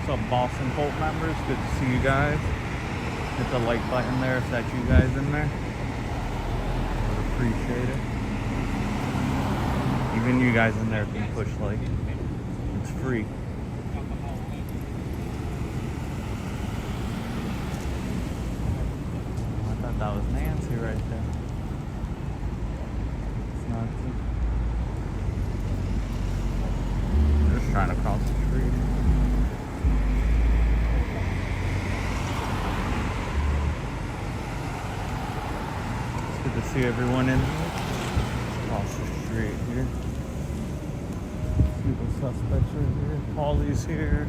What's up, Boston Bolt members? Good to see you guys. Hit the like button there if that's you guys in there. Would appreciate it. Even you guys in there can push like. It's free. Oh, I thought that was Nancy right there. It's not. Just trying to cross the street. It's good to see everyone in here. Across the street here. See the suspects are here. Paulie's here.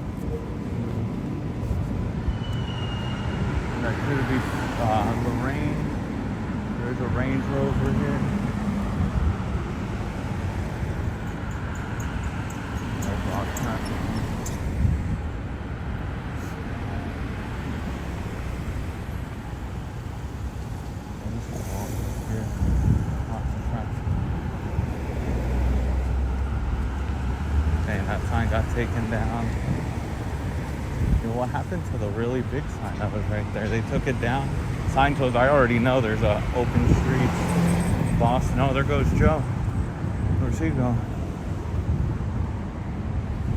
That could be Lorraine. There's a Range Rover here. There's a lot of traffic. This is all here. Lots of traffic. Dang, that sign got taken down. What happened to the really big sign that was right there? They took it down. Sign told I already know there's a open street. Boss, no, there goes Joe. Where's he going?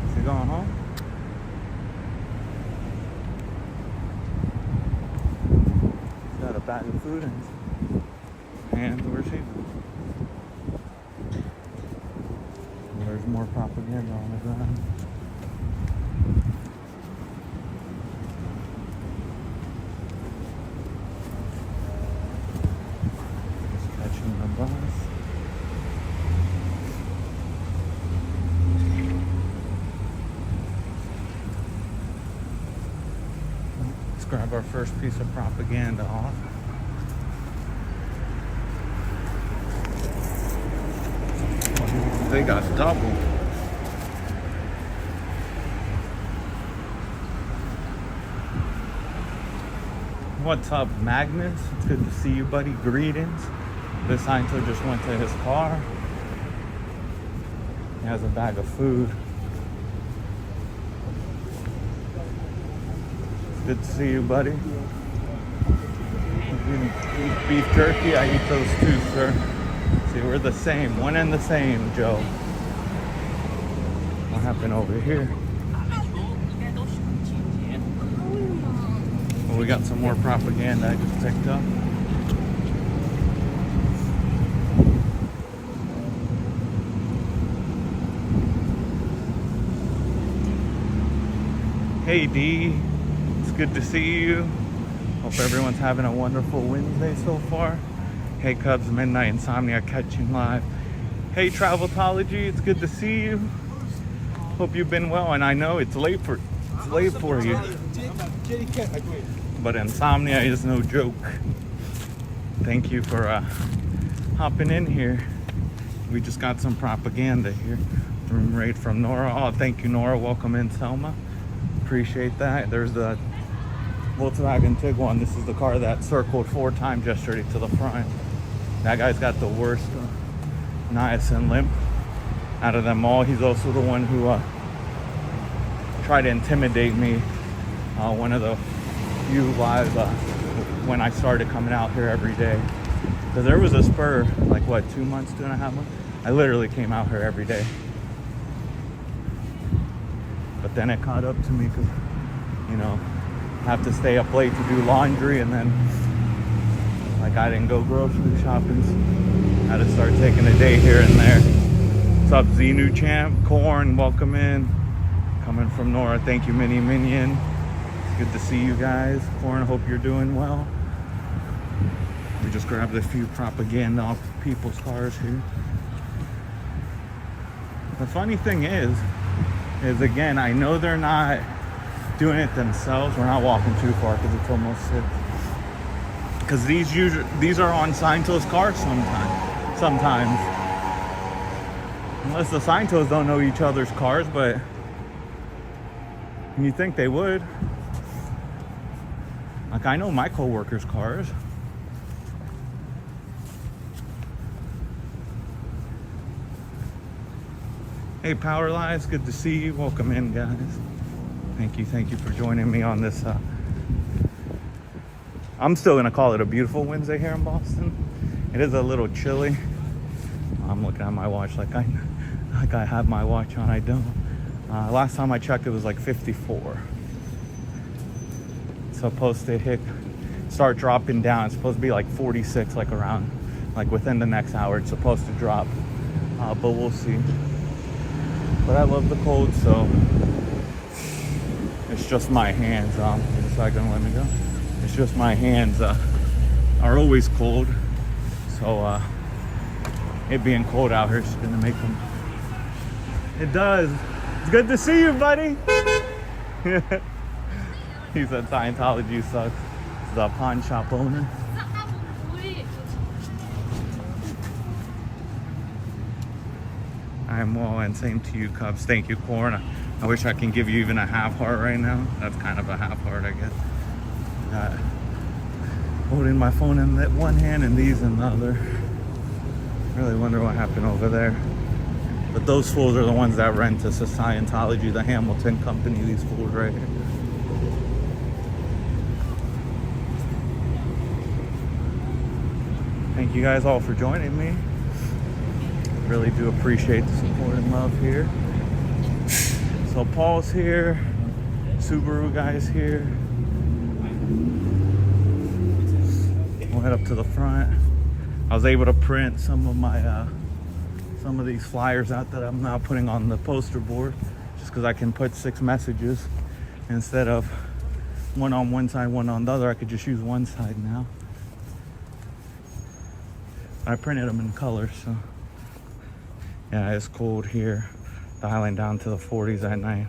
Is he going home? He's got a bag of food in his hand. Where's he going? There's more propaganda on the ground. Let's grab our first piece of propaganda off. They got double. What's up, Magnus? It's good to see you, buddy. Greetings. This Scientology just went to his car. He has a bag of food. It's good to see you, buddy. Eat beef jerky. I eat those too, sir. See, we're the same. One and the same, Joe. What happened over here? Well, we got some more propaganda I just picked up. Hey D, it's good to see you. Hope everyone's having a wonderful Wednesday so far. Hey Cubs, Midnight Insomnia catching live. Hey Traveltology, it's good to see you. Hope you've been well, and I know it's late for you. But insomnia is no joke. Thank you for hopping in here. We just got some propaganda here. Room raid from Nora. Oh, thank you, Nora. Welcome in, Selma. Appreciate that. There's the Volkswagen Tiguan. This is the car that circled 4 times yesterday to the front. That guy's got the worst niacin limp out of them all. He's also the one who tried to intimidate me. One of the few lives when I started coming out here every day. Because there was a spur, like what, 2 months, 2.5 months? I literally came out here every day. But then it caught up to me because, you know, have to stay up late to do laundry, and then like I didn't go grocery shopping, so I had to start taking a day here and there. What's up, Xenu Champ? Corn, welcome in. Coming from Nora, thank you, Mini Minion. It's good to see you guys. Corn, hope you're doing well. We just grabbed a few propaganda off people's cars here. The funny thing is again, I know they're not doing it themselves. We're not walking too far because it's almost 6. Because these are on Scientology's cars sometimes. Unless the Scientologists don't know each other's cars, but you think they would. Like, I know my co-workers' cars. Hey, Power Lives, good to see you. Welcome in, guys. Thank you for joining me on this. I'm still gonna call it a beautiful Wednesday here in Boston. It is a little chilly. I'm looking at my watch like I have my watch on. I don't. Last time I checked, it was like 54. It's supposed to start dropping down. It's supposed to be like 46, like around, like within the next hour. It's supposed to drop, but we'll see. But I love the cold, so it's just my hands. Is that gonna let me go? It's just my hands are always cold, so it being cold out here is gonna make them. It does. It's good to see you, buddy. He said Scientology sucks. The pawn shop owner. I'm well, and same to you, Cubs. Thank you, Corn. I wish I can give you even a half heart right now. That's kind of a half heart, I guess. Holding my phone in that one hand and these in the other. Really wonder what happened over there. But those fools are the ones that rent us a Scientology, the Hamilton company, these fools right here. Thank you guys all for joining me. Really do appreciate the support and love here. So Paul's here, Subaru guy's here. We'll head up to the front. I was able to print some of these flyers out that I'm now putting on the poster board, just because I can put 6 messages instead of one on one side, one on the other. I could just use one side now. I printed them in color, so yeah, it's cold here, dialing down to the 40s at night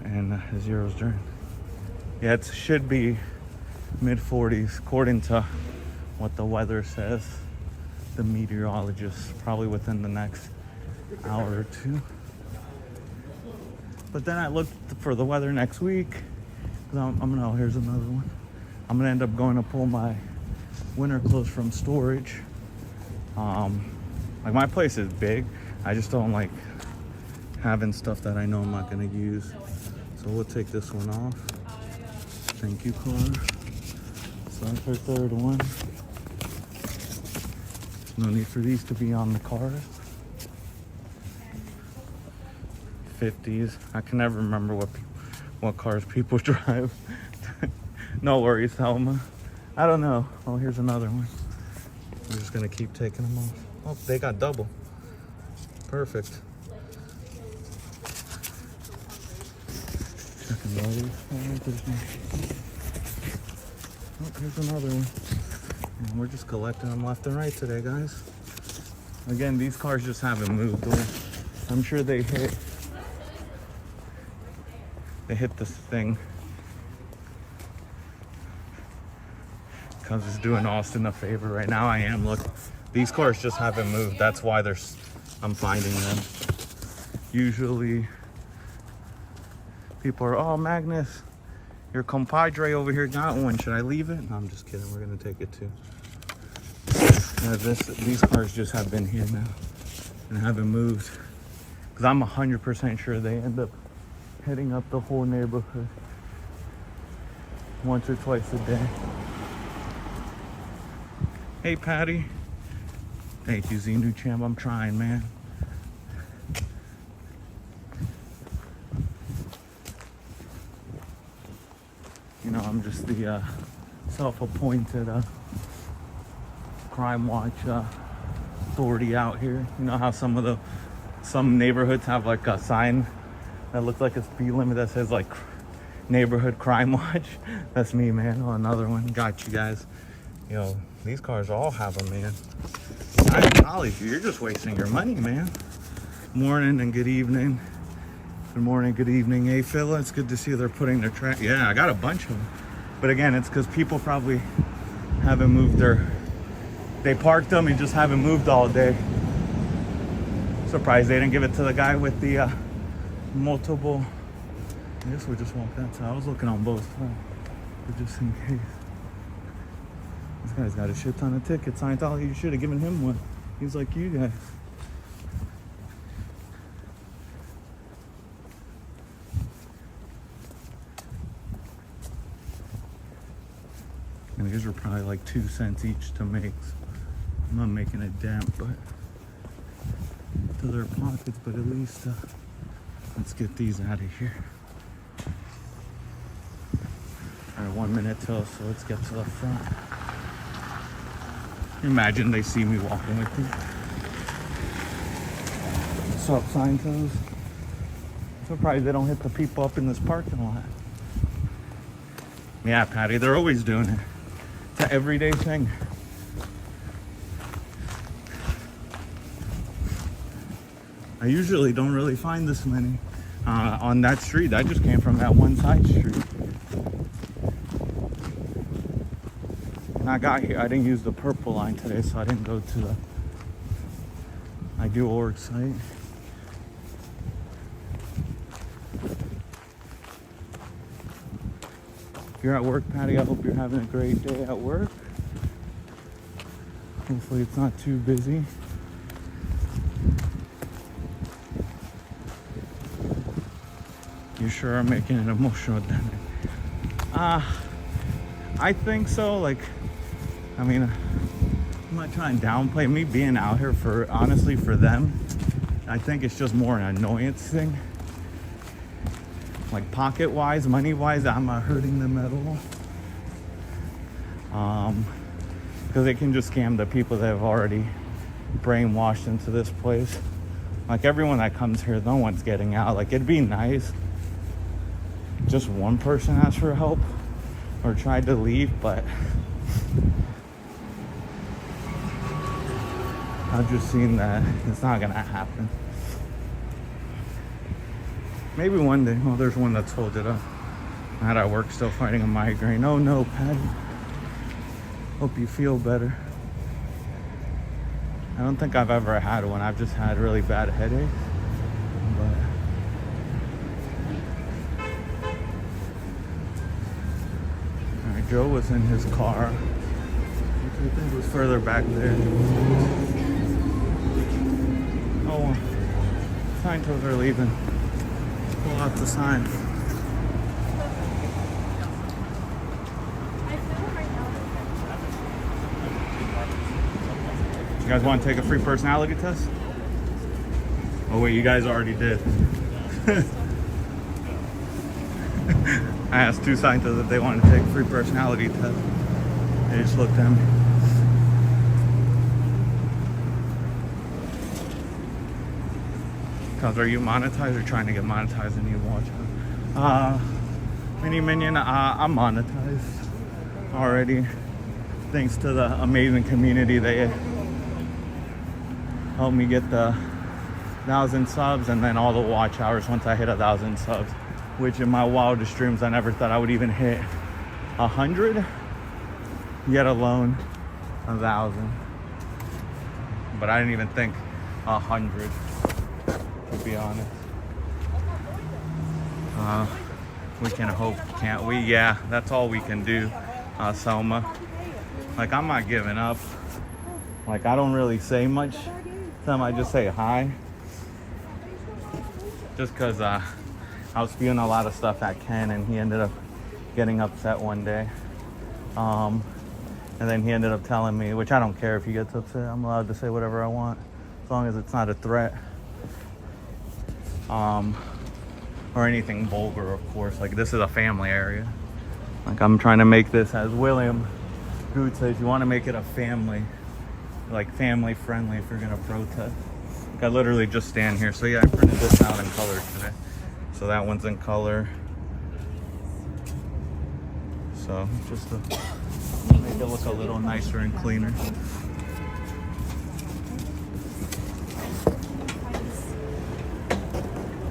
and the zeros during. Yeah, it should be mid 40s according to what the weather says, the meteorologists, probably within the next hour or two. But then I looked for the weather next week, because here's another one. I'm gonna end up going to pull my winter clothes from storage. Like, my place is big. I just don't like having stuff that I know I'm not gonna use. So we'll take this one off. Thank you, Connor. So that's our third one. There's no need for these to be on the cars. 50s. I can never remember what cars people drive. No worries, Thelma. I don't know. Oh, here's another one. I'm just gonna keep taking them off. Oh, they got double. Perfect. Checking all these. Oh, here's another one. And we're just collecting them left and right today, guys. Again, these cars just haven't moved. I'm sure they hit this thing because it's doing Austin a favor right now. I am. Look, these cars just haven't moved. That's why I'm finding them. Usually people are, oh, Magnus, your compadre over here got one. Should I leave it? No, I'm just kidding. We're gonna take it too. These cars just have been here now and haven't moved, because I'm 100% sure they end up heading up the whole neighborhood once or twice a day. Hey, Patty. Thank you, Xenu Champ. I'm trying, man. You know, I'm just the self-appointed crime watch authority out here. You know how some neighborhoods have like a sign that looks like a speed limit that says like neighborhood crime watch? That's me, man. Oh, another one. Got you guys. Yo, these cars all have them, man. I acknowledge you. You're just wasting your money, man. Morning and good evening. Good morning, good evening. Hey, Phil, it's good to see they're putting their track. Yeah, I got a bunch of them. But again, it's because people probably haven't moved they parked them and just haven't moved all day. Surprised they didn't give it to the guy with the multiple. I guess we'll just walk that side. I was looking on both sides, but just in case. This guy's got a shit ton of tickets. Scientology, you should have given him one. He's like you guys. And these are probably like 2 cents each to make. So I'm not making a dent, but to their pockets. But at least let's get these out of here. All right, 1 minute till, so let's get to the front. Imagine they see me walking with you. What's up, Scientology? Surprised they don't hit the people up in this parking lot. Yeah, Patty, they're always doing it. It's an everyday thing. I usually don't really find this many on that street. I just came from that one side street. When I got here, I didn't use the purple line today, so I didn't go to the ideal org site. If you're at work, Patty, I hope you're having a great day at work. Hopefully it's not too busy. You sure are making an emotional damage. I think so. Like, I mean, I'm not trying to downplay me being out here for, honestly, for them. I think it's just more an annoyance thing. Like pocket-wise, money-wise, I'm not hurting them at all. Because they can just scam the people that have already brainwashed into this place. Like everyone that comes here, no one's getting out. Like it'd be nice. Just one person asked for help or tried to leave, but I've just seen that it's not gonna happen. Maybe one day. Oh, there's one that's holding it up. Not at work, still fighting a migraine. Oh no, Patty. Hope you feel better. I don't think I've ever had one. I've just had really bad headaches. But alright, Joe was in his car. I think it was further back there. Oh, Scientology are leaving. Pull out the sign. You guys want to take a free personality test? Oh wait, you guys already did. I asked 2 scientists if they wanted to take a free personality test. They just looked at me. Cause are you monetized or trying to get monetized and you watch it? Mini Minion, I'm monetized already. Thanks to the amazing community, they helped me get the 1,000 subs and then all the watch hours once I hit 1,000 subs, which in my wildest dreams I never thought I would even hit 100, yet alone 1,000. But I didn't even think 100, to be honest. We can hope, can't we? Yeah, that's all we can do, Selma. Like, I'm not giving up. Like, I don't really say much. I just say hi. Just because I was spewing a lot of stuff at Ken, and he ended up getting upset one day. And then he ended up telling me, which I don't care if he gets upset. I'm allowed to say whatever I want, as long as it's not a threat. Or anything vulgar, of course. Like, this is a family area. Like, I'm trying to make this, as William Good says, you want to make it a family, like family friendly if you're gonna protest. Like, I literally just stand here. So yeah, I printed this out in color today. So that one's in color. So just to make it look a little nicer and cleaner.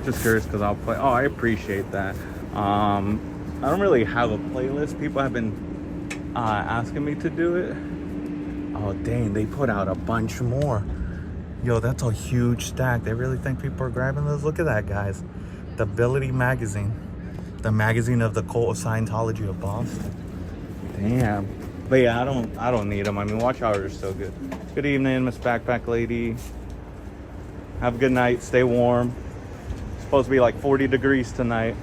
Just curious because I'll play. Oh, I appreciate that. I don't really have a playlist. People have been asking me to do it. Oh dang, they put out a bunch more. Yo, that's a huge stack. They really think people are grabbing those? Look at that, guys. The Ability magazine. The magazine of the cult of Scientology of Boston. Damn. But yeah, I don't need them. I mean, watch hours are still good. Good evening, Miss Backpack Lady. Have a good night. Stay warm. It's supposed to be like 40 degrees tonight.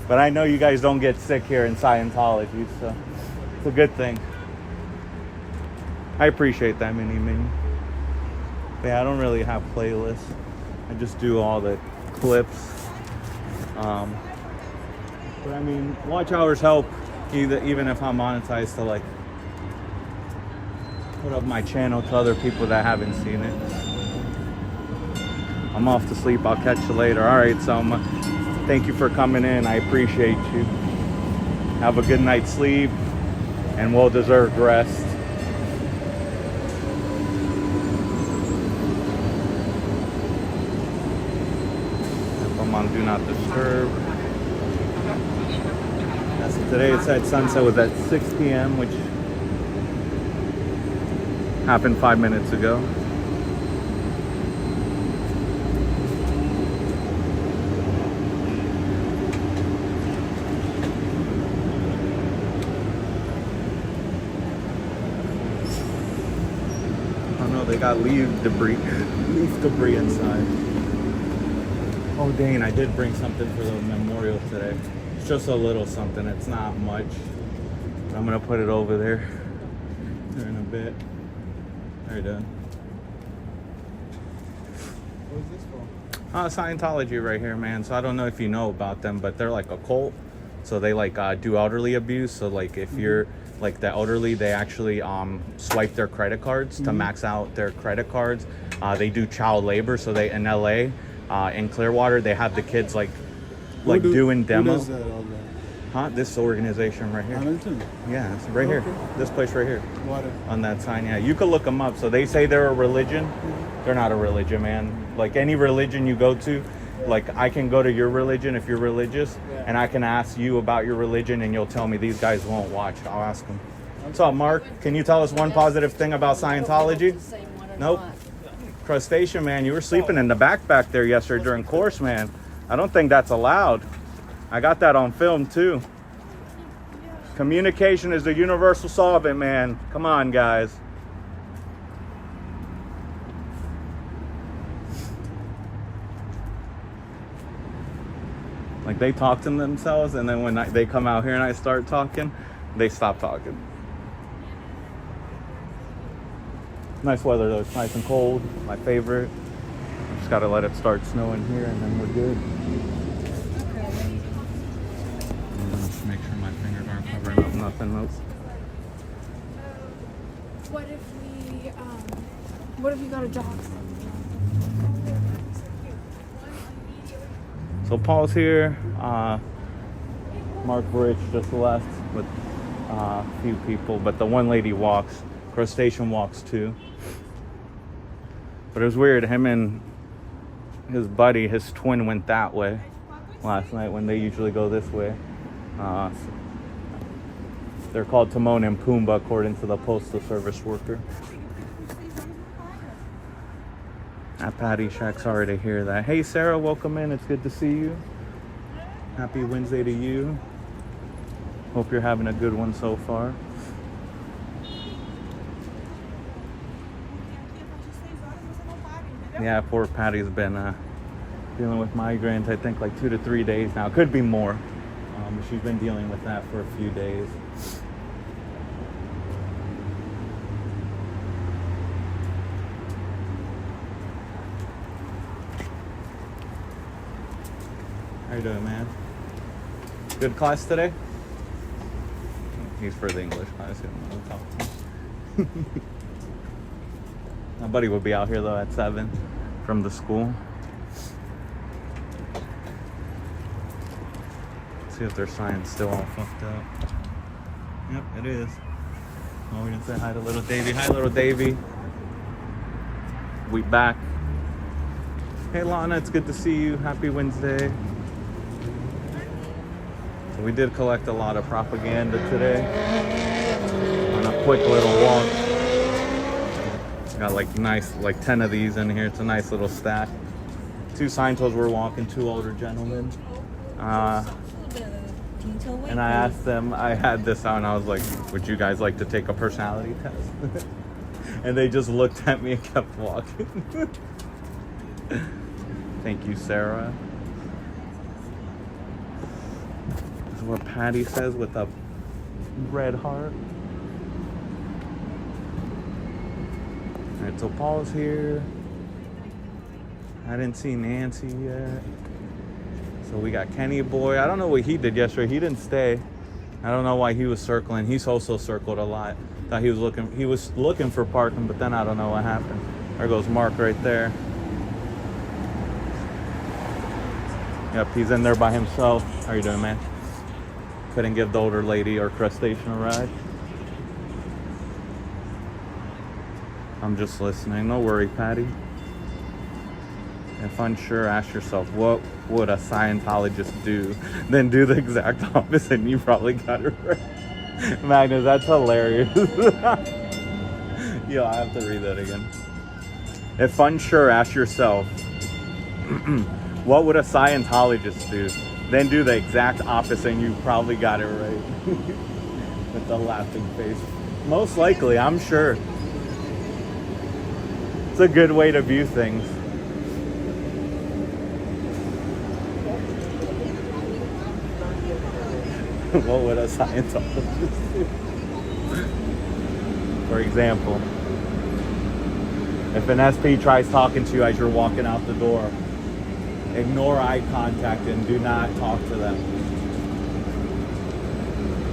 But I know you guys don't get sick here in Scientology, so It's a good thing. I appreciate that, Mini. But yeah, I don't really have playlists. I just do all the clips. But I mean, watch hours help, even if I'm monetized, to like put up my channel to other people that haven't seen it. I'm off to sleep. I'll catch you later. All right, Selma. Thank you for coming in. I appreciate you. Have a good night's sleep and well-deserved rest. If I'm on Do Not Disturb. That's it. Today it said sunset was at 6 p.m., which happened 5 minutes ago. They got leaf debris inside. Oh dang, I did bring something for the memorial today. It's just a little something, it's not much. I'm gonna put it over there here in a bit. There you go. What is this for? Scientology right here, man. So I don't know if you know about them, but they're like a cult. So they like do elderly abuse. So like if you're like the elderly, they actually swipe their credit cards to max out their credit cards. They do child labor. So they in LA, in Clearwater, they have the kids like doing demo. Who does that, all that? Huh? This organization right here. Hamilton? Yeah, it's right here. This place right here. What? On that sign, yeah. You could look them up. So they say they're a religion. They're not a religion, man. Like any religion you go to, like I can go to your religion if you're religious, and I can ask you about your religion, and you'll tell me these guys won't watch. I'll ask them. What's up, Mark? Can you tell us one positive thing about Scientology? Nope. Crustacean, man, you were sleeping in the back there yesterday during course, man. I don't think that's allowed. I got that on film too. Communication is the universal solvent, man. Come on, guys. Like they talk to themselves, and then when they come out here and I start talking, they stop talking. Nice weather though, it's nice and cold, my favorite. Just gotta let it start snowing here and then we're good. Just make sure my fingers aren't covering up nothing else. What if you got a job? So Paul's here, Mark Rich just left with a few people, but the one lady walks, Crustacean walks too. But it was weird, him and his buddy, his twin, went that way last night when they usually go this way. They're called Timon and Pumbaa according to the Postal Service worker. At Patty Shack, sorry to hear that. Hey Sarah, welcome in, it's good to see you. Happy Wednesday to you. Hope you're having a good one so far. Yeah, poor Patty's been dealing with migraines, I think like 2 to 3 days now. Could be more. But she's been dealing with that for a few days. How you doing, man? Good class today? He's for the English class. He don't want to talk to me. My buddy will be out here though at 7 from the school. See if their sign's still all fucked up. Yep, it is. Oh, we didn't say hi to little Davy. Hi, little Davy. We back. Hey, Lana, it's good to see you. Happy Wednesday. So we did collect a lot of propaganda today on a quick little walk. Got like nice, like 10 of these in here. It's a nice little stack. 2 Scientologists were walking, 2 older gentlemen. And I asked them, I had this out and I was like, would you guys like to take a personality test? And they just looked at me and kept walking. Thank you, Sarah. This is what Patty says with a red heart. Alright, so Paul's here. I didn't see Nancy yet. So we got Kenny Boy. I don't know what he did yesterday. He didn't stay. I don't know why he was circling. He's also circled a lot. Thought he was looking for parking, but then I don't know what happened. There goes Mark right there. Yep, he's in there by himself. How you doing, man? Couldn't give the older lady or crustacean a ride. I'm just listening. No worry, Patty. If unsure, ask yourself, what would a Scientologist do? Then do the exact opposite and you probably got it right. Magnus, that's hilarious. Yo, I have to read that again. If unsure, ask yourself, what would a Scientologist do? Then do the exact opposite and you probably got it right. With the laughing face. Most likely, I'm sure. It's a good way to view things. What would a Scientologist do? For example, if an SP tries talking to you as you're walking out the door, ignore eye contact and do not talk to them.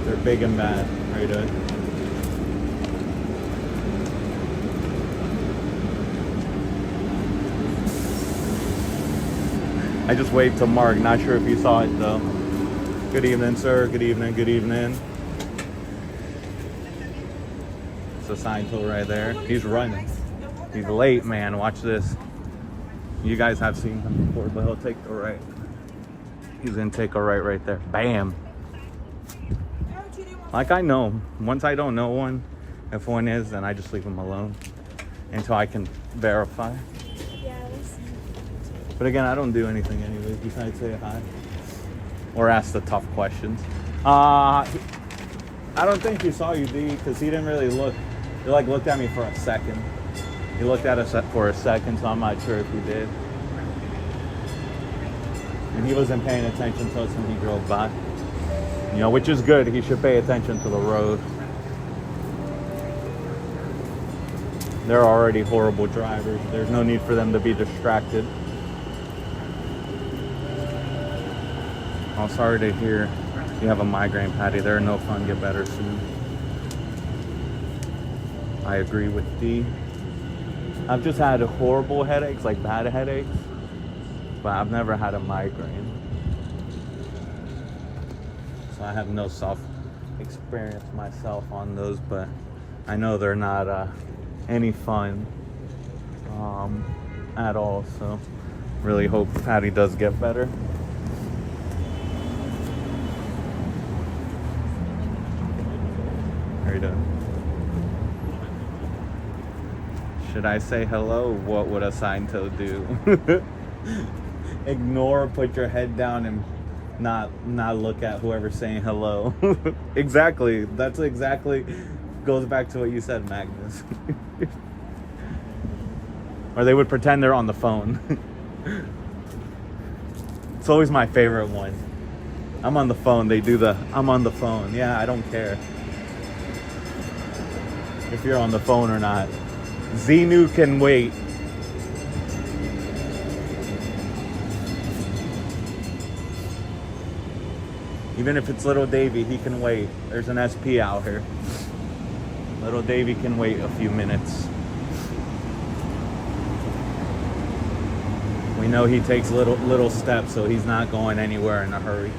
They're big and bad. How you doing? I just waved to Mark. Not sure if you saw it though. Good evening, sir. Good evening. Good evening. It's a sign tool right there. He's running. He's late, man. Watch this. You guys have seen him before, but he'll take the right. He's gonna take a right there. Bam. Like I know him. Once I don't know one, if one is, then I just leave him alone until I can verify. But again, I don't do anything anyways besides say hi or ask the tough questions. I don't think he saw you, D, because he didn't really look. He like looked at me for a second. He looked at us for a second, so I'm not sure if he did. And he wasn't paying attention to us when he drove by. You know, which is good. He should pay attention to the road. They're already horrible drivers. There's no need for them to be distracted. I'm sorry to hear you have a migraine, Patty. They're no fun. Get better soon. I agree with D. I've just had horrible headaches, like bad headaches, but I've never had a migraine. So I have no self-experience myself on those, but I know they're not any fun at all. So really hope Patty does get better. How you doing? Should I say hello? What would a Scientologist do? Ignore, put your head down, and not look at whoever's saying hello. Exactly. That's exactly goes back to what you said, Magnus. Or they would pretend they're on the phone. It's always my favorite one. I'm on the phone. They do the I'm on the phone. Yeah, I don't care if you're on the phone or not. Xenu can wait. Even if it's little Davy, he can wait. There's an SP out here. Little Davy can wait a few minutes. We know he takes little steps, so he's not going anywhere in a hurry.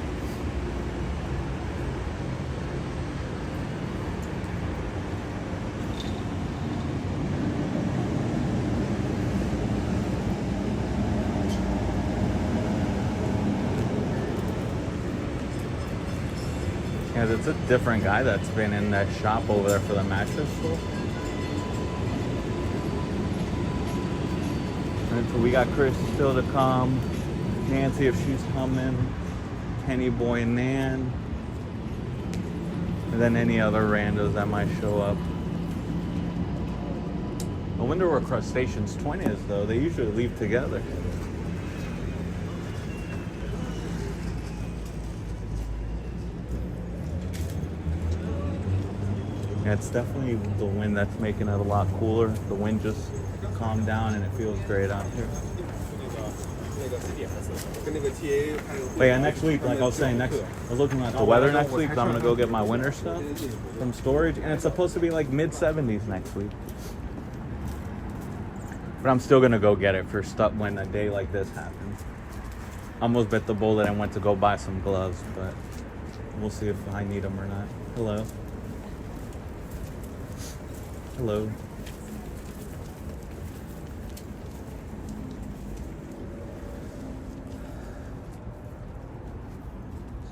Yeah, it's a different guy that's been in that shop over there for the mattress store. And so we got Chris still to come. Nancy, if she's coming. Kenny Boy and Nan. And then any other randos that might show up. I wonder where Crustacean's twin is, though. They usually leave together. Yeah, it's definitely the wind that's making it a lot cooler. The wind just calmed down and it feels great out here. But yeah, next week, like I was saying, I was looking at the weather next week, so I'm gonna go get my winter stuff from storage, and it's supposed to be like mid-70s next week. But I'm still gonna go get it for stuff when a day like this happens. I almost bit the bullet and went to go buy some gloves, but we'll see if I need them or not. Hello. Hello.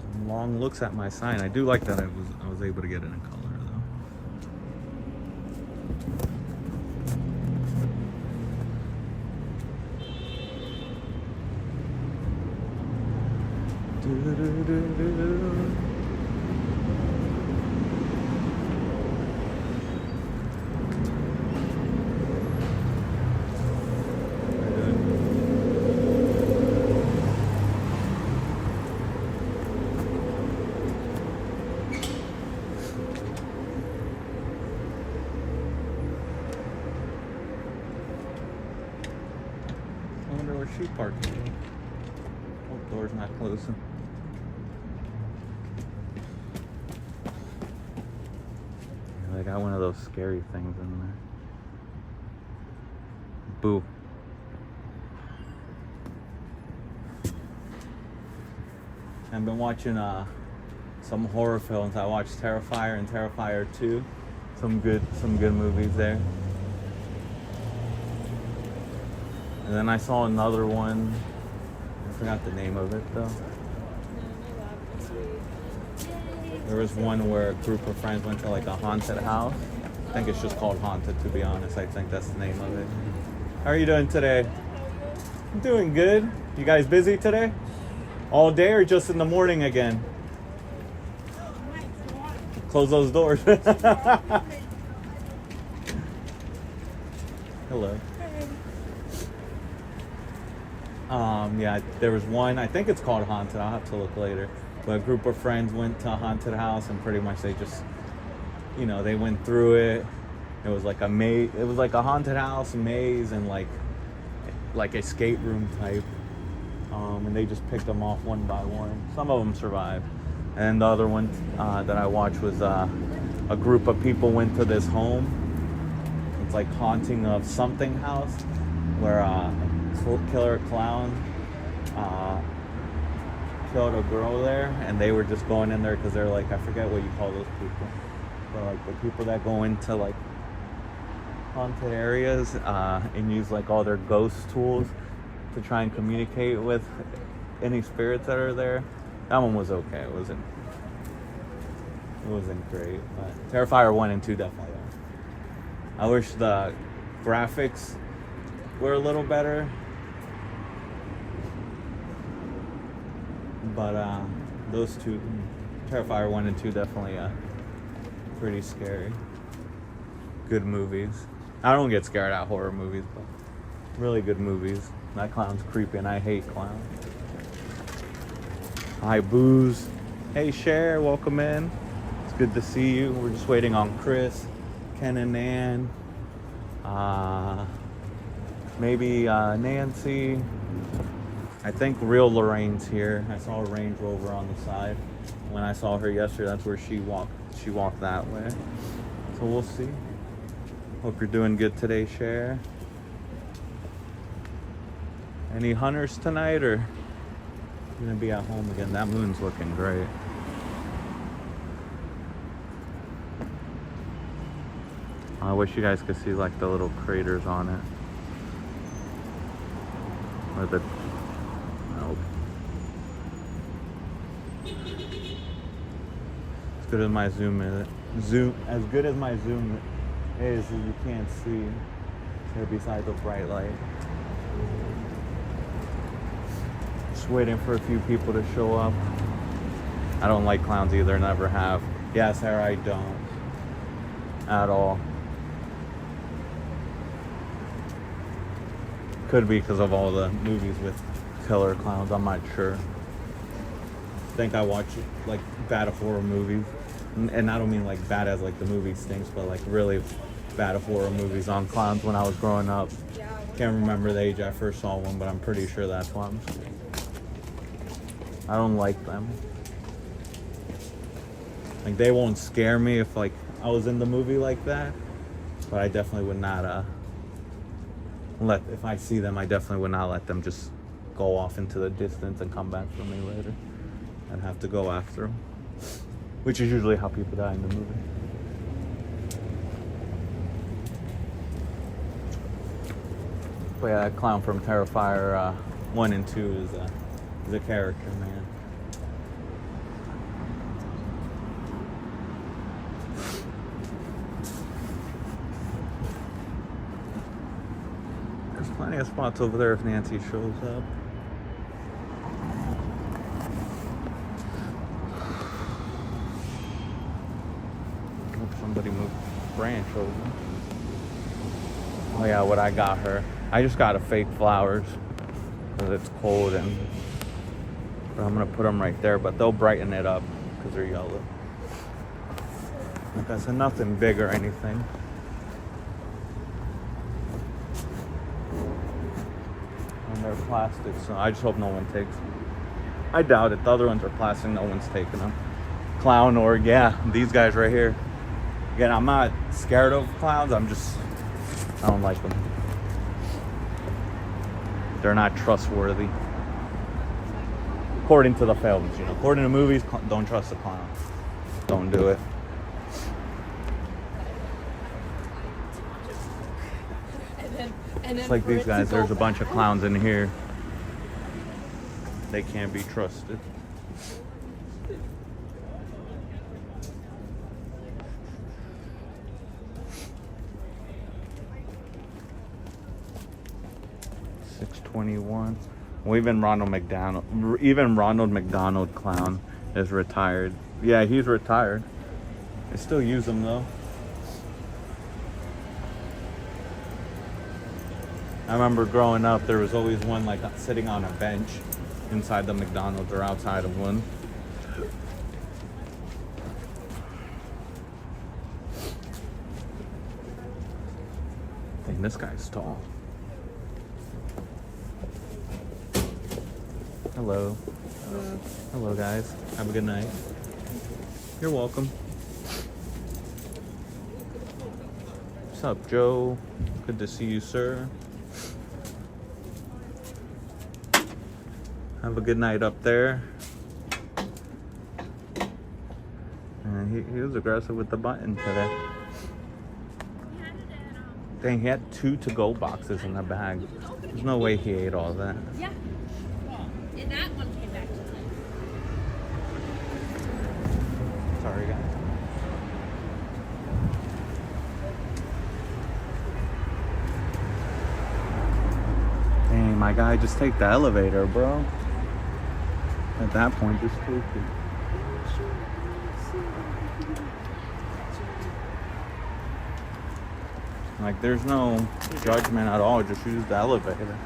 Some long looks at my sign. I do like that I was able to get it in color though. I wonder where she parked. Oh, door's not closing. Yeah, they got one of those scary things in there. Boo. I've been watching some horror films. I watched Terrifier and Terrifier 2. Some good movies there. And then I saw another one. I forgot the name of it though. There was one where a group of friends went to like a haunted house. I think it's just called Haunted, to be honest. I think that's the name of it. How are you doing today? I'm doing good. You guys busy today? All day or just in the morning again? Close those doors. Hello. Yeah, there was one, I think it's called Haunted, I'll have to look later. But a group of friends went to a haunted house and pretty much they just, they went through it. It was like a maze, it was like a haunted house, maze, and like escape room type. And they just picked them off one by one. Some of them survived. And the other one that I watched was a group of people went to this home. It's like Haunting of Something House, where killer clown killed a girl there, and they were just going in there because they're like, I forget what you call those people, but like the people that go into like haunted areas and use like all their ghost tools to try and communicate with any spirits that are there. That one was okay. It wasn't great, but Terrifier 1 and 2 definitely are. I wish the graphics were a little better, but those two, Terrifier 1 and 2, definitely pretty scary. Good movies. I don't get scared at horror movies, but really good movies. That clown's creepy and I hate clowns. Hi, Booze. Hey, Cher, welcome in. It's good to see you. We're just waiting on Chris, Ken and Nan. Maybe Nancy. I think real Lorraine's here. I saw a Range Rover on the side. When I saw her yesterday, that's where she walked. She walked that way. So we'll see. Hope you're doing good today, Cher. Any hunters tonight, or you gonna be at home again? That moon's looking great. I wish you guys could see like the little craters on it. Or the nope. As good as my zoom is, as good as my zoom is, you can't see here beside the bright light. Just waiting for a few people to show up. I don't like clowns either, never have. Yeah, Sarah, I don't. At all. Could be because of all the movies with killer clowns, I'm not sure. I think I watch like bad horror movies And I don't mean like bad as like the movie stinks, but like really bad horror movies on clowns when I was growing up. Can't remember the age I first saw one, but I'm pretty sure that's why I'm scared. I don't like them. Like they won't scare me if like I was in the movie like that, but I definitely would not if I see them, I definitely would not let them just go off into the distance and come back for me later. I'd have to go after them, which is usually how people die in the movie. But yeah, that clown from Terrifier 1 and 2 is a character, man. There's plenty of spots over there if Nancy shows up. Hope somebody moved the branch over. Oh yeah, what I got her. I just got a fake flowers because it's cold, but I'm gonna put them right there. But they'll brighten it up because they're yellow. Like I said, nothing big or anything. And they're plastic, so I just hope no one takes them. I doubt it. The other ones are plastic. No one's taking them. Clown or yeah, these guys right here. Again, I'm not scared of clowns. I don't like them. They're not trustworthy. According to the films, according to movies, don't trust the clown. Don't do it. It's like these guys, there's a bunch of clowns in here. They can't be trusted. $6.21. Well, even Ronald McDonald clown is retired. Yeah, he's retired. They still use him though. I remember growing up, there was always one like sitting on a bench inside the McDonald's or outside of one. Dang, this guy's tall. Hello. Hello. Hello, guys. Have a good night. You're welcome. What's up, Joe? Good to see you, sir. Have a good night up there. And he was aggressive with the button today. Dang, he had 2 to-go boxes in the bag. There's no way he ate all that. Yeah. And that one came back to life. Sorry, guys. Dang, my guy, just take the elevator, bro. At that point, just take it. Like, there's no judgment at all. Just use the elevator.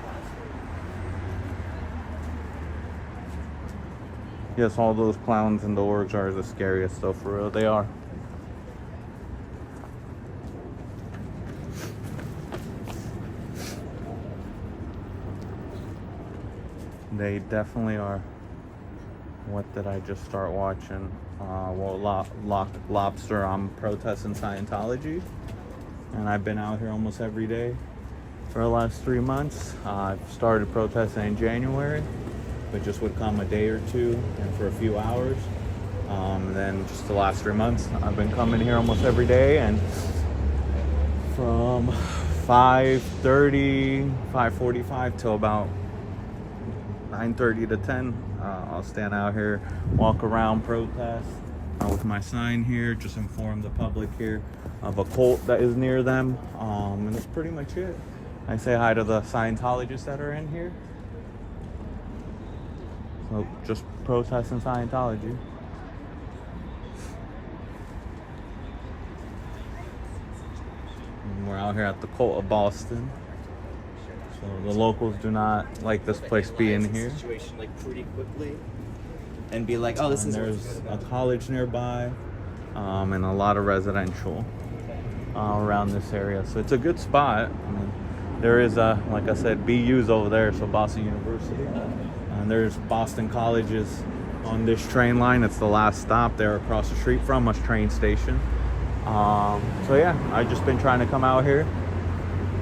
Yes, all those clowns and the orgs are the scariest, though, for real. They are. They definitely are. What did I just start watching? Well, Lobster. I'm protesting Scientology. And I've been out here almost every day for the last 3 months. I've started protesting in January, but just would come a day or two and for a few hours. And then just the last 3 months, I've been coming here almost every day. And from 5:30, 5:45 till about 9:30 to 10, I'll stand out here, walk around, protest with my sign here, just inform the public here of a cult that is near them, and that's pretty much it. I say hi to the Scientologists that are in here. So just protesting Scientology. And we're out here at the Cult of Boston. So the locals do not like this place being here. Situation like pretty quickly, and be like, oh, this is. There's a college nearby. and a lot of residential around this area. So it's a good spot. I mean, there is, like I said, BU's over there, so Boston University. And there's Boston colleges on this train line. It's the last stop there across the street from us train station. So yeah, I've just been trying to come out here.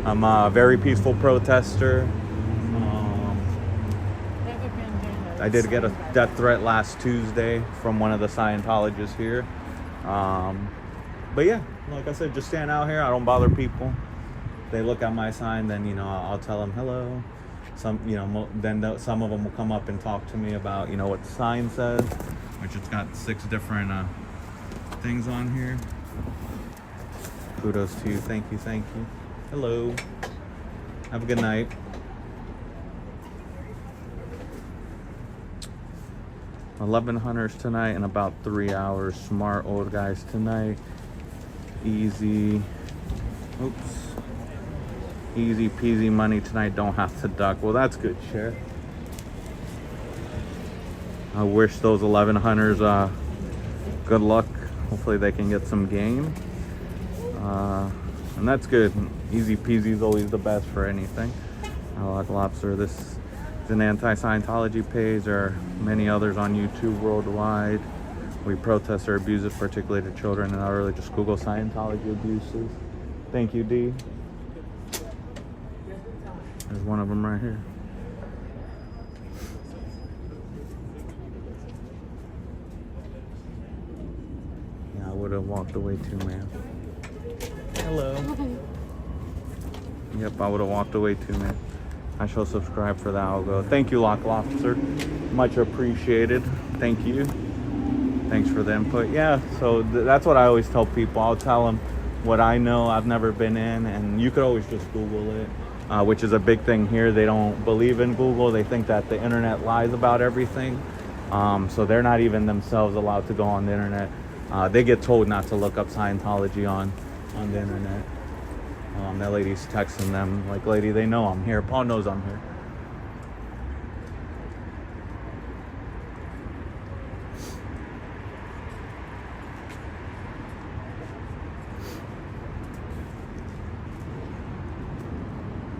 I'm a very peaceful protester. I did get a death threat last Tuesday from one of the Scientologists here. But yeah, like I said, just stand out here. I don't bother people. They look at my sign, then, you know, I'll tell them hello. Some, you know, then some of them will come up and talk to me about, you know, what the sign says, which it's got 6 different things on here. Kudos to you. Thank you. Thank you. Hello. Have a good night. $1,100 tonight in about 3 hours. Smart old guys tonight. Easy. Oops. Easy peasy money tonight. Don't have to duck. Well, that's good, Sheriff. I wish those 1100s good luck. Hopefully they can get some game. And that's good. Easy peasy is always the best for anything. I like Lobster. This is an anti-Scientology page. There are many others on YouTube worldwide. We protest or abuses, particularly to children and elderly. Just Google Scientology abuses. Thank you, D. There's one of them right here. Yeah, I would have walked away too, man. Hello. Yep, I would have walked away too, man. I shall subscribe for that. I'll go. Thank you, Lock Lobster. Much appreciated. Thank you. Thanks for the input. Yeah, so that's what I always tell people. I'll tell them what I know. I've never been in, and you could always just Google it. Which is a big thing here. They don't believe in Google. They think that the internet lies about everything. So they're not even themselves allowed to go on the internet. They get told not to look up Scientology on the internet. That lady's texting them like, lady, they know I'm here. Paul knows I'm here.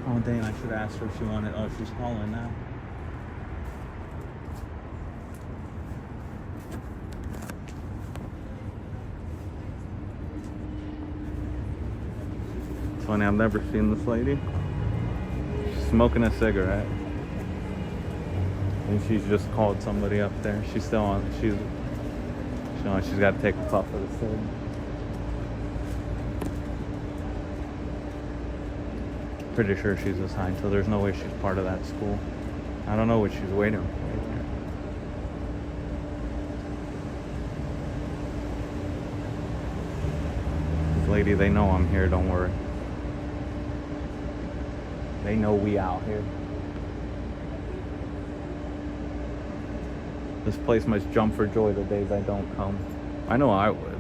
Oh, dang, I should ask her if she wanted. Oh, she's calling now. It's funny, I've never seen this lady. She's smoking a cigarette. And she's just called somebody up there. She's still on. She's got to take a puff of the cig. Pretty sure she's assigned, so there's no way she's part of that school. I don't know what she's waiting for. This lady, they know I'm here, don't worry. They know we out here. This place must jump for joy the days I don't come. I know I would.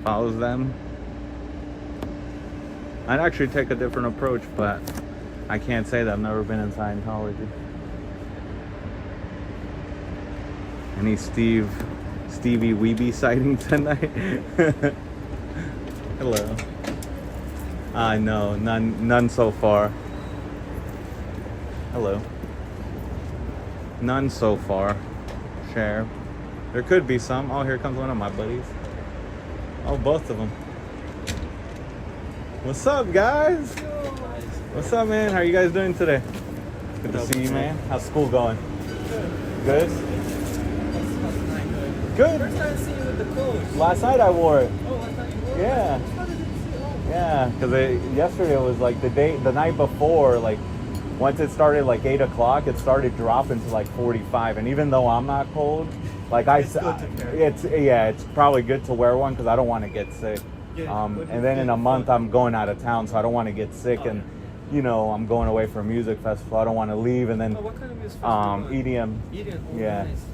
If I was them, I'd actually take a different approach, but I can't say that. I've never been in Scientology. Any Stevie Weeby sighting tonight? Hello. No, none so far. Hello. None so far. Share. There could be some. Oh, here comes one of my buddies. Oh, both of them. What's up, guys? What's up, man? How are you guys doing today? Good to see you, man. How's school going? Good. Good? First time seeing you with the clothes. Last night I wore it. Oh, I thought you wore it. Yeah. Yeah, because yesterday was like the night before, like once it started like 8 o'clock, it started dropping to like 45. And even though I'm not cold, like it's probably good to wear one because I don't want to get sick. And then in a month I'm going out of town, so I don't want to get sick. And you know, I'm going away for a music festival. I don't want to leave. And then what kind of music festival? EDM. EDM. Oh, Yeah. Nice.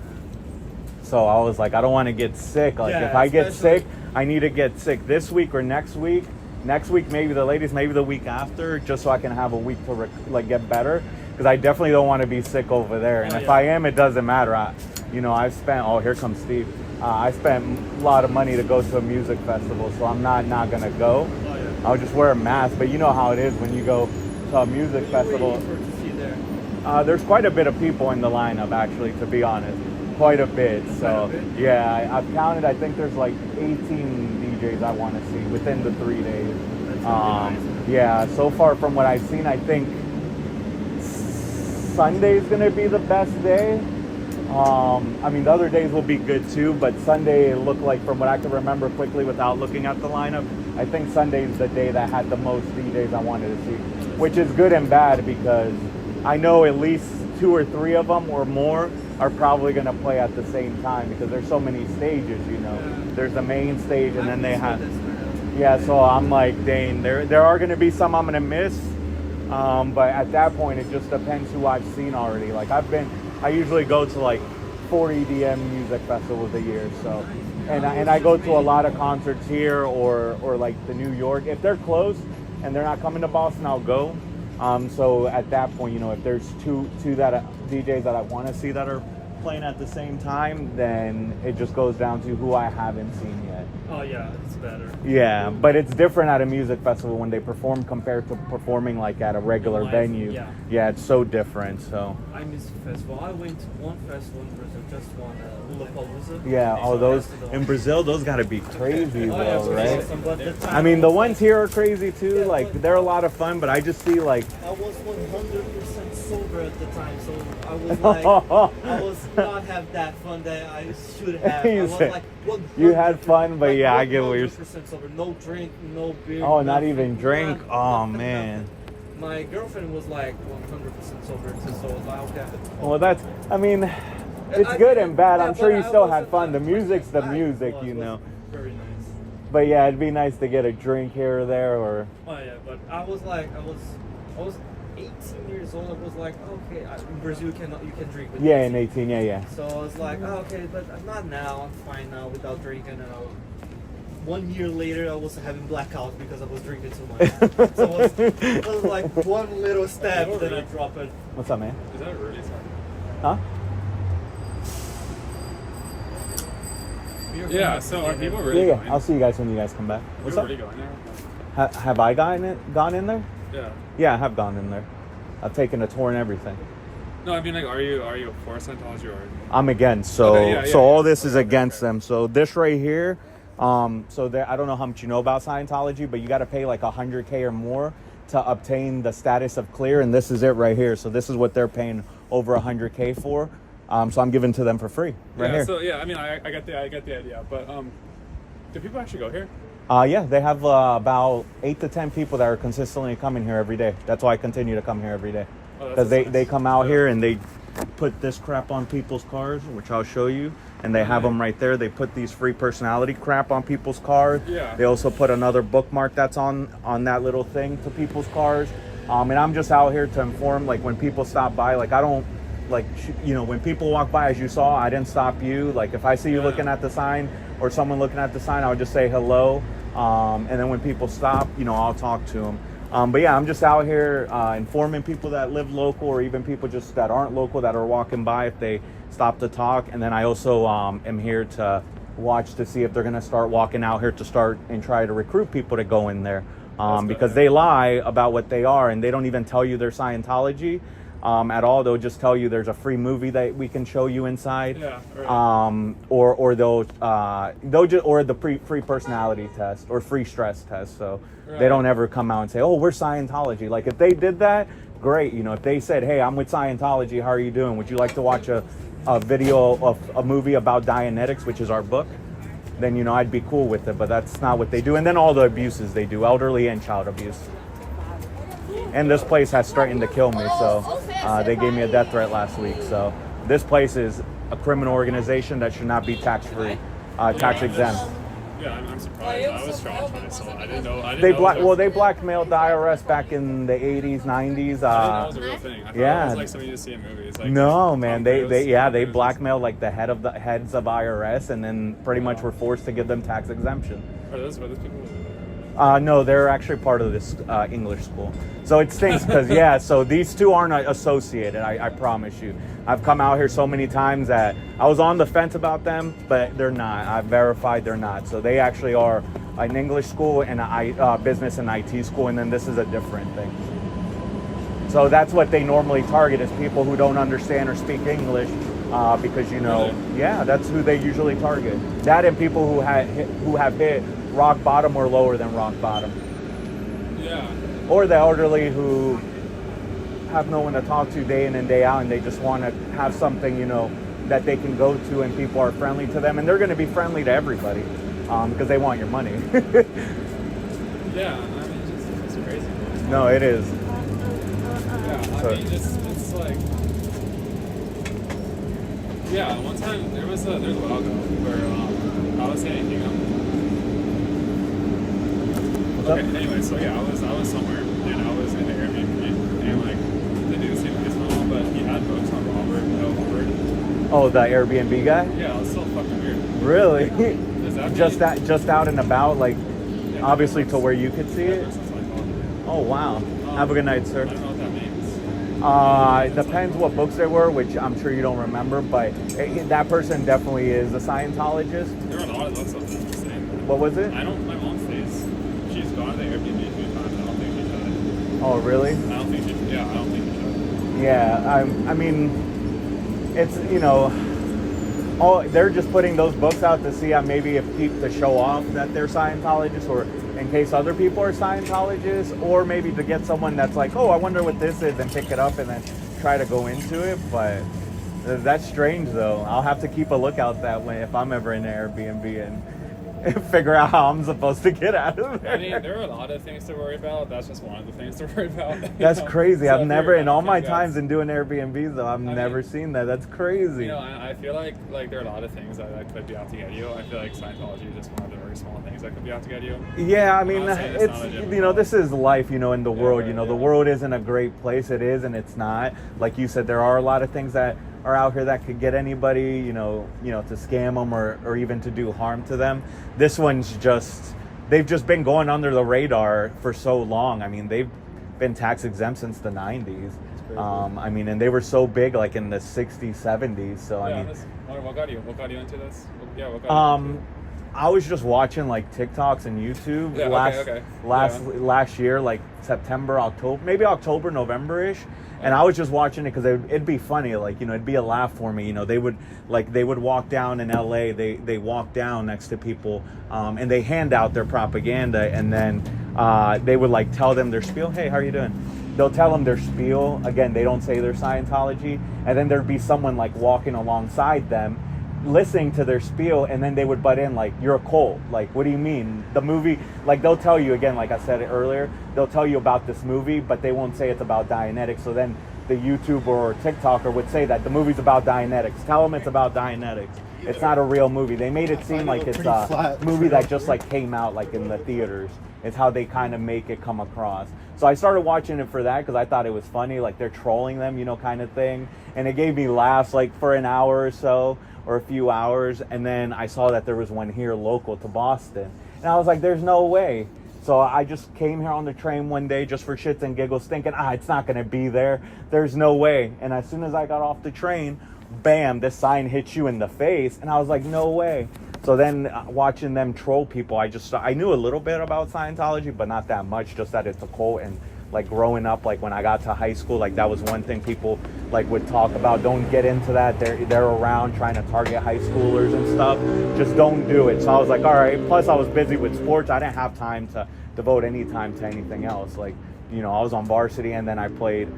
So I was like, I don't want to get sick. Like if I get sick, I need to get sick this week or next week. Next week, maybe the latest, maybe the week after, just so I can have a week to get better. Because I definitely don't want to be sick over there. And if I am, it doesn't matter. I've spent. Oh, here comes Steve. I spent a lot of money to go to a music festival, so I'm not gonna go. Oh, yeah. I'll just wear a mask. But you know how it is when you go to a music festival. To see there. There's quite a bit of people in the lineup, actually, to be honest. Quite a bit. So, yeah, I've counted. I think there's like 18 DJs I want to see within the 3 days. That's nice. Yeah, so far from what I've seen, I think Sunday's going to be the best day. I mean, the other days will be good too, but Sunday it looked like, from what I can remember quickly without looking at the lineup, I think Sunday's the day that had the most DJs I wanted to see, which is good and bad because I know at least 2 or 3 of them or more are probably going to play at the same time because there's so many stages, you know. There's the main stage and then they have... Yeah, so I'm like, dang, there are going to be some I'm going to miss. But at that point, it just depends who I've seen already. Like I usually go to like 4 EDM music festivals a year. So, and I go to a lot of concerts here or like the New York. If they're close and they're not coming to Boston, I'll go. So at that point, you know, if there's two DJs that I want to see that are playing at the same time, then it just goes down to who I haven't seen yet. Oh yeah, it's better. Yeah, but it's different at a music festival when they perform compared to performing like at a regular Live, venue. yeah. It's so different. So I miss festival. I went to one festival in Brazil, just one, Lollapalooza. yeah, So those that's the in Brazil, those got to be crazy Oh, yeah, though, it's right? awesome, but the time I mean, the was ones here are crazy too. Like they're a lot of fun, but I just see like I was 100% sober at the time, so I was like, I was not have that fun that I should have. I was like, You had fun, but yeah, I get what you're 100% sober. No drink, no beer. Oh, not nothing, even drink. nothing, Oh nothing, man. nothing. My girlfriend was like 100% sober, too, so I was like, okay. Well, that's. I mean, it's good and bad. I'm sure you but I still had wasn't fun. The like- music's the I music, was- you was know. Very nice. But yeah, it'd be nice to get a drink here or there, or Oh yeah, but I was 18 years old. I was like, okay, in Brazil you can drink. With yeah, 18. in 18, yeah. So I was like, oh, okay, but not now. I'm fine now without drinking. And 1 year later, I was having blackouts because I was drinking too much. So it was like one little step, then I drop it. What's up, man? Is that really Huh? Yeah, so are people really Yeah. going? I'll see you guys when you guys come back. What's You're up? already going there? Have I gone in there? Yeah. Yeah, I have gone in there. I've taken a tour and everything. No, I mean, like, are you for Scientology or? I'm against. So Okay, yeah, so all yeah. this is against them. So this right here, so there, I don't know how much you know about Scientology, but you got to pay like $100K or more to obtain the status of clear, and this is it right here. So this is what they're paying over $100K for. So I'm giving to them for free right here. So yeah, I mean, I get the idea, but do people actually go here? Yeah, they have about 8 to 10 people that are consistently coming here every day. That's why I continue to come here every day. Oh, Because that's they nice. come out Yeah. here and they put this crap on people's cars, which I'll show you. And they have them right there. They put these free personality crap on people's cars. Yeah. They also put another bookmark that's on that little thing to people's cars. And I'm just out here to inform, like when people stop by, like I don't, like, you know, when people walk by, as you saw, I didn't stop you. Like if I see you looking at the sign or someone looking at the sign, I would just say hello. And then when people stop, you know, I'll talk to them. But yeah, I'm just out here informing people that live local or even people just that aren't local that are walking by if they stop to talk. And then I also am here to watch to see if they're going to start walking out here to start and try to recruit people to go in there. Because they lie about what they are and they don't even tell you they're Scientology. At all. They'll just tell you there's a free movie that we can show you inside. Yeah. Right. Or they'll just or the free personality test or free stress test. So they don't ever come out and say, "Oh, we're Scientology." Like if they did that, great. You know, if they said, "Hey, I'm with Scientology. How are you doing? Would you like to watch a video of a movie about Dianetics, which is our book?" Then you know I'd be cool with it. But that's not what they do. And then all the abuses they do, elderly and child abuse. And this place has threatened to kill me, so they gave me a death threat last week. So this place is a criminal organization that should not be tax-free, tax-exempt. Yeah, I'm surprised. I was shocked when I saw it. I didn't know. They blackmailed the IRS back in the 80s, 90s. I didn't know it was a real thing. I thought Yeah. it was like something you see in movies. Like No, man, they Cruise. blackmailed like the heads of IRS, and then pretty much were forced to give them tax exemption. Are those people? No, they're actually part of this English school. So it stinks because, yeah, so these two aren't associated, I promise you. I've come out here so many times that I was on the fence about them, but they're not. I've verified they're not. So they actually are an English school and a business and IT school, and then this is a different thing. So that's what they normally target, is people who don't understand or speak English, because, you know, yeah, that's who they usually target. That and people who have hit rock bottom or lower than rock bottom. Yeah. Or the elderly who have no one to talk to day in and day out, and they just want to have something, you know, that they can go to and people are friendly to them, and they're going to be friendly to everybody because they want your money. Yeah, I mean, it's crazy. No, it is. Yeah, I mean, it's like, yeah. One time there's a while ago where I was saying, okay. Anyway, so yeah, I was somewhere and I was in the Airbnb and like the dude seemed nice and all, but he had books on Robert Elford. Oh, the Airbnb guy? Yeah, it was so fucking weird. Really? Does that just out and about, like, yeah, obviously to where you could see it? Scientology. Oh, wow. Have a good night, sir. I don't know what that means. It depends what books they were, which I'm sure you don't remember, but that person definitely is a Scientologist. There were a lot of books of them saying. What was it? My mom stays. She's gone to the Airbnb 2 times. I don't think she should. Oh, really? I don't think she should. Yeah, I don't think she should. Yeah, I mean, it's, you know, they're just putting those books out to see maybe if to show off that they're Scientologists, or in case other people are Scientologists, or maybe to get someone that's like, oh, I wonder what this is, and pick it up and then try to go into it. But that's strange, though. I'll have to keep a lookout that way if I'm ever in an Airbnb and figure out how I'm supposed to get out of there. I mean, there are a lot of things to worry about. That's just one of the things to worry about. That's crazy. So I've never, in all my guys, times in doing Airbnbs, though, I've never seen that. That's crazy. You know, I feel like there are a lot of things that could be out to get you. I feel like Scientology is just one of the very small things that could be out to get you. Yeah, I mean, not saying it's not it's, legitimate. you know, this is life, you know, in the world. right, You know, the yeah. world isn't a great place. It is, and it's not. Like you said, there are a lot of things that are out here that could get anybody, you know, to scam them or even to do harm to them. This one's they've just been going under the radar for so long. I mean, they've been tax exempt since the 90s. I mean, and they were so big like in the 60s, 70s. So, I mean, what got you into this? What got you into it? I was just watching like TikToks and YouTube last year, like September, October, maybe October, November-ish. And I was just watching it because it'd be funny, like, you know, it'd be a laugh for me. You know, they would walk down in LA, they walk down next to people, and they hand out their propaganda, and then they would like tell them their spiel. Hey, how are you doing? They'll tell them their spiel. Again, they don't say their Scientology, and then there'd be someone like walking alongside them, listening to their spiel, and then they would butt in like, you're a cult. Like, what do you mean? The movie, like, they'll tell you, again, like I said earlier, they'll tell you about this movie, but they won't say it's about Dianetics. So then the YouTuber or TikToker would say that the movie's about Dianetics. Tell them it's about Dianetics. It's not a real movie. They made it seem like it's a movie that just like came out like in the theaters. It's how they kind of make it come across. So I started watching it for that because I thought it was funny, like they're trolling them, you know, kind of thing. And it gave me laughs like for an hour or so, or a few hours. And then I saw that there was one here local to Boston. And I was like, there's no way. So I just came here on the train one day just for shits and giggles, thinking, it's not going to be there. There's no way. And as soon as I got off the train, bam, this sign hits you in the face. And I was like, no way. So then watching them troll people, I knew a little bit about Scientology, but not that much, just that it's a cult. And like growing up, like when I got to high school, like that was one thing people like would talk about. Don't get into that. They're around trying to target high schoolers and stuff. Just don't do it. So I was like, all right. Plus I was busy with sports. I didn't have time to devote any time to anything else. Like, you know, I was on varsity, and then I played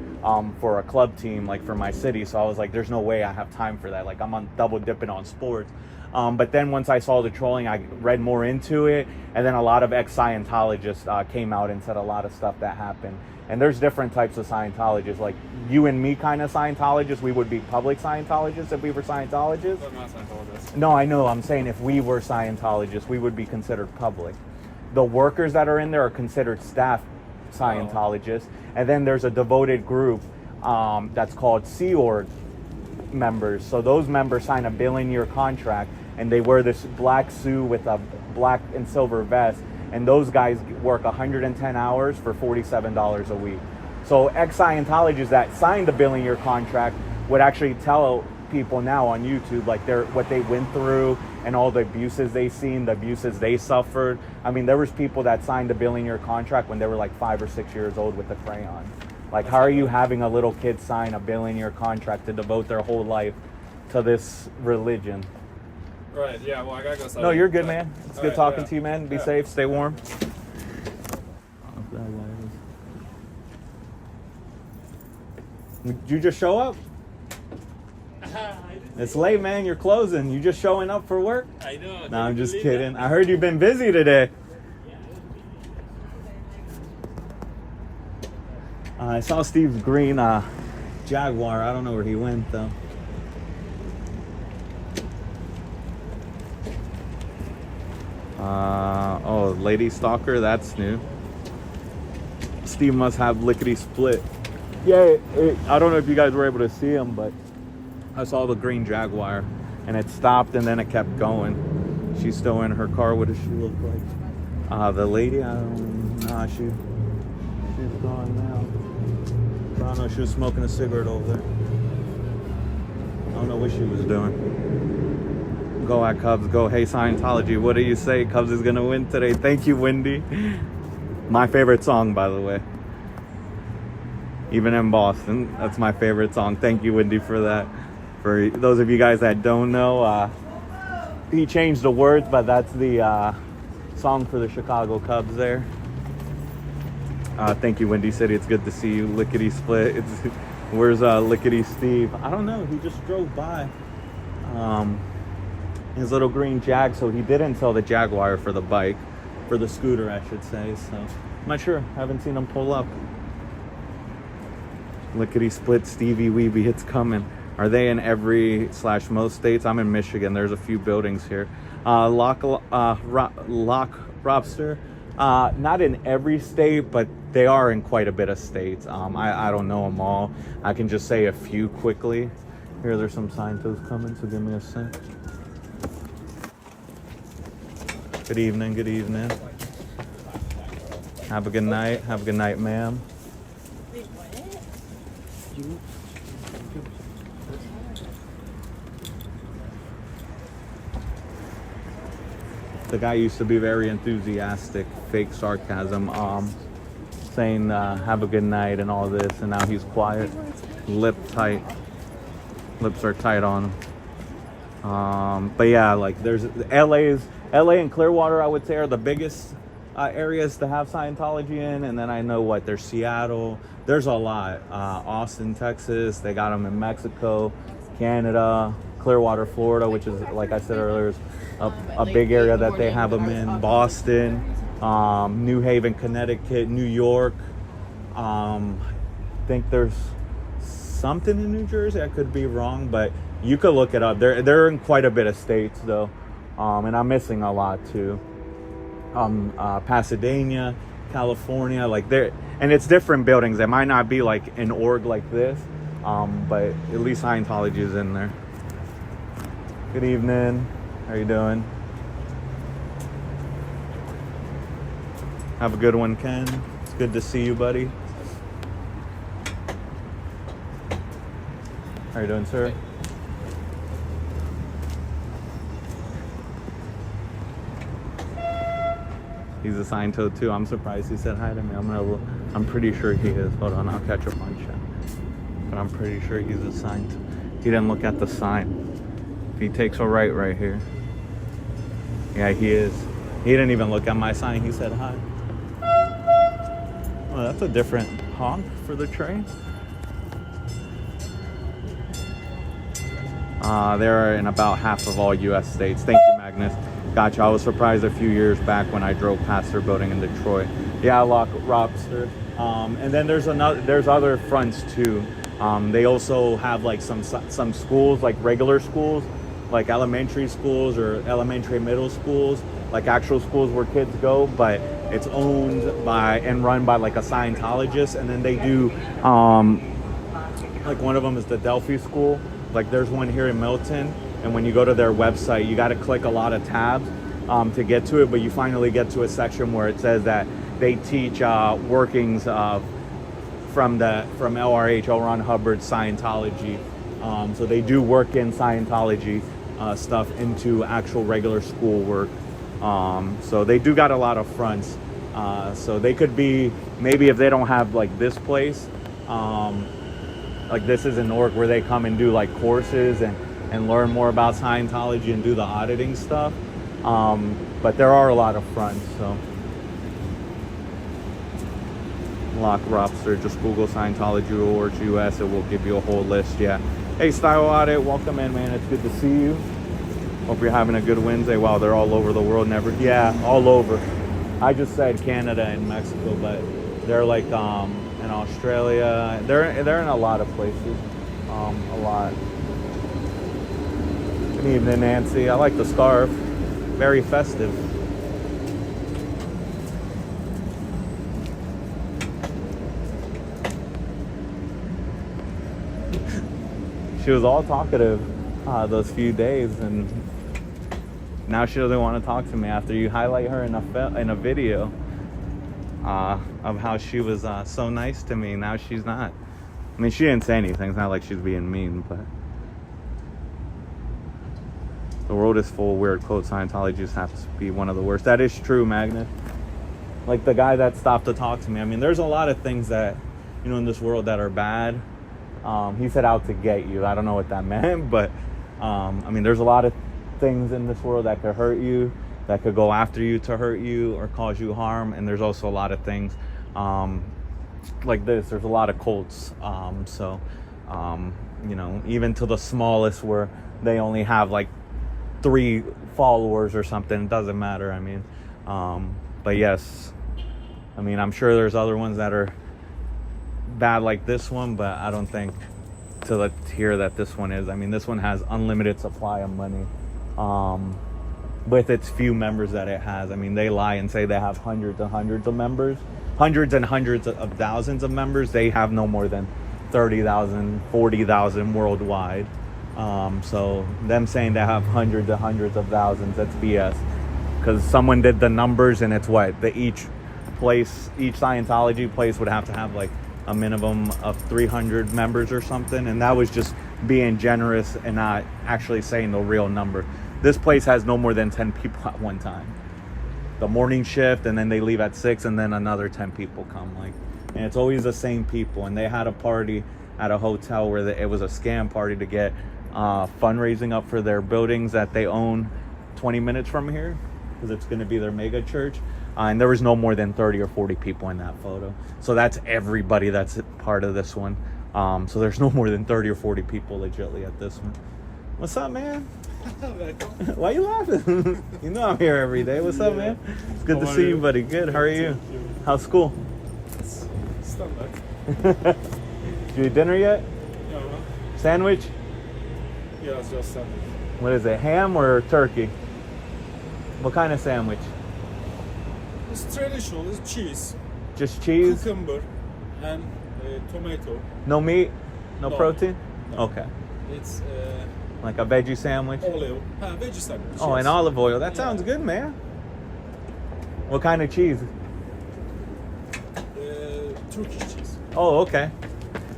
for a club team, like for my city. So I was like, there's no way I have time for that. Like I'm on double dipping on sports. But then once I saw the trolling, I read more into it, and then a lot of ex-Scientologists came out and said a lot of stuff that happened. And there's different types of Scientologists. Like you and me kind of Scientologists, we would be public Scientologists if we were Scientologists. I'm not Scientologist. No, I know. I'm saying if we were Scientologists, we would be considered public. The workers that are in there are considered staff Scientologists. And then there's a devoted group that's called Sea Org members. So those members sign a billion-year contract, and they wear this black suit with a black and silver vest, and those guys work 110 hours for $47 a week. So ex-Scientologists that signed the billing year contract would actually tell people now on YouTube like what they went through and all the abuses they seen, the abuses they suffered. I mean, there was people that signed a billing year contract when they were like 5 or 6 years old with the crayon. Like, how are you having a little kid sign a billing year contract to devote their whole life to this religion? Right, yeah, well, I gotta go study. No, you're good, man. It's good talking to you, man. Be Yeah. safe, stay warm. Did you just show up? It's late, man. You're closing. You just showing up for work? I know. No, I'm just kidding. I heard you've been busy today. I saw Steve's green Jaguar. I don't know where he went, though. Oh, Lady Stalker. That's new. Steve must have lickety split. Yeah, I don't know if you guys were able to see him, but I saw the green Jaguar, and it stopped, and then it kept going. She's still in her car. What does she look like? The lady, I don't know. She's gone now. I don't know. She was smoking a cigarette over there. I don't know what she was doing. Go at Cubs. Go. Hey, Scientology. What do you say? Cubs is gonna win today. Thank you, Wendy. My favorite song, by the way. Even in Boston, that's my favorite song. Thank you, Wendy, for that. For those of you guys that don't know, he changed the words, but that's the song for the Chicago Cubs there. Thank you, Windy City. It's good to see you. Lickety Split. Where's Lickety Steve? I don't know. He just drove by. His little green Jag, so he didn't sell the Jaguar for the bike. For the scooter, I should say. So I'm not sure. Haven't seen him pull up. Lickety Split, Stevie Weeby, it's coming. Are they in every / most states? I'm in Michigan. There's a few buildings here. Lock Robster, not in every state, but they are in quite a bit of states. I don't know them all. I can just say a few quickly. Here, there's some Scientos coming, so give me a sec. Good evening, good evening. Have a good night. Have a good night, ma'am. The guy used to be very enthusiastic, fake sarcasm, saying have a good night and all this, and now he's quiet, lip tight. Lips are tight on him. But yeah, like there's LA and Clearwater, I would say, are the biggest areas to have Scientology in, and then I know there's Seattle. There's a lot. Austin, Texas. They got them in Mexico, Canada, Clearwater, Florida, which is, like I said earlier, is a big area that they have them in. Boston, New Haven, Connecticut, New York. I think there's something in New Jersey. I could be wrong, but you could look it up. They're in quite a bit of states though, and I'm missing a lot too. Pasadena, California, and it's different buildings. It might not be like an org like this, but at least Scientology is in there. Good evening. How you doing? Have a good one, Ken. It's good to see you, buddy. How you doing, sir? He's a Scientology too. I'm surprised he said hi to me. I'm pretty sure he is. Hold on, I'll catch up on chat. But I'm pretty sure he's a Scientology. He didn't look at the sign. He takes a right here. Yeah, he is. He didn't even look at my sign. He said hi. Oh, that's a different honk for the train. They're in about half of all U.S. states. Thank you, Magnus. Gotcha. I was surprised a few years back when I drove past their building in Detroit. Yeah, Lock Robster. And then there's other fronts too. They also have like some schools, like regular schools, like elementary schools or elementary middle schools, like actual schools where kids go, but it's owned by and run by like a Scientologist. And then they do, like one of them is the Delphi School. Like there's one here in Milton, and when you go to their website, you got to click a lot of tabs, to get to it, but you finally get to a section where it says that they teach workings from LRH, L. Ron Hubbard's Scientology. So they do work in Scientology stuff into actual regular school work. So they do got a lot of fronts. So they could be, maybe if they don't have like this place, like this is an org where they come and do like courses and learn more about Scientology and do the auditing stuff. But there are a lot of fronts, so. Lock Robster, just Google Scientology Awards US, it will give you a whole list, yeah. Hey, Style Audit, welcome in, man. It's good to see you. Hope you're having a good Wednesday. Wow, they're all over the world, yeah, all over. I just said Canada and Mexico, but they're like in Australia. They're in a lot of places, a lot. Good evening, Nancy. I like the scarf. Very festive. She was all talkative those few days, and now she doesn't want to talk to me after you highlight her in a video of how she was so nice to me. Now she's not. I mean, she didn't say anything. It's not like she's being mean, but the world is full of weird quotes. Scientology just happens to be one of the worst. That is true, Magnus. Like the guy that stopped to talk to me. I mean, there's a lot of things that, you know, in this world that are bad. He said out to get you. I don't know what that meant, but I mean, there's a lot of things in this world that could hurt you, that could go after you to hurt you or cause you harm. And there's also a lot of things like this. There's a lot of cults. You know, even to the smallest where they only have like 3 followers or something, it doesn't matter. I mean, but yes, I mean, I'm sure there's other ones that are bad like this one, but I don't think to hear that this one is. I mean, this one has unlimited supply of money with its few members that it has. I mean, they lie and say they have hundreds and hundreds of members, hundreds and hundreds of thousands of members. They have no more than 30,000, 40,000 worldwide. So them saying they have hundreds and hundreds of thousands, that's BS, because someone did the numbers, and it's what each Scientology place would have to have like a minimum of 300 members or something, and that was just being generous and not actually saying the real number. This place has no more than 10 people at one time. The morning shift, and then they leave at 6, and then another 10 people come, like, and it's always the same people. And they had a party at a hotel where it was a scam party to get fundraising up for their buildings that they own 20 minutes from here, because it's going to be their mega church. And there was no more than 30 or 40 people in that photo. So that's everybody that's part of this one. So there's no more than 30 or 40 people legitly at this one. What's up, man? Why you laughing? You know I'm here every day. What's up, man? It's good to see you, buddy. Good. How are you? How's school? Standard. Did you eat dinner yet? Yeah, Sandwich? yeah, it's just standard. What is it, ham or turkey? What kind of sandwich? It's traditional. It's cheese, Just cheese? cucumber, and tomato. No meat? No No. protein? No. Okay. It's Like a veggie sandwich? olive. Veggie sandwich. Oh, yes. and olive oil. That Yeah. sounds good, man. What kind of cheese? Turkish cheese. Oh, okay.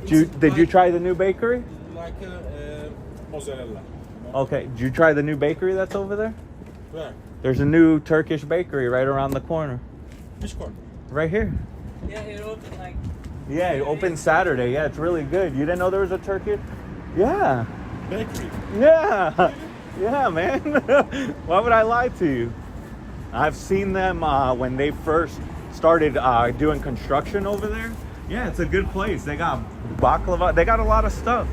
It's Did you try the new bakery? Like a mozzarella. You know? Okay. Did you try the new bakery that's over there? Where? There's a new Turkish bakery right around the corner. Which corner? Right here. Yeah, it opened like. Yeah, it opened Saturday. Yeah, it's really good. You didn't know there was a Turkish? Yeah. Bakery. Yeah. Yeah, man. Why would I lie to you? I've seen them when they first started doing construction over there. Yeah, it's a good place. They got baklava. They got a lot of stuff.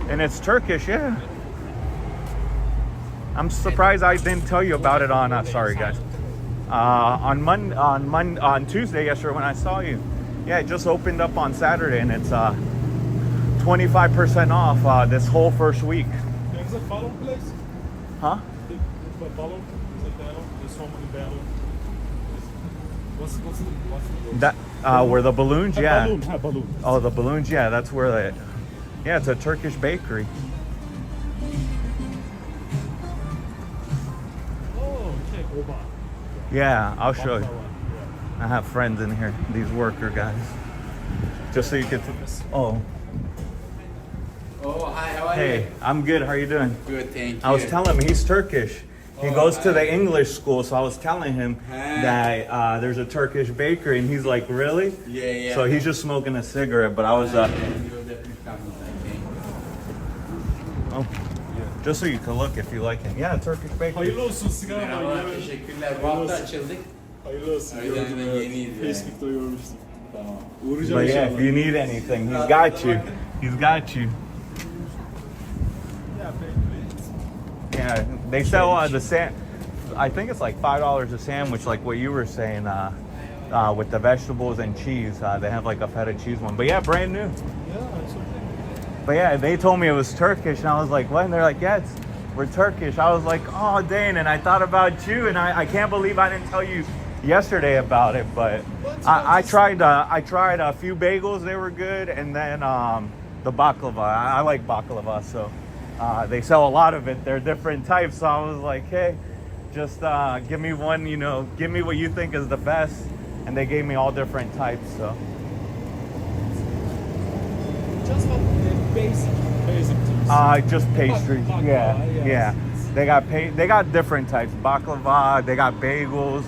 And it's Turkish, yeah. I'm surprised I didn't tell you about it on, sorry guys, on Tuesday yesterday when I saw you. Yeah, it just opened up on Saturday, and it's 25% off this whole first week. There's a balloon place. Huh? The balloon. There's a balloon. There's so many balloons. What's That where the balloons, yeah. Balloon. Oh, the balloons, yeah. That's where they. Yeah, it's a Turkish bakery. Oh, okay. Yeah, I'll show you. I have friends in here, these worker guys. Just so you could. Oh, Oh, hi, how are hey, you? I'm good. How are you doing? Good, thank you. I was telling him he's Turkish. He Oh, goes to hi. the English school, so I was telling him Hi. that there's a Turkish bakery, and he's like, really? Yeah. So he's just smoking a cigarette, but I was, You'll definitely come inside, oh, just so you can look if you like it. Yeah, Turkish bakery. Hayırlı olsun sigara okay? Merhaba, var. teşekkürler. Bu hafta açıldık. Hayırlı olsun. O yüzden de yeniyiz yani. Facebook'ta görmüştüm. Tamam. Uğrayacağım But yeah, inşallah. if you need anything, he's got you. He's got you. Yeah, they sell the I think it's like $5 a sandwich, like what you were saying, with the vegetables and cheese. They have like a feta cheese one, but yeah, brand new. Yeah, it's okay. But yeah, they told me it was Turkish, and I was like, what? And they're like, yeah, we're Turkish. I was like, oh, dang, and I thought about you, and I can't believe I didn't tell you yesterday about it, but I tried a few bagels, they were good, and then the baklava. I like baklava, so they sell a lot of it. They're different types, so I was like, hey, just give me one, give me what you think is the best, and they gave me all different types. So Just what basic things. just pastries. Baklava, Yeah. yes. They got different types. Baklava. They got bagels,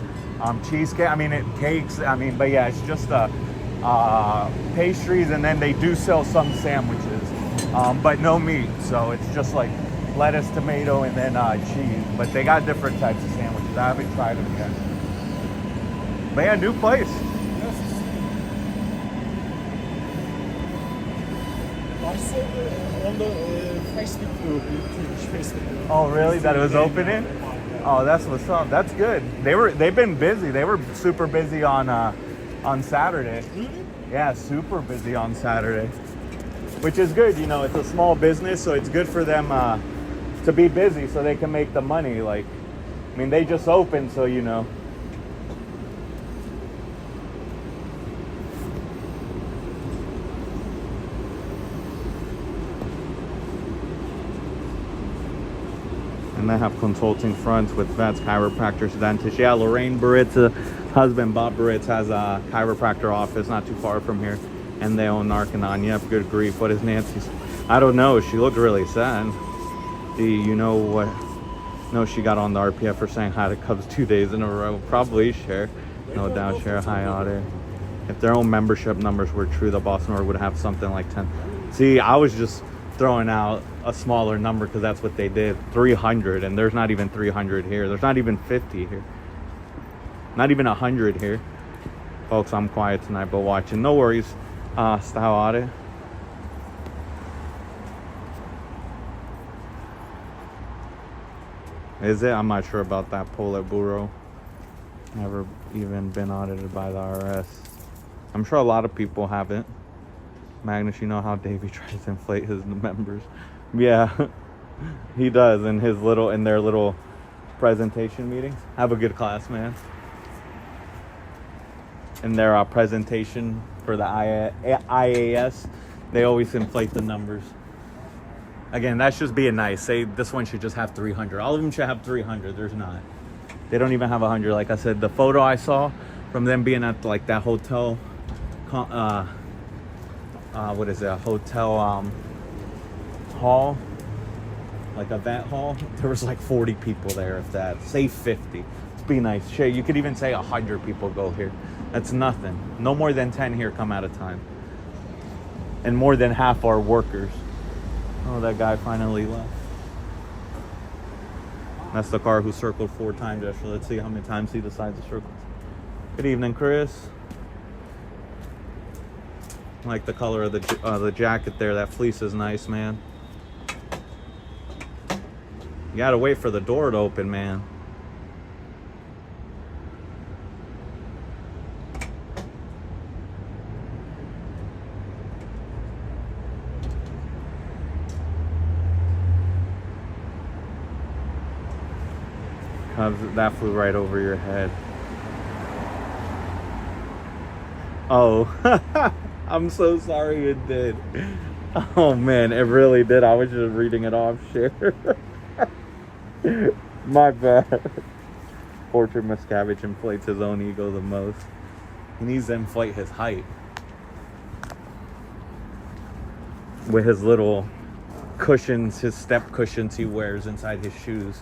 cheesecake. I mean, cakes. I mean, but yeah, it's just pastries, and then they do sell some sandwiches, but no meat. So it's just like lettuce, tomato, and then cheese. But they got different types of sandwiches. I haven't tried them yet. But yeah, new place. I saw on the Facebook group, Turkish Facebook group. Oh, really? That it was opening? Oh, that's what's up. That's good. They've been busy. They were super busy on Saturday. Really? Yeah, super busy on Saturday, which is good. It's a small business, so it's good for them to be busy so they can make the money. Like, I mean, they just opened, so And they have consulting fronts with vets, chiropractors, dentists. Yeah, Lorraine Barrett's husband, Bob Barretz, has a chiropractor office not too far from here. And they own Narcanon. Yep, good grief. What is Nancy's? I don't know. She looked really sad. Do you know what? No, she got on the RPF for saying hi to Cubs 2 days in a row. Probably share. No doubt share. Hi, Otter. If their own membership numbers were true, the Boston Order would have something like 10. See, I was just throwing out a smaller number because that's what they did. 300, and there's not even 300 here. There's not even 50 here. Not even 100 here. Folks, I'm quiet tonight, but watching. No worries. Style audit. Is it? I'm not sure about that. Politburo. Never even been audited by the IRS. I'm sure a lot of people haven't. Magnus, you know how Davey tries to inflate his members. Yeah, he does in their little presentation meetings. Have a good class, man. In their presentation for the IAS, they always inflate the numbers. Again, that's just being nice. Say this one should just have 300. All of them should have 300. There's not. They don't even have 100. Like I said, the photo I saw from them being at like that hotel, what is it? A hotel hall, like event hall. There was like 40 people there. If that, say 50. Let's be nice. Sure, you could even say 100 people go here. That's nothing. No more than 10 here come at a time. And more than half are workers. Oh, that guy finally left. That's the car who circled 4 times yesterday. Let's see how many times he decides to circle. Good evening, Chris. I like the color of the jacket there. That fleece is nice, man. You gotta wait for the door to open, man. Cubs, that flew right over your head. Oh, I'm so sorry it did. Oh man, it really did. I was just reading it off share. My bad. Portrait Miscavige inflates his own ego the most. He needs to inflate his height with his little cushions, his step cushions he wears inside his shoes.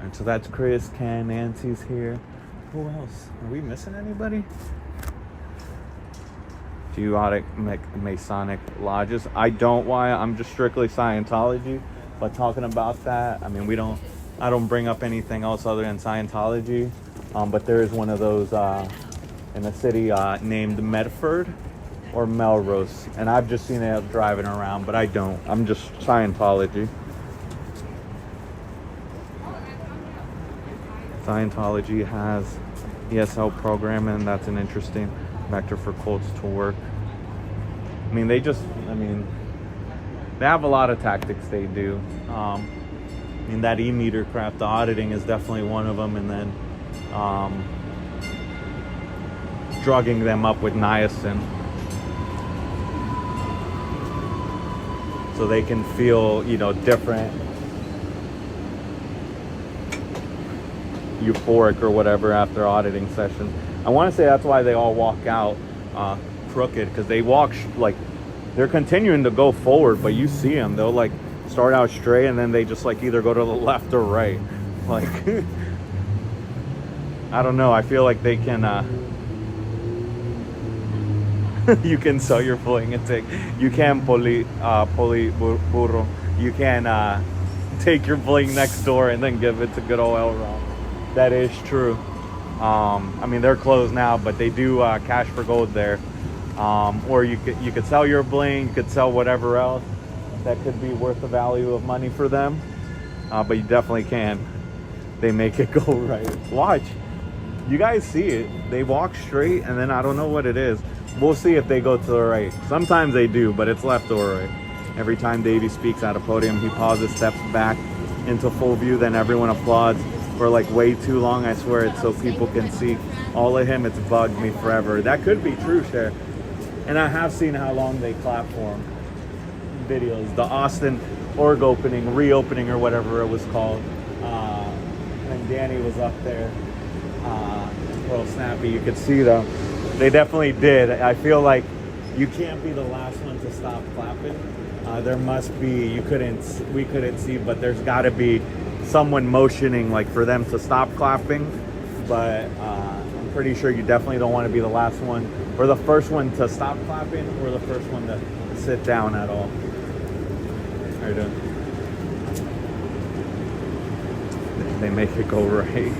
And so that's Chris, Ken, Nancy's here. Who else? Are we missing anybody? Geotic Masonic lodges. I don't. Why? I'm just strictly Scientology. But talking about that, I mean, I don't bring up anything else other than Scientology. But there is one of those in a city named Medford or Melrose, and I've just seen it driving around, but I don't. I'm just Scientology. Scientology has ESL programming. That's an interesting vector for cults to work. I mean, they have a lot of tactics they do. I mean, that e-meter crap, the auditing is definitely one of them, and then drugging them up with niacin so they can feel, different, euphoric or whatever after auditing session. I want to say that's why they all walk out crooked, because they walk they're continuing to go forward, but you see them, they'll like start out straight and then they just like either go to the left or right. Like I don't know, I feel like they can you can sell your fling and take, you can burro, you can take your bling next door and then give it to good old Elron. That is true. I mean, they're closed now, but they do cash for gold there. Or you could sell your bling, you could sell whatever else that could be worth the value of money for them. But you definitely can. They make it go right. Watch. You guys see it. They walk straight, and then I don't know what it is. We'll see if they go to the right. Sometimes they do, but it's left or right. Every time Davey speaks at a podium, he pauses, steps back into full view, then everyone applauds for like way too long. I swear it's so people can see all of him. It's bugged me forever. That could be true, Cher. And I have seen how long they clap for him. Videos. The Austin org opening, reopening, or whatever it was called. When Danny was up there. Real snappy. You could see them. They definitely did. I feel like you can't be the last one to stop clapping. There must be, we couldn't see, but there's got to be someone motioning like for them to stop clapping. But I'm pretty sure you definitely don't want to be the last one or the first one to stop clapping or the first one to sit down at all. How you doing? They make it go right.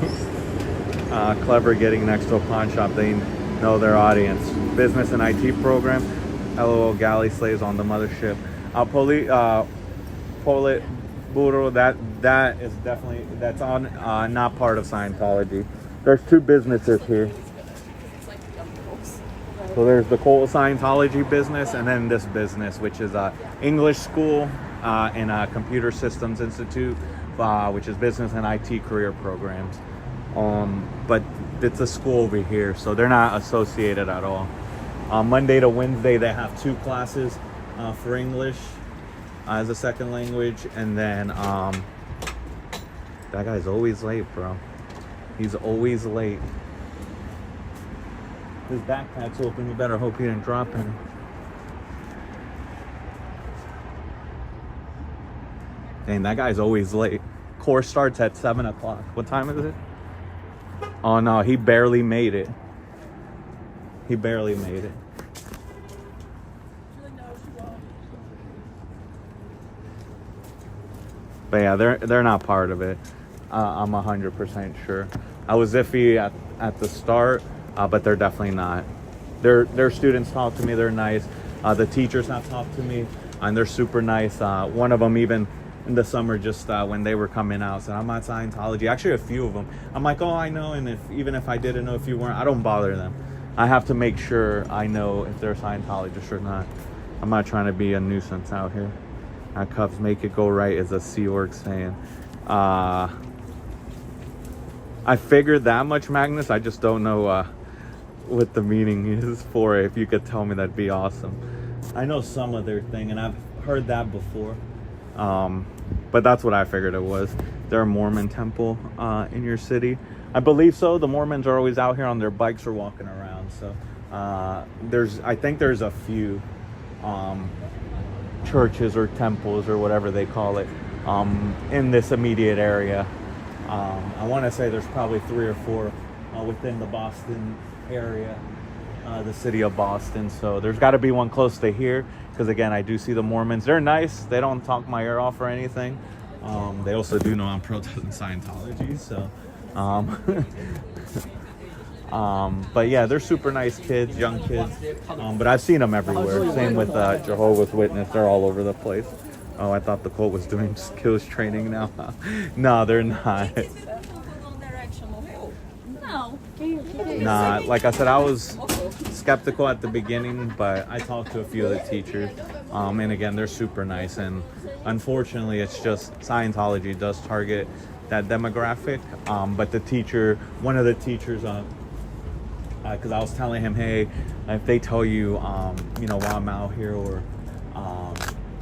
Clever getting next to a pawn shop. They know their audience. Business and IT program. LOL galley slaves on the mothership. Politburo, that is definitely, that's on not part of Scientology. There's two businesses here. So there's the Cole Scientology business and then this business, which is English school and Computer Systems Institute, which is business and IT career programs. But it's a school over here, so they're not associated at all. Monday to Wednesday, they have 2 classes for English as a second language, and then that guy's always late, bro. He's always late. His backpack's open. You better hope he didn't drop him. Dang, that guy's always late. Course starts at 7 o'clock. What time is it? Oh no, he barely made it. He barely made it. But yeah, they're not part of it. I'm 100% sure. I was iffy at the start, but they're definitely not. Their students talk to me. They're nice. The teachers have talked to me, and they're super nice. One of them even in the summer, just when they were coming out, said, I'm at Scientology. Actually, a few of them. I'm like, oh, I know. And even if I didn't know if you weren't, I don't bother them. I have to make sure I know if they're Scientologists or not. I'm not trying to be a nuisance out here. Cuffs make it go right is a Sea Org saying. I figured that much, Magnus. I just don't know what the meaning is for it. If you could tell me, that'd be awesome. I know some of their thing, and I've heard that before. but that's what I figured it was. There a Mormon temple in your city? I believe so. The Mormons are always out here on their bikes or walking around. So I think there's a few churches or temples or whatever they call it in this immediate area. I want to say there's probably 3 or 4 within the Boston area, the city of Boston. So there's got to be one close to here, because again, I do see the Mormons. They're nice. They don't talk my ear off or anything. They also do know I'm protesting Scientology. So, but yeah, they're super nice kids, young kids. But I've seen them everywhere. Same with Jehovah's Witness. They're all over the place. Oh, I thought the cult was doing skills training now. No, they're not. No. Nah, like I said, I was skeptical at the beginning, but I talked to a few of the teachers. And again, they're super nice. And unfortunately, it's just Scientology does target that demographic. But the teacher, one of the teachers, because I was telling him, hey, if they tell you, you know, while I'm out here, or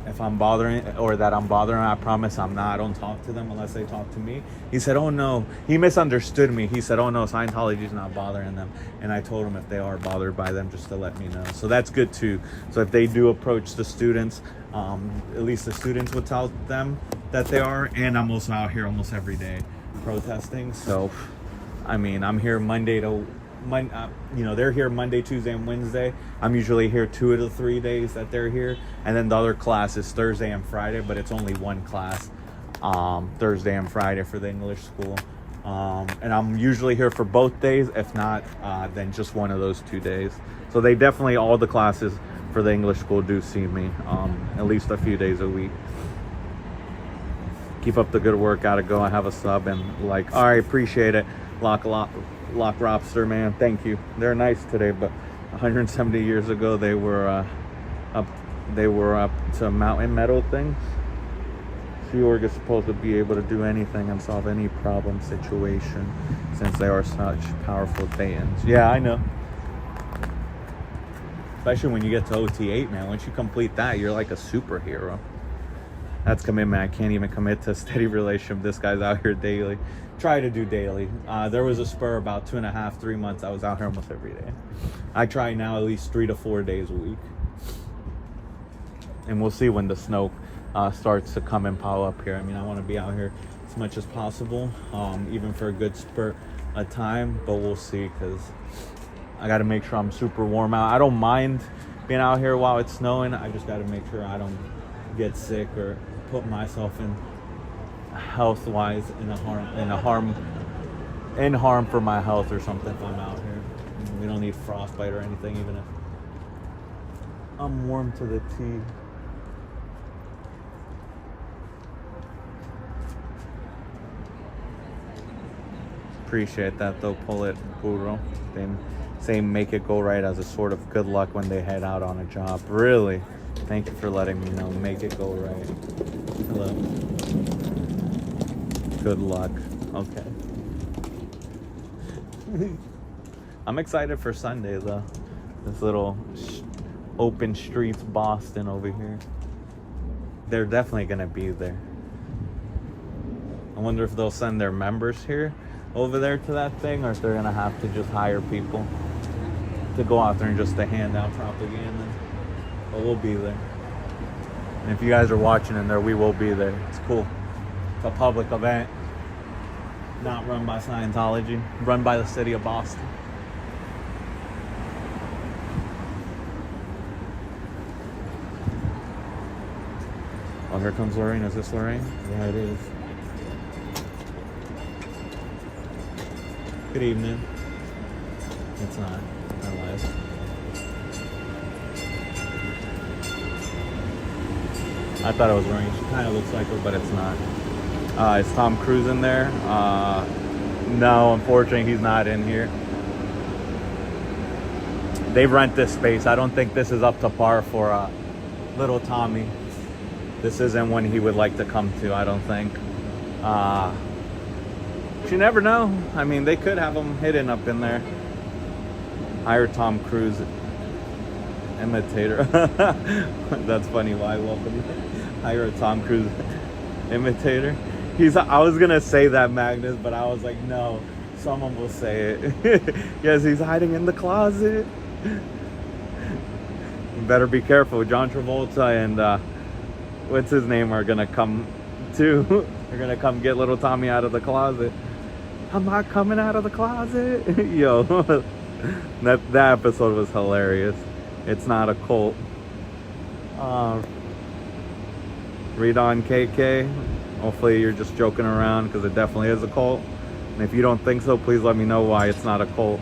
if I'm bothering, or that I'm bothering, I promise I'm not. I don't talk to them unless they talk to me. He said, oh no, he misunderstood me. He said, oh no, Scientology's not bothering them. And I told him if they are bothered by them, just to let me know. So that's good too. So if they do approach the students, at least the students would tell them that they are. And I'm also out here almost every day protesting. So, I mean, I'm here Monday to you know, they're here Monday, Tuesday, and Wednesday. I'm usually here 2 of the 3 days that they're here, and then the other class is Thursday and Friday, but it's only one class, Thursday and Friday for the English school. And I'm usually here for both days. If not, then just one of those 2 days. So they definitely, all the classes for the English school do see me at least a few days a week. Keep up the good work. Gotta go. I have a sub, and like, all right, appreciate it. Lock Lobster, man, thank you. They're nice today, but 170 years ago they were up to mountain metal things. Sea Org is supposed to be able to do anything and solve any problem situation, since they are such powerful Thetans. Yeah, I know. Especially when you get to OT8, man. Once you complete that, you're like a superhero. That's commitment. I can't even commit to a steady relationship. This guy's out here daily. Try to do daily. There was a spur about 2.5, 3 months. I was out here almost every day. I try now at least 3 to 4 days a week. And we'll see when the snow starts to come and pile up here. I mean, I want to be out here as much as possible, even for a good spurt of time. But we'll see, because I got to make sure I'm super warm out. I don't mind being out here while it's snowing. I just got to make sure I don't get sick or put myself in health-wise in harm for my health or something if I'm out here. We don't need frostbite or anything, even if I'm warm to the T. Appreciate that though, pull it, Puro. They say make it go right as a sort of good luck when they head out on a job. Really? Thank you for letting me know. Make it go right. Hello. Good luck. Okay. I'm excited for Sunday though. This little open streets Boston over here. They're definitely gonna be there. I wonder if they'll send their members here over there to that thing, or if they're gonna have to just hire people to go out there and just to hand out propaganda. But we'll be there. And if you guys are watching in there, we will be there. It's cool. It's a public event, not run by Scientology, run by the city of Boston. Oh, here comes Lorraine. Is this Lorraine? Yeah, it is. Good evening. It's not. I lied. I thought it was Lorraine. She kind of looks like her, but it's not. Is Tom Cruise in there? No, unfortunately, he's not in here. They rent this space. I don't think this is up to par for little Tommy. This isn't one he would like to come to, I don't think. You never know. I mean, they could have him hidden up in there. Hire Tom Cruise imitator. That's funny. Why welcome? Hire a Tom Cruise Imitator. I was gonna say that, Magnus, but I was like, no, someone will say it. Yes, he's hiding in the closet. You better be careful. John Travolta and what's his name are gonna come too. They're gonna come get little Tommy out of the closet. I'm not coming out of the closet. Yo, that episode was hilarious. It's not a cult. Read on KK. Hopefully you're just joking around, because it definitely is a cult. And if you don't think so, please let me know why it's not a cult.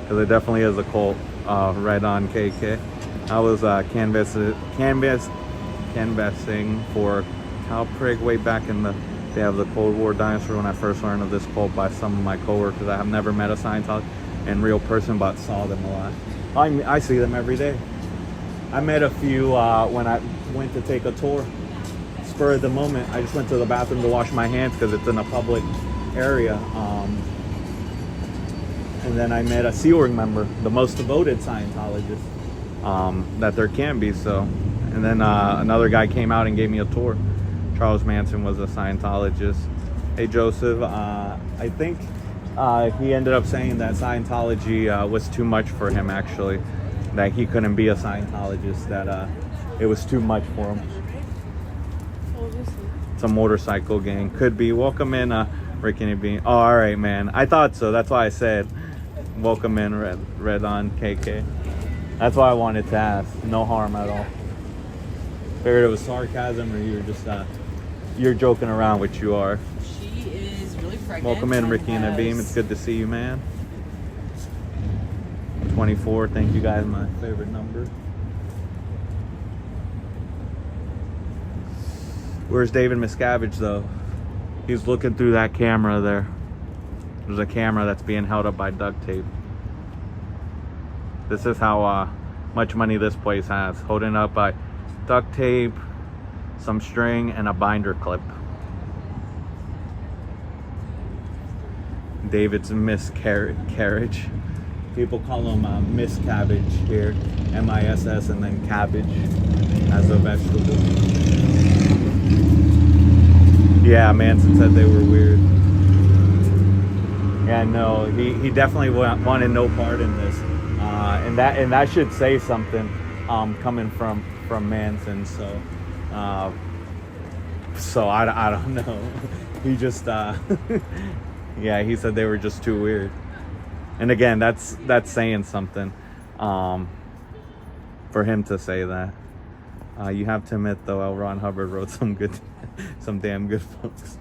Because it definitely is a cult. Right on KK. I was canvassing for Calprig way back in the day of the Cold War dinosaur when I first learned of this cult by some of my coworkers. I have never met a Scientologist in real person, but saw them a lot. I see them every day. I met a few when I went to take a tour. Spur of the moment, I just went to the bathroom to wash my hands because it's in a public area. And then I met a Sea Org member, the most devoted Scientologist that there can be. So, and then another guy came out and gave me a tour. Charles Manson was a Scientologist. Hey Joseph, I think he ended up saying that Scientology was too much for him, actually. That he couldn't be a Scientologist, that it was too much for him. It's a motorcycle gang. Could be. Welcome in, Ricky and Bean. Oh, all right, man. I thought so. That's why I said welcome in, red on KK. That's why I wanted to ask. No harm at all. Figured it was sarcasm, or you're just you're joking around, which you are. She is really pregnant. Welcome in, Ricky and Abim. It's good to see you, man. 24. Thank you guys. My favorite number. Where's David Miscavige, though? He's looking through that camera there. There's a camera that's being held up by duct tape. This is how much money this place has. Holding up by duct tape, some string, and a binder clip. David's miscarriage. People call him Miss Cabbage here. M-I-S-S and then cabbage as a vegetable. Yeah, Manson said they were weird. Yeah, no, he definitely wanted no part in this. And that should say something coming from Manson. So I don't know. He just yeah, he said they were just too weird. And again, that's saying something for him to say that. You have to admit, though, L. Ron Hubbard wrote some damn good books.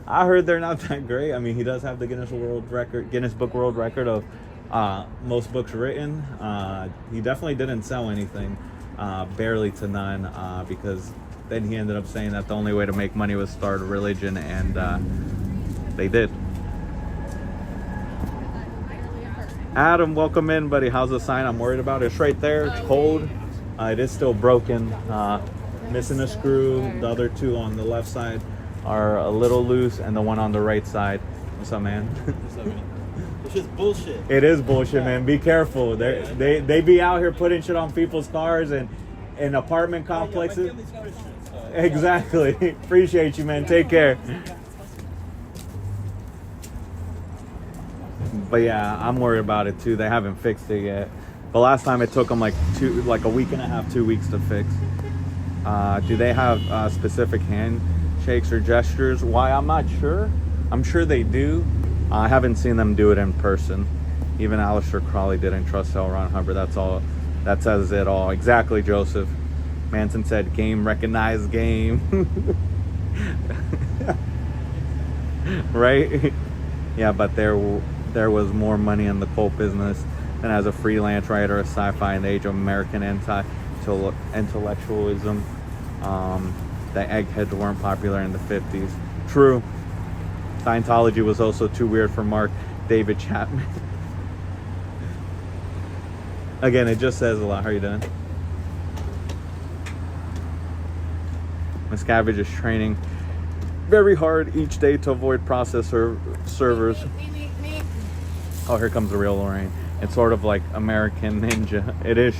I heard they're not that great. I mean, he does have the Guinness Book World Record of most books written. He definitely didn't sell anything, barely to none, because then he ended up saying that the only way to make money was start a religion, and they did. Adam, welcome in, buddy. How's the sign I'm worried about? It's right there. It's cold. It is still broken. Missing a screw. The other two on the left side are a little loose, and the one on the right side. What's up, man? What's up, man? It's just bullshit. It is bullshit, man. Be careful. They be out here putting shit on people's cars and in apartment complexes. Exactly. Appreciate you, man. Take care. But yeah, I'm worried about it too. They haven't fixed it yet. The last time it took them like a week and a half, 2 weeks to fix. Do they have specific handshakes or gestures? Why, I'm not sure. I'm sure they do. I haven't seen them do it in person. Even Aleister Crowley didn't trust L. Ron Hubbard. That's all. That says it all. Exactly, Joseph. Manson said, "Game recognized game." Right? Yeah, but there was more money in the cult business than as a freelance writer of sci-fi in the age of American anti-intellectualism. The eggheads weren't popular in the 50s. True. Scientology was also too weird for Mark David Chapman. Again, it just says a lot. How are you doing? Miscavige is training very hard each day to avoid processor servers. Oh, here comes the real Lorraine. It's sort of like American Ninja. It is.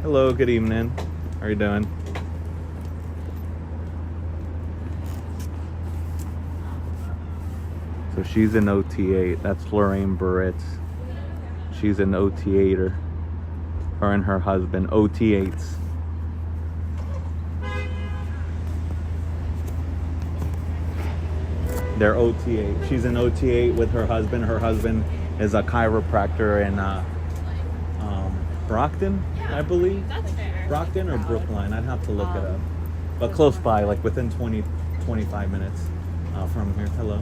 Hello, good evening. How are you doing? So she's an OT8. That's Lorraine Barretts. She's an OT8er. Her and her husband, OT8s. They're OT8. She's an OT8 with her husband. Her husband is a chiropractor in Brockton, I believe. That's fair. Brockton or Brookline? I'd have to look it up. But close by, like within 25 minutes from here. Hello.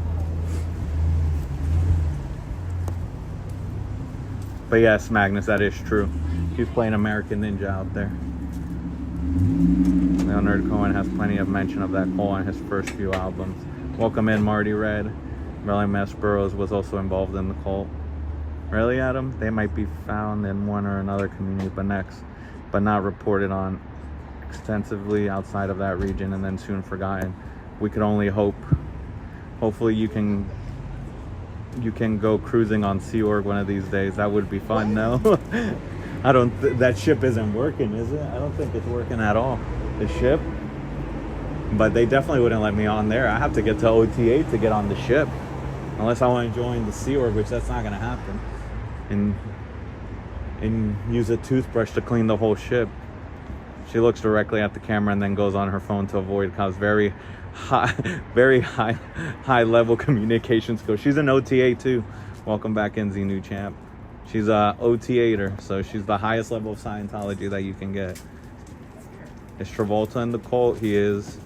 But yes, Magnus, that is true. He's playing American Ninja out there. Leonard Cohen has plenty of mention of that call on his first few albums. Welcome in, Marty Red. Marilyn Mass Burroughs was also involved in the cult. Really, Adam? They might be found in one or another community, but not reported on extensively outside of that region and then soon forgotten. We could only hope. Hopefully you can go cruising on Sea Org one of these days. That would be fun. No, that ship isn't working, is it? I don't think it's working at all. The ship. But they definitely wouldn't let me on there. I have to get to OT8 to get on the ship. Unless I want to join the Sea Org, which that's not going to happen. And use a toothbrush to clean the whole ship. She looks directly at the camera and then goes on her phone to avoid cause very high level communication skills. She's an OT8 too. Welcome back in, Z New Champ. She's a OT8er, so she's the highest level of Scientology that you can get. Is Travolta in the cult? He is.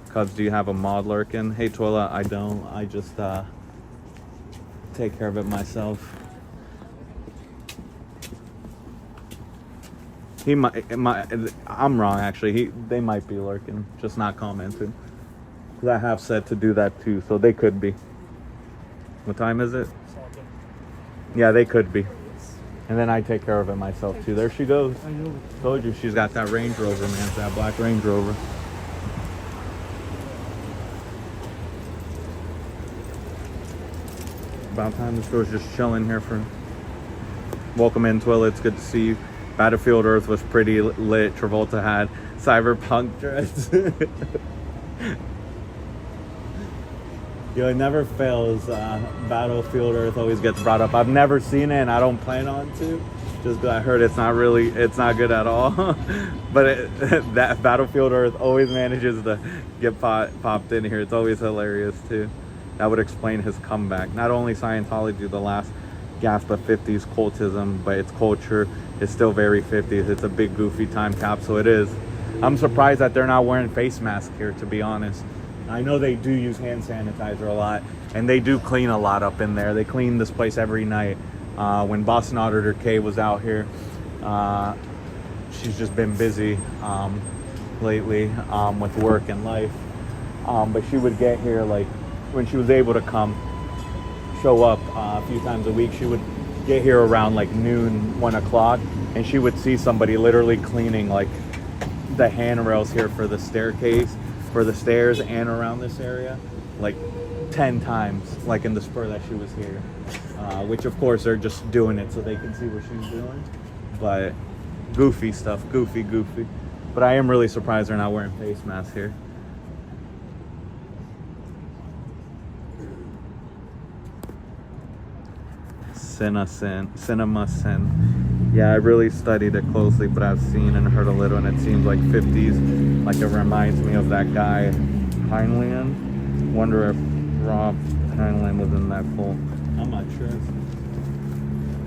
Cubs, do you have a mod lurking? Hey Twilla, I don't. I just take care of it myself. I'm wrong actually. They might be lurking, just not commenting. Because I have said to do that too, so they could be. What time is it? Yeah, they could be. And then I take care of it myself too. There she goes. I know. Told you she's got that Range Rover, man. It's that black Range Rover. About time this girl's just chilling here for. Welcome in, Twilla. It's good to see you. Battlefield Earth was pretty lit. Travolta had cyberpunk dress. Yo, it never fails. Battlefield Earth always gets brought up. I've never seen it and I don't plan on to. Just 'cause I heard it's not good at all. But that Battlefield Earth always manages to get popped in here. It's always hilarious too. That would explain his comeback. Not only Scientology, the last gasp of 50s cultism, but its culture is still very 50s. It's a big goofy time capsule. It is. I'm surprised that they're not wearing face masks here, to be honest. I know they do use hand sanitizer a lot, and they do clean a lot up in there. They clean this place every night. When Boston Auditor Kay was out here, she's just been busy lately with work and life. But she would get here, like, when she was able to show up a few times a week, she would get here around like noon, 1 o'clock, and she would see somebody literally cleaning like the handrails here for the staircase, for the stairs and around this area, like 10 times, like in the spur that she was here. Which of course they're just doing it so they can see what she's doing. But goofy stuff, goofy. But I am really surprised they're not wearing face masks here. Cinema Sin. Yeah, I really studied it closely, but I've seen and heard a little, and it seems like 50s. Like, it reminds me of that guy, Heinlein. Wonder if Rob Heinlein was in that cult. I'm not sure.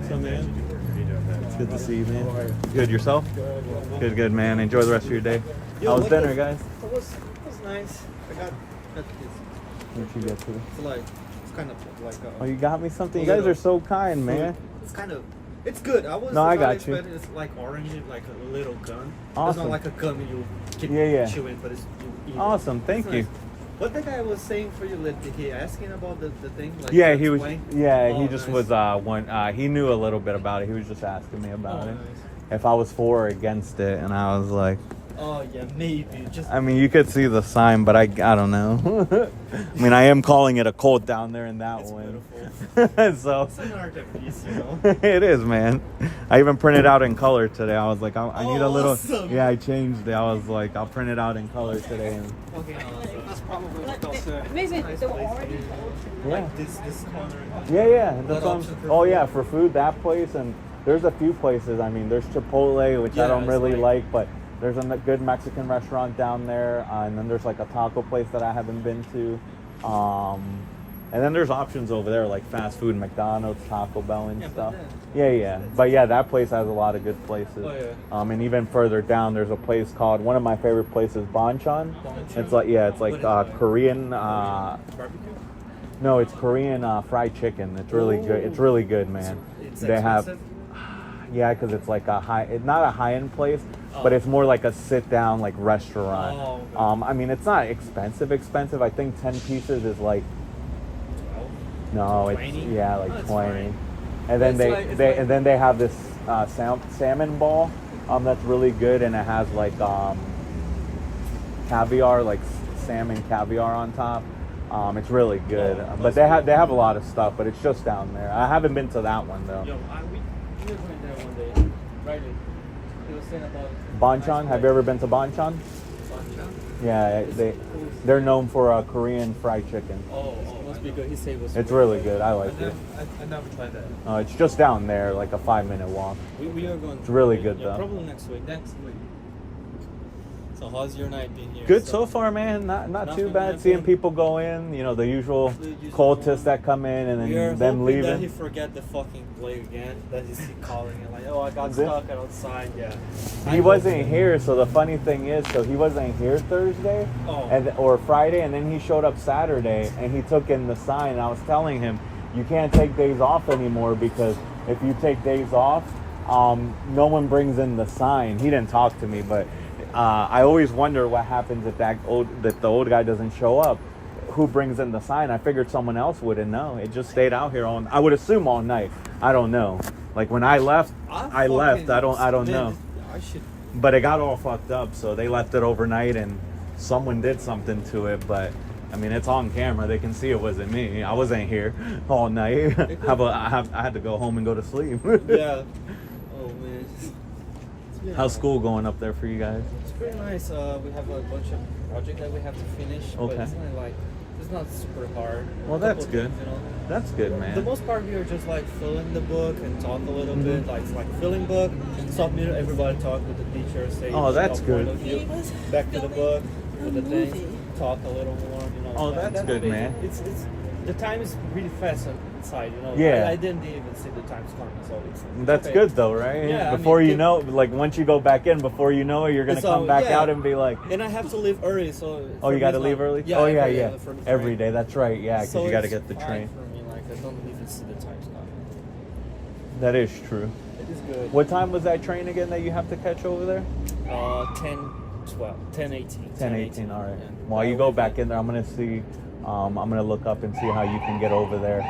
So, man, it's good to see you, man. Good, yourself? Good, man. Enjoy the rest of your day. How was dinner, guys? It was nice. I got this. What'd you get to? It's kind of like Oh, you got me something? You guys are so kind, man. It's good. I was No, I not got you. expecting it's like orange, like a little gun. Awesome. It's not like a gum you can chew it, but it's you eat it. Awesome, thank It's you. nice. What the guy was saying for you, did he asking about the thing? Like, Yeah, he was. explain? Yeah, he Oh, just nice. was he knew a little bit about it. He was just asking me about Oh, it. nice. If I was for or against it, and I was like, Oh yeah, maybe. Just I mean, you could see the sign, but I don't know. I mean, I am calling it a cult down there in that it's one. beautiful. So It's an art piece, you know. it is, man. I even printed out in color today. I was like, I need a little. Awesome. Yeah, I changed it. I was like, I'll print it out in color today. And Okay, That's probably what they'll say. Amazing. nice They were place already here. told. yeah, Like this corner. yeah. That's That what option for oh food? yeah, for food, that place, and there's a few places. I mean, there's Chipotle, which I Yeah, don't it's really like- like, but there's a good Mexican restaurant down there, and then there's like a taco place that I haven't been to. And then there's options over there like fast food, McDonald's, Taco Bell, and Yeah, but stuff. then- Yeah. But yeah, that place has a lot of good places. Oh, yeah. And even further down, there's a place called, one of my favorite places, Banchan. It's like, yeah, it's like What is it? Korean. Barbecue. No, it's Korean fried chicken. It's really good. It's really good, man. It's They have, expensive? yeah, because it's like it's not a high end place, but Oh. it's more like a sit down like restaurant. Oh, okay. I mean, it's not expensive. I think 10 pieces is like. 12? No, 20? it's yeah, like Oh, it's 20. fine. And then It's they, like- it's they like- and then they have this salmon ball that's really good, and it has like caviar, like salmon caviar on top. It's really good. Oh, But they have a lot of stuff, but it's just down there. I haven't been to that one though. Yo, we went there one day. Right. He was saying about Banchan, have you ever been to Banchan? Banchan? Yeah, they're known for Korean fried chicken. Oh, must be good. He said it was. It's really good. I like it. I never tried that. It's just down there, like a 5-minute walk. We are going. It's really good, yeah, though. Probably next week. So how's your night been here? Good so far, man. Not too Nothing, bad. Seeing nothing. people go in, you know, the usual The usual cultists that come in and We are then them hoping that he leaving. forget the fucking play again. That he's keep calling and like, oh, I got Is it? stuck outside. Yeah. He wasn't here, so the funny thing is, so he wasn't here Thursday Oh. or Friday, and then he showed up Saturday and he took in the sign. I was telling him, you can't take days off anymore because if you take days off, no one brings in the sign. He didn't talk to me, but I always wonder what happens if the old guy doesn't show up. Who brings in the sign? I figured someone else wouldn't know. It just stayed out here I would assume all night. I don't know. Like when I left, I left. I don't know. I should. But it got all fucked up, so they left it overnight, and someone did something to it. But I mean, it's on camera; they can see it wasn't me. I wasn't here all night. I had to go home and go to sleep. Yeah. Oh man. How's school going up there for you guys? It's pretty nice. We have a bunch of projects that we have to finish. But Okay. it's not super hard. Well, that's Couple good. things, you know. That's good, man. The most part we are just like filling the book and talk a little bit. Like it's like filling book, submit everybody talk with the teacher, say Oh, that's your good. point of view. Back to the book with the things, talk a little more. You know. Oh, that's good, man. It's the time is really fast inside. You know. Yeah. I didn't even see the times coming, so it's That's okay. good though, right? Yeah, I Before mean, you know, like once you go back in, before you know it, you're gonna It's come all- back yeah. out and be like, And I have to leave early, so. "Oh, for you me got to it's leave like- early." Yeah, Oh every yeah. day for the Every train. day. That's right. Yeah, because So you got to it's get the fine train. For me, like I don't even see the times coming. That is true. It is good. What time was that train again that you have to catch over there? 10, 12, 10, 18. 10:18. All right. Yeah. While you go back in there, I'm gonna see. I'm gonna look up and see how you can get over there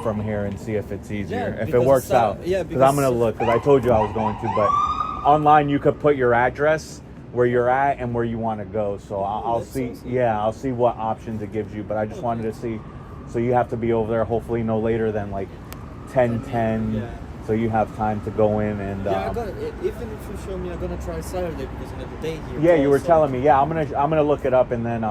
from here and see if it's easier. Yeah, if it because works it's, out. yeah, Because I'm because- gonna look. Because I told you I was going to, but online you could put your address where you're at and where you want to go. So I'll that's see. awesome. Yeah, I'll see what options it gives you. But I just wanted to see. So you have to be over there hopefully no later than like 10:10. Yeah. So you have time to go in and. Yeah, I got even if you show me, I'm gonna try Saturday because the day here. Yeah, you were also- telling me. Yeah, I'm gonna look it up and then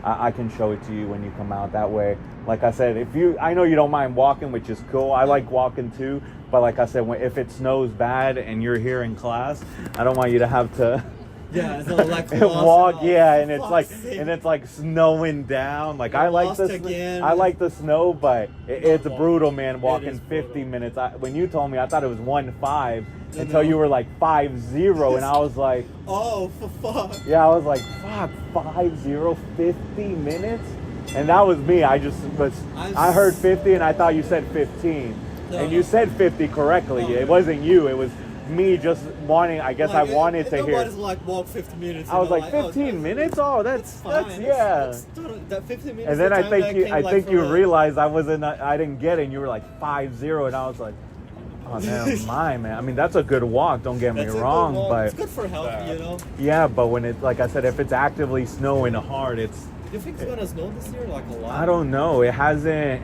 I can show it to you when you come out. That way, like I said, I know you don't mind walking, which is cool. I like walking too, but like I said, if it snows bad and you're here in class, I don't want you to have to. Yeah, so like walk. lost, Yeah, oh, and it's fuck's like sake. snowing down. Like You're I like lost the again. I like the snow, but it's walking. brutal, man. It Walking is 50 brutal. minutes. When you told me, I thought it was 1.5 No, until no. you were like 5.0, and I was like. Oh, for fuck. Yeah, I was like, fuck, 50 minutes? And that was me. I heard 50 and I thought you said 15. No, and no. you said 50 correctly. No. It wasn't you. It was me just wanting, I guess I wanted to hear. Nobody's like walk 50 minutes. I was like, oh, 15 minutes? Oh, that's fine. yeah. That 15 minutes. And then the I time think that you, came, I like, think from you the- realized I didn't get it. And you were like 5.0, and I was like, Oh, never mind, man. I mean, that's a good walk. Don't get me That's a good wrong, walk. but it's good for health, you know. yeah, but when it, like I said, if it's actively snowing hard, it's. Do you think it's gonna snow this year? Like a lot? I don't know. It hasn't.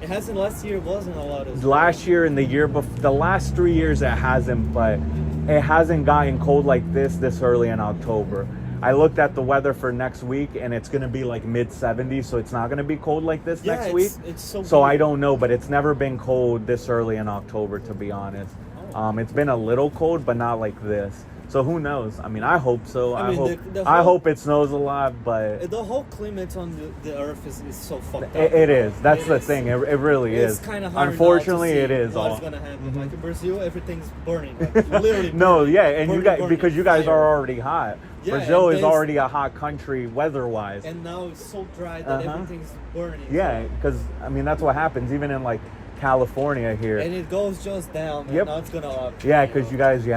It hasn't last year. It wasn't a lot as well. Last year and the year before, the last 3 years, it hasn't. But it hasn't gotten cold like this early in October. I looked at the weather for next week, and it's gonna be like mid 70s, so it's not gonna be cold like this Yeah, next week. It's so. So weird. I don't know, but it's never been cold this early in October, to be honest. It's been a little cold, but not like this. So who knows? I mean, I hope so. I mean, hope the I whole- hope it snows a lot, but The whole climate on the earth is so fucked up. it is. That's It the is. thing. It really It's is. kind of hard. Unfortunately, now to see it is. What's all. gonna happen? Like in Brazil, everything's burning. Like, literally. No, burning, yeah, and you guys, burning because you guys fire. are already hot. Yeah, Brazil and is there's- already a hot country weather-wise. And now it's so dry that Uh-huh. everything's burning. Yeah, because I mean that's what happens even in like California here. And it goes just down. And Yep. now it's gonna up. Yeah, because you guys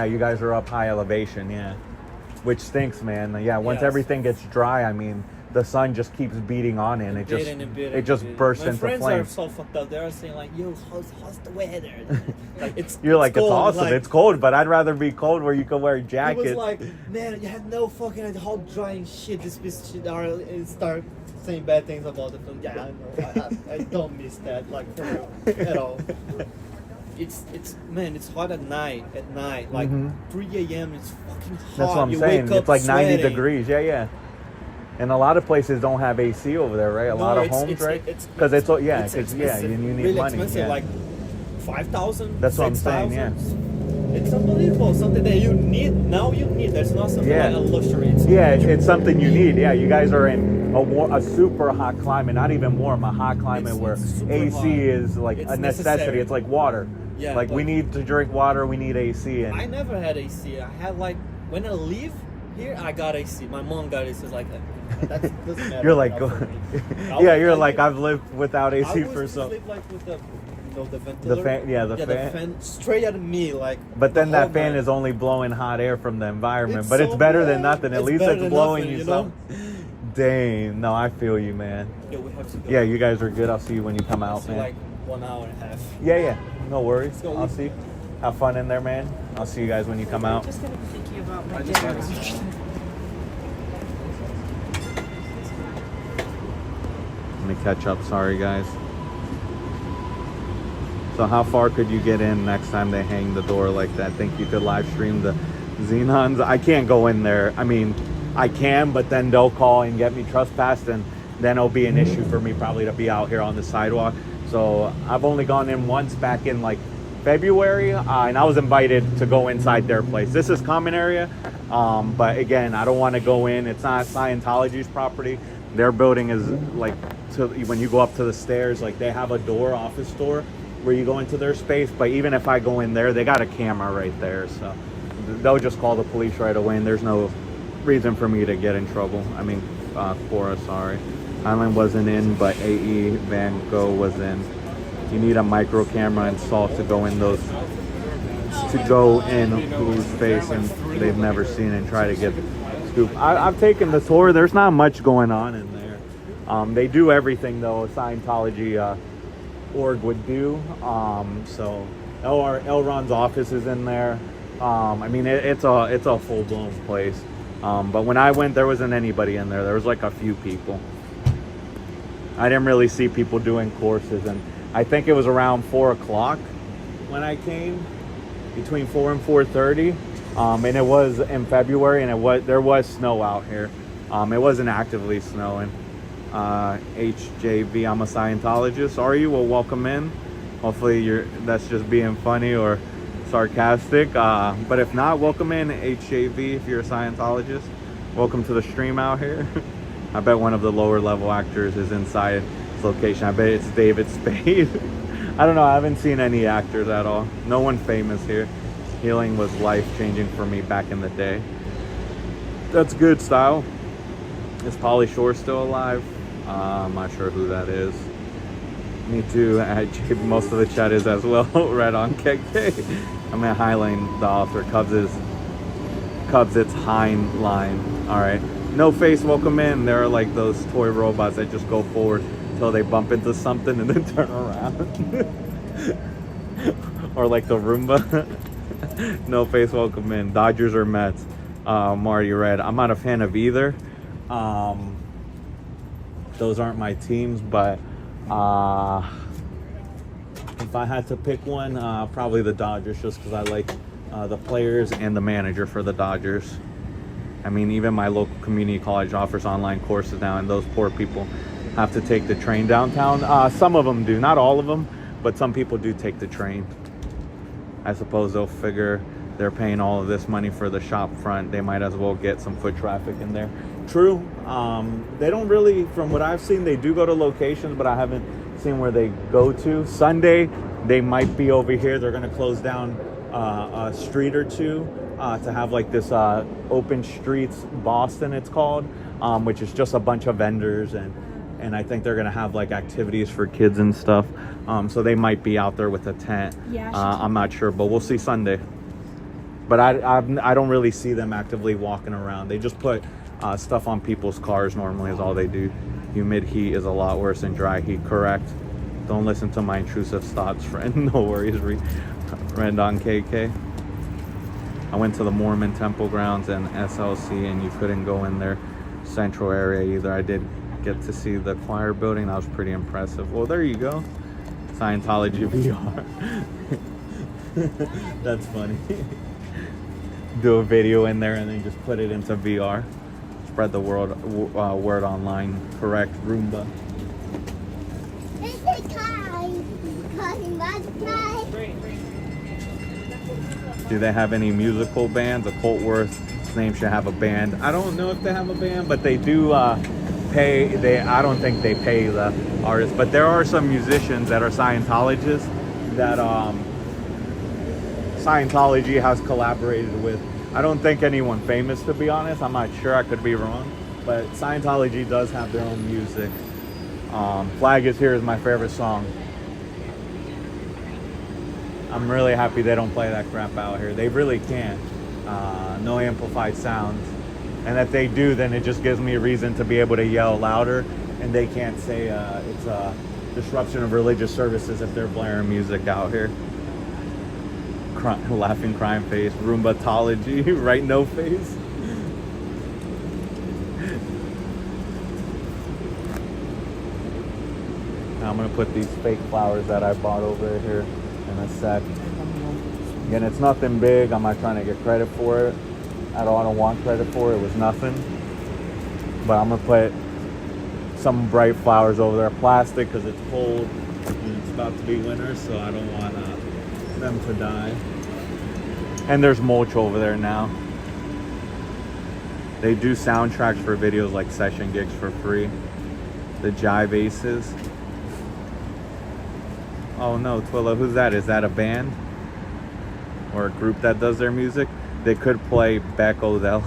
are up high elevation, yeah, which stinks, man. Yeah, once Yes. everything gets dry, I mean, the sun just keeps beating on it, and it just bursts into My friends flames. are so fucked up. They're saying like, "Yo, how's the weather?" Like You're like, it's cold. awesome. Like, It's cold, but I'd rather be cold where you can wear a It jacket. was like, man, you have no fucking idea how dry and shit this bitch shit are. And start saying bad things about the film. Yeah, I know. I don't miss that, like for real, at all. It's man, it's hot at night. Like 3 a.m. It's fucking hot. That's what I'm You saying. wake up It's like 90 sweating. degrees. Yeah. And a lot of places don't have AC over there, right? A lot of homes, right? Because it's you need really money. expensive, Yeah. like 5,000. That's what I'm saying, 6,000. It's unbelievable. Something that you need now. You need. There's not something Yeah. like a luxury. It's It's something you need. Yeah, you guys are in a super hot climate, not even warm, a hot climate where It's super AC hot. is like It's a necessity. necessary. It's like water. Yeah, like we but- need to drink water, we need AC. And I never had AC. I had like when I leave here, I got AC. My mom got AC. It's like that doesn't matter. you're like, enough for me. yeah, you're like, I've lived without AC I for would so. sleep like with the ventilator. fan- yeah, the the fan. fan straight at me, like. But then the that whole fan night. is only blowing hot air from the environment. It's But it's so better than good. nothing. At It's least better it's than blowing nothing, you you know? some. Dang, no, I feel you, man. Yeah, we have to go. Yeah, you guys are good. I'll see you when you come out, See, man. like 1 hour and a half. Yeah, no worries. Let's go. I'll see. Have fun in there, man. I'll see you guys when you come out. Just gonna be thinking about my I just dinner. wanted Let me catch up. Sorry, guys. So how far could you get in next time they hang the door like that? Think you could live stream the Xenons? I can't go in there. I mean, I can, but then they'll call and get me trespassed, and then it'll be an issue for me probably to be out here on the sidewalk. So I've only gone in once back in like February, and I was invited to go inside their place. This is common area, but again, I don't want to go in. It's not Scientology's property. Their building is like, when you go up to the stairs, like they have a door, office door, where you go into their space. But even if I go in there, they got a camera right there, so they'll just call the police right away, and there's no reason for me to get in trouble. I mean, Cora, sorry. Island wasn't in, but AE Van Gogh was in. You need a micro camera and salt to go in whose face and they've never seen and try to get scoop. I've taken the tour. There's not much going on in there. They do everything though a Scientology org would do. So L. Ron's office is in there. I mean, it's a full blown place. But when I went, there wasn't anybody in there. There was like a few people. I didn't really see people doing courses, and I think it was around 4 o'clock when I came, between 4 and 4:30. And it was in February, and there was snow out here. It wasn't actively snowing. HJV, I'm a Scientologist. Are you? Well, welcome in. Hopefully that's just being funny or sarcastic. But if not, welcome in, HJV, if you're a Scientologist. Welcome to the stream out here. I bet one of the lower level actors is inside this location. I bet it's David Spade. I don't know. I haven't seen any actors at all. No one famous here. Healing was life-changing for me back in the day. That's good style. Is Pauly Shore still alive? I'm not sure who that is. Me too. Most of the chat is as well. Right on KK. I'm gonna highlight the author. Cubs its hind line. All right. No face, welcome in. There are like those toy robots that just go forward until they bump into something and then turn around. Or like the Roomba. No face, welcome in. Dodgers or Mets? Marty Red. I'm not a fan of either. Those aren't my teams, but if I had to pick one, probably the Dodgers, just because I like the players and the manager for the Dodgers. I mean, even my local community college offers online courses now, and those poor people have to take the train downtown. Some of them do, not all of them, but some people do take the train. I suppose they'll figure they're paying all of this money for the shop front. They might as well get some foot traffic in there. True. They don't really, from what I've seen, they do go to locations, but I haven't seen where they go to. Sunday, they might be over here. They're going to close down a street or two to have like this open streets Boston, it's called, which is just a bunch of vendors, and I think they're gonna have like activities for kids and stuff. So they might be out there with a tent. Yeah, I'm not sure, but we'll see Sunday. But I don't really see them actively walking around. They just put stuff on people's cars normally is all they do. Humid heat is a lot worse than dry heat, correct? Don't listen to my intrusive thoughts, friend. No worries, friend on KK. I went to the Mormon Temple grounds and SLC, and you couldn't go in their central area either. I did get to see the choir building. That was pretty impressive. Well, there you go. Scientology VR. That's funny. Do a video in there and then just put it into VR. Spread the word online. Correct, Roomba. Do they have any musical bands? Occult Worth's name should have a band. I don't know if they have a band, but they do pay. I don't think they pay the artists, but there are some musicians that are Scientologists that Scientology has collaborated with. I don't think anyone famous, to be honest. I'm not sure. I could be wrong, but Scientology does have their own music. Flag is Here is my favorite song. I'm really happy they don't play that crap out here. They really can't. No amplified sounds. And if they do, then it just gives me a reason to be able to yell louder. And they can't say it's a disruption of religious services if they're blaring music out here. Laughing crime face. Roombatology. Right, no face. Now I'm going to put these fake flowers that I bought over here in a sec. Again, it's nothing big. I'm not trying to get credit for it at all. I don't want credit for it. It was nothing. But I'm gonna put some bright flowers over there. Plastic because it's cold and it's about to be winter, so I don't want them to die. And there's mulch over there now. They do soundtracks for videos like session gigs for free. The Jive Aces. Oh no, Twilla, who's that? Is that a band? Or a group that does their music? They could play Beck Odell.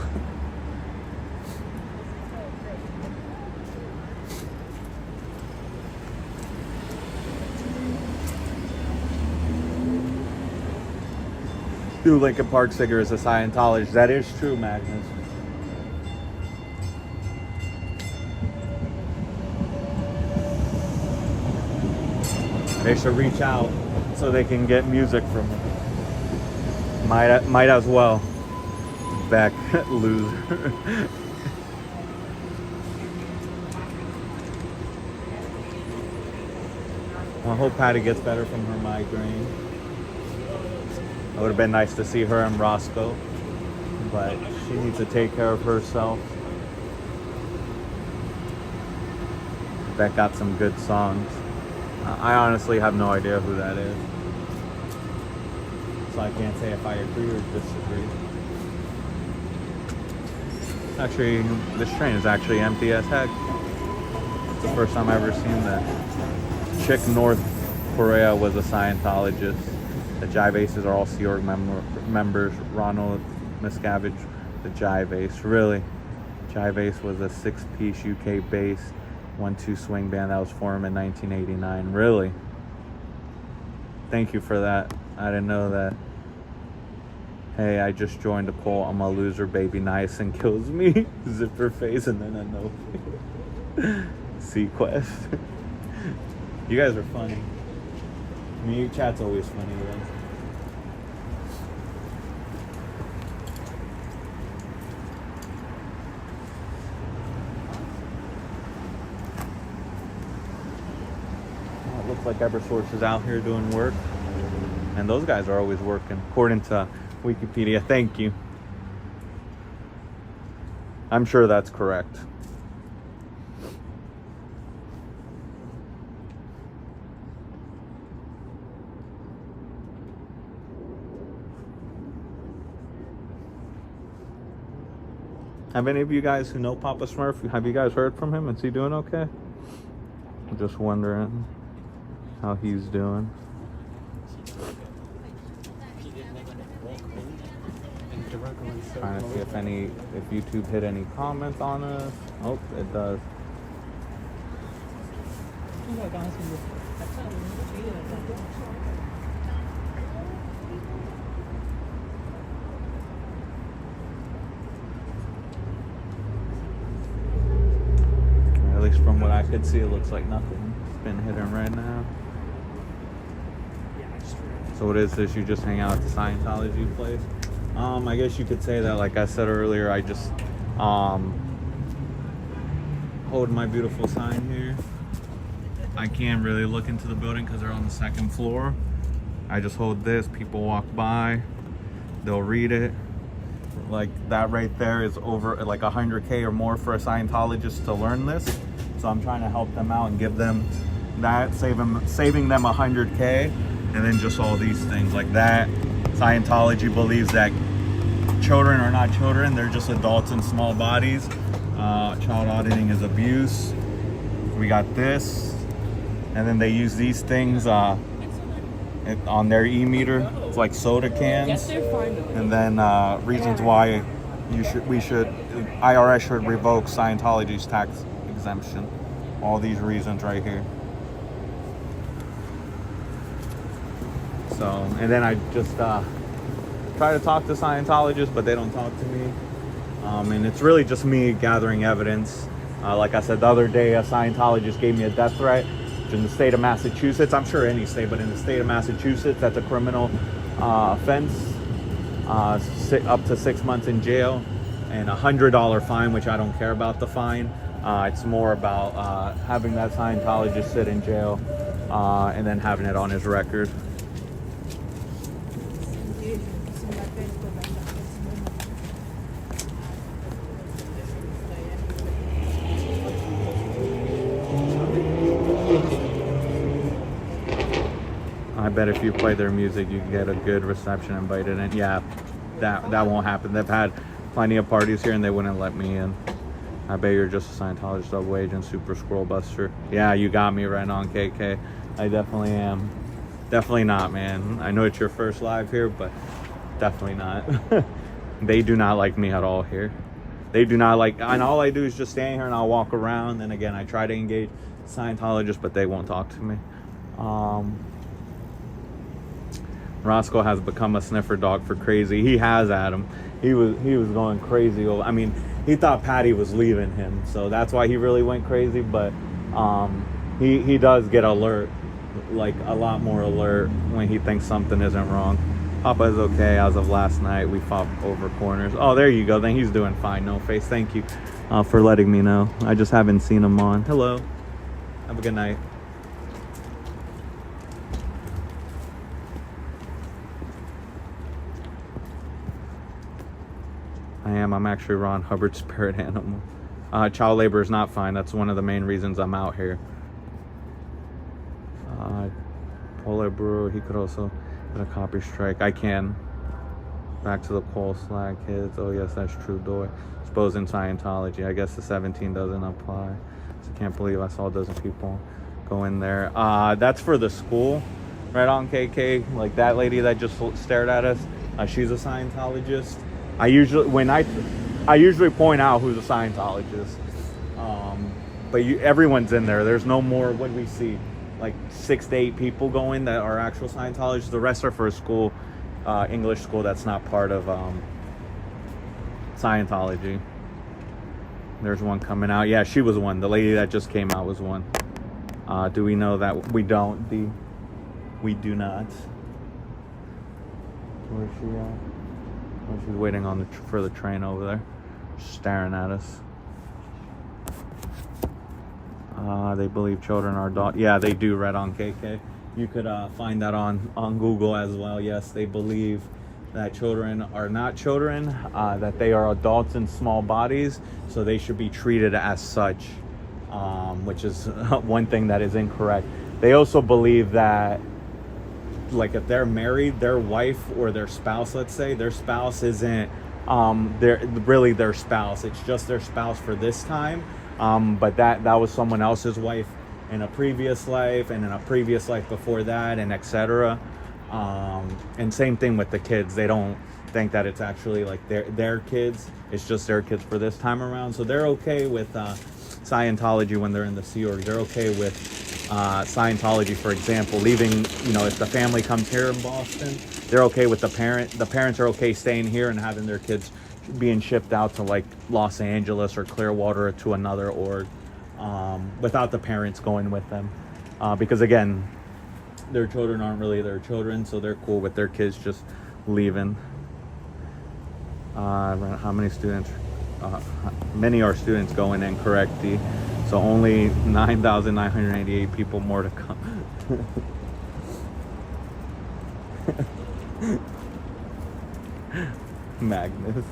Dude, Lincoln Park Singer is a Scientologist. That is true, Magnus. They should reach out so they can get music from him. Might as well. Beck, loser. I hope Patty gets better from her migraine. It would have been nice to see her and Roscoe, but she needs to take care of herself. Beck got some good songs. I honestly have no idea who that is. So I can't say if I agree or disagree. Actually, this train is actually empty as heck. It's the first time I've ever seen that. Chick North Korea was a Scientologist. The Jive Aces are all Sea Org members. Ronald Miscavige, the Jive Ace. Really? Jive Ace was a 6-piece UK-based 1-2 swing band that was formed in 1989. Really? Thank you for that. I didn't know that. Hey, I just joined a cult. I'm a loser, baby nice and kills me. Zipper face and then a no face. Sequest. You guys are funny. I mean, your chat's always funny though. Looks like Eversource is out here doing work. And those guys are always working, according to Wikipedia. Thank you. I'm sure that's correct. Have any of you guys who know Papa Smurf, have you guys heard from him? Is he doing okay? I'm just wondering how he's doing. Trying to see if YouTube hit any comments on us. Oh, it does. At least from what I could see, it looks like nothing's been hitting right now. So what is this? You just hang out at the Scientology place? I guess you could say that, like I said earlier, I just hold my beautiful sign here. I can't really look into the building because they're on the second floor. I just hold this, people walk by, they'll read it. Like that right there is over like 100K or more for a Scientologist to learn this. So I'm trying to help them out and give them that, saving them 100K, and then just all these things like that. Scientology believes that children are not children, they're just adults in small bodies. Child auditing is abuse. We got this, and then they use these things on their e-meter. It's like soda cans. Yes, they're fine. And then reasons why IRS should revoke Scientology's tax exemption. All these reasons right here. So, and then I just try to talk to Scientologists, but they don't talk to me. And it's really just me gathering evidence. Like I said the other day, a Scientologist gave me a death threat in the state of Massachusetts. I'm sure any state, but in the state of Massachusetts, that's a criminal offense. Up to 6 months in jail and $100 fine, which I don't care about the fine. It's more about having that Scientologist sit in jail and then having it on his record. I bet if you play their music, you can get a good reception invited in. Yeah, that won't happen. They've had plenty of parties here and they wouldn't let me in. I bet you're just a Scientologist, double agent, super scroll buster. Yeah, you got me right on, KK. I definitely am. Definitely not, man. I know it's your first live here, but definitely not. They do not like me at all here. They do not like, and all I do is just stand here and I'll walk around. And again, I try to engage Scientologists, but they won't talk to me. Roscoe has become a sniffer dog for crazy. He has, Adam. He was going crazy. I mean, he thought Patty was leaving him, so that's why he really went crazy. But he does get alert, like a lot more alert when he thinks something isn't wrong. Papa is okay as of last night. We fought over corners. Oh, there you go. Then he's doing fine. No face. Thank you for letting me know. I just haven't seen him on. Hello. Have a good night. I'm actually Ron Hubbard's spirit animal. Child labor is not fine. That's one of the main reasons I'm out here. Polar Brewer, he could also get a copy strike. I can. Back to the Paul Slag kids. Oh yes, that's true. Doy. Exposed in Scientology. I guess the 17 doesn't apply. So I can't believe I saw a dozen people go in there. That's for the school. Right on, KK. Like that lady that just stared at us. She's a Scientologist. I usually point out who's a Scientologist, but everyone's in there. There's no more. What do we see? Like 6 to 8 people going that are actual Scientologists. The rest are for a school, English school that's not part of Scientology. There's one coming out. Yeah, she was one. The lady that just came out was one. Do we know that? We don't. We do not. Where's she at? Oh, she's waiting on for the train over there, staring at us. They believe children are adult. Yeah, they do. Read on KK. You could find that on Google as well. Yes, they believe that children are not children, that they are adults in small bodies, so they should be treated as such, which is one thing that is incorrect. They also believe that, like, if they're married, their wife or their spouse, let's say, their spouse isn't really their spouse. It's just their spouse for this time, but that was someone else's wife in a previous life, and in a previous life before that, and etc. And same thing with the kids. They don't think that it's actually like their kids. It's just their kids for this time around. So they're okay with Scientology when they're in the Sea Org. They're okay with Scientology, for example, leaving, if the family comes here in Boston, they're okay with the parents are okay staying here and having their kids being shipped out to like Los Angeles or Clearwater or to another org, without the parents going with them, because again, their children aren't really their children, so they're cool with their kids just leaving. How many students? Many are students going in, correct, D? So only 9,988 people more to come. Magnus.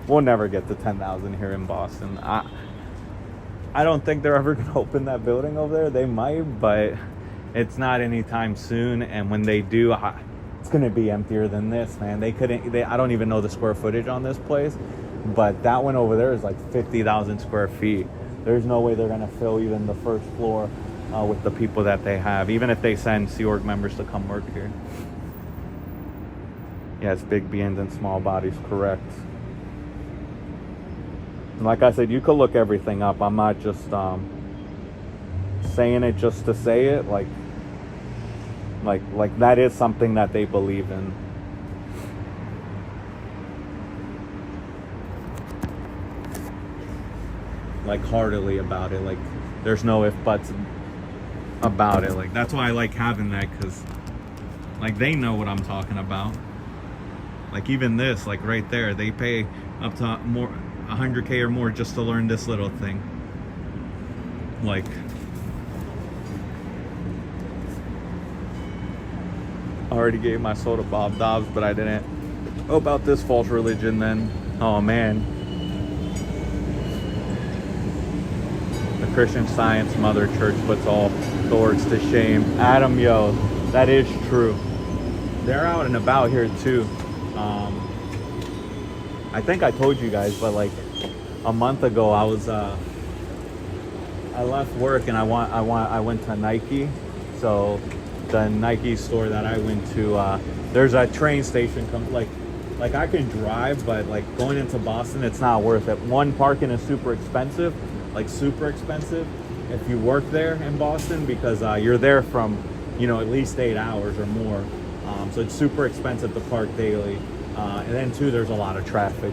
We'll never get to 10,000 here in Boston. I don't think they're ever going to open that building over there. They might, but it's not anytime soon. And when they do, it's going to be emptier than this, man. I don't even know the square footage on this place, but that one over there is like 50,000 square feet. There's no way they're going to fill even the first floor with the people that they have, even if they send Sea Org members to come work here. Yes, big beings and small bodies, correct. And like I said, you could look everything up. I'm not just saying it just to say it. Like that is something that they believe in. Like heartily about it. Like there's no if buts about it. Like that's why I like having that, because like they know what I'm talking about. Like even this, like right there, they pay up to more 100K or more just to learn this little thing. Like I already gave my soul to Bob Dobbs, but I didn't. Oh, about this false religion then. Oh man. The Christian Science Mother Church puts all swords to shame. Adam, yo, that is true. They're out and about here too. I think I told you guys, but like a month ago, I left work and I went to Nike. So the Nike store that I went to, there's a train station. Like I can drive, but like going into Boston, it's not worth it. One, parking is super expensive, like super expensive if you work there in Boston, because you're there from, at least 8 hours or more. So it's super expensive to park daily. And then two, there's a lot of traffic.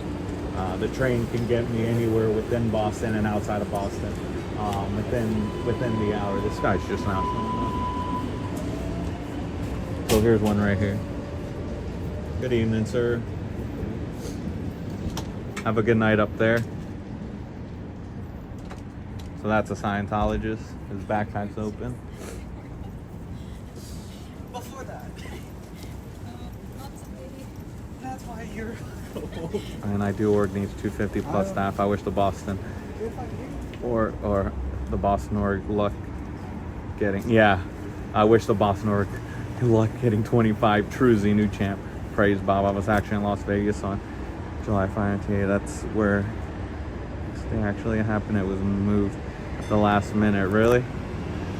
The train can get me anywhere within Boston and outside of Boston within the hour. This guy's just not showing up. So here's one right here. Good evening, sir. Have a good night up there. So that's a Scientologist. His backpack's open. Before that. That's why you're. And I do org needs 250 plus staff. I wish the Boston or the Boston org luck getting. Yeah, I wish the Boston org luck getting 25. True Z new champ. Praise Bob. I was actually in Las Vegas on July 5th. That's where this thing actually happened. It was moved at the last minute. Really?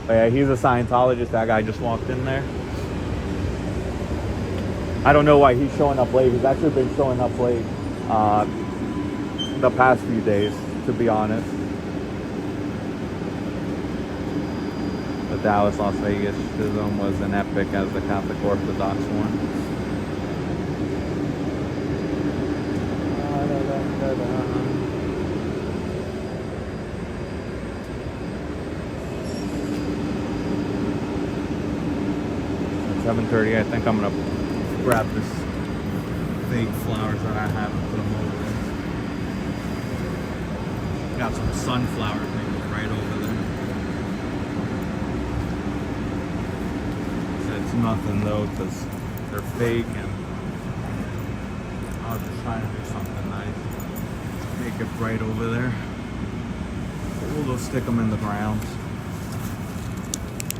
But yeah, he's a Scientologist. That guy just walked in there. I don't know why he's showing up late. He's actually been showing up late the past few days, to be honest. The Dallas-Las Vegas schism was an epic as the Catholic Orthodox one. At 7:30, I think I'm gonna grab this fake flowers that I have and put them over there. Got some sunflowers maybe right over there. nothing though, because they're fake, and I was just trying to do something nice. Make it bright over there. We'll go stick them in the ground.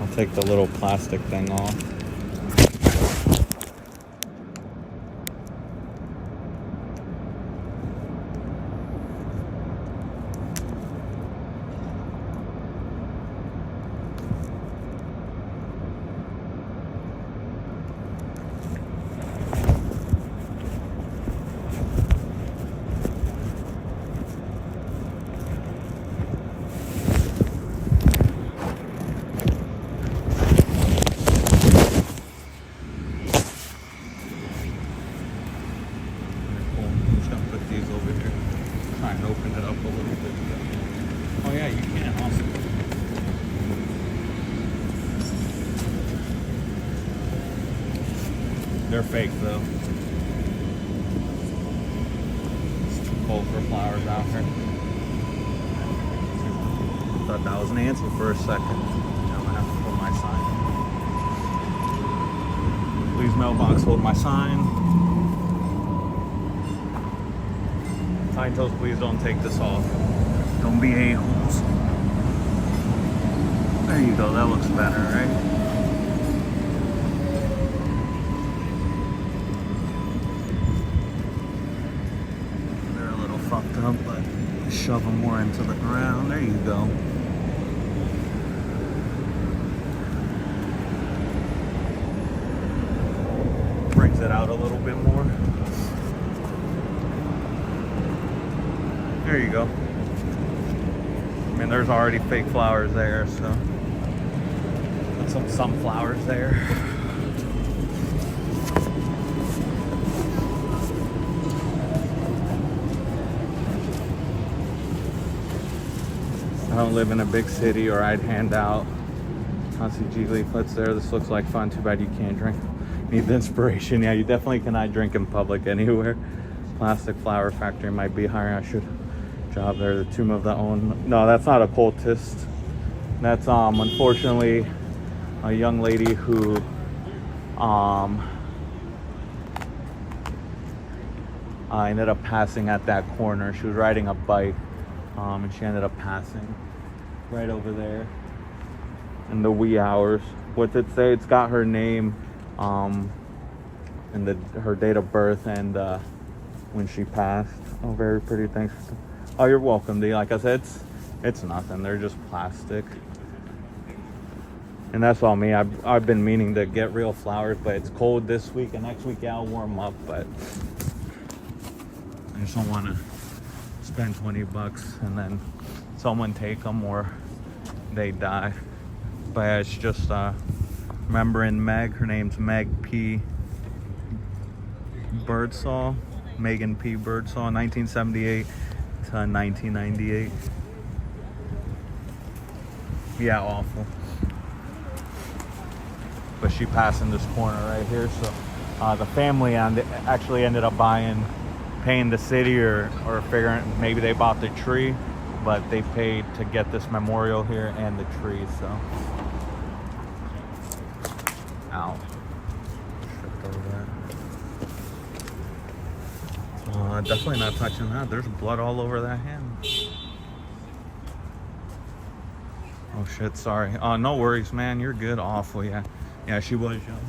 I'll take the little plastic thing off. They're fake though. It's too cold for flowers out here. Thought that was Nancy for a second. Now I'm gonna have to hold my sign. Please mailbox, hold my sign. Tiny Toes, please don't take this off. Don't be a-holes. There you go, that looks better, right? Up, but shove them more into the ground. There you go. Brings it out a little bit more. There you go. I mean, there's already fake flowers there, so put some sunflowers there. I don't live in a big city, or I'd hand out Hansi G leaflets there. This looks like fun. Too bad you can't drink. Need the inspiration. Yeah, you definitely cannot drink in public anywhere. Plastic Flower Factory might be hiring. I should job there. The Tomb of the Own. No, that's not a cultist. That's unfortunately a young lady who ended up passing at that corner. She was riding a bike. And she ended up passing right over there in the wee hours. What's it say? It's got her name, and her date of birth, and when she passed. Oh, very pretty. Thanks. Oh, you're welcome, D. Like I said, it's nothing. They're just plastic, and that's all me. I've been meaning to get real flowers, but it's cold this week, and next week I'll warm up. But I just don't want to spend $20 and then someone take them or they die. But it's just remembering Meg. Her name's Meg P. Birdsall. Megan P. Birdsall, 1978 to 1998. Yeah, awful. But she passed in this corner right here, so the family actually ended up paying the city or figuring maybe they bought the tree, but they paid to get this memorial here and the tree. So ow, tripped over that. Definitely not touching that. There's blood all over that hand. Oh shit, sorry. No worries, man, you're good. Awful. Yeah, she was young.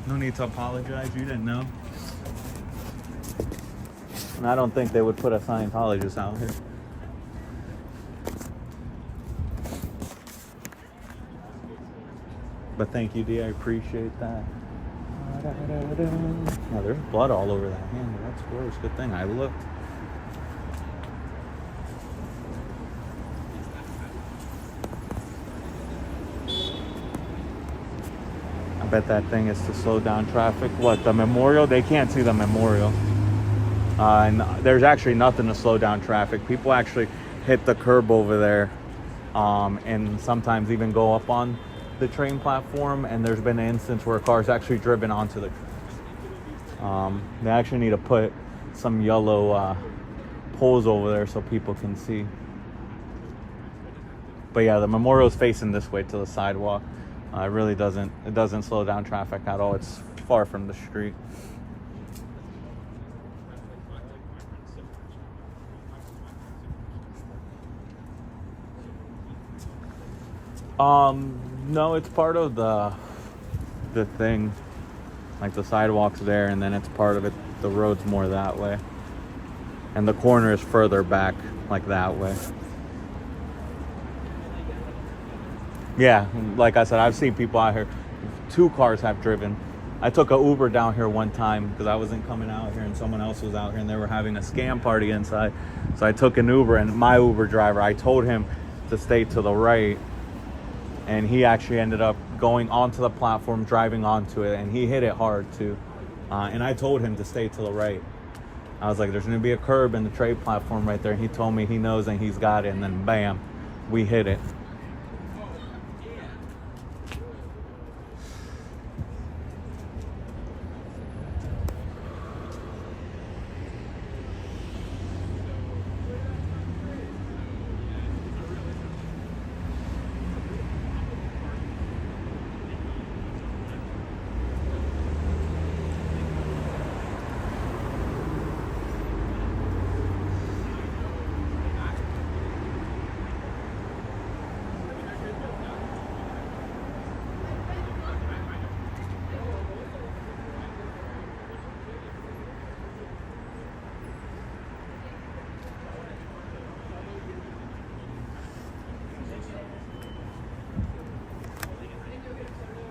No need to apologize. You didn't know. And I don't think they would put a Scientologist out here. But thank you, D. I appreciate that. Yeah, there's blood all over that hand. That's gross. Good thing I looked. I bet that thing is to slow down traffic. What, the memorial? They can't see the memorial. And there's actually nothing to slow down traffic. People actually hit the curb over there, and sometimes even go up on the train platform. And there's been an instance where a car's actually driven onto the they actually need to put some yellow poles over there so people can see. But yeah, the memorial's facing this way to the sidewalk. It really doesn't slow down traffic at all. It's far from the street. No, it's part of the thing. Like the sidewalk's there, and then it's part of it. The road's more that way, and the corner is further back, like that way. Yeah, like I said, I've seen people out here. 2 cars have driven. I took a Uber down here one time because I wasn't coming out here, and someone else was out here, and they were having a scam party inside. So I took an Uber, and my Uber driver, I told him to stay to the right, and he actually ended up going onto the platform, driving onto it, and he hit it hard too. And I told him to stay to the right. I was like, there's going to be a curb in the trade platform right there. And he told me he knows and he's got it, and then bam, we hit it.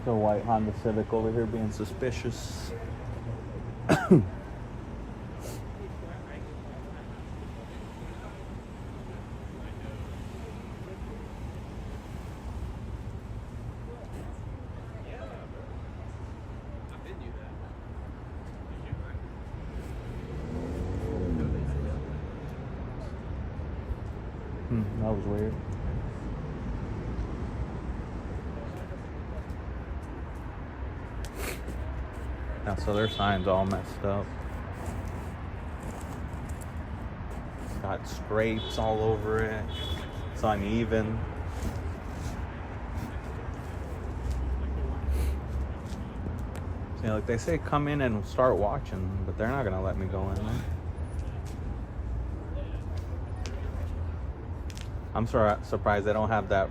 The white Honda Civic over here being suspicious. That was weird. Yeah, so their sign's all messed up. Got scrapes all over it. It's uneven. See, like they say, come in and start watching, but they're not gonna let me go in there. I'm surprised they don't have that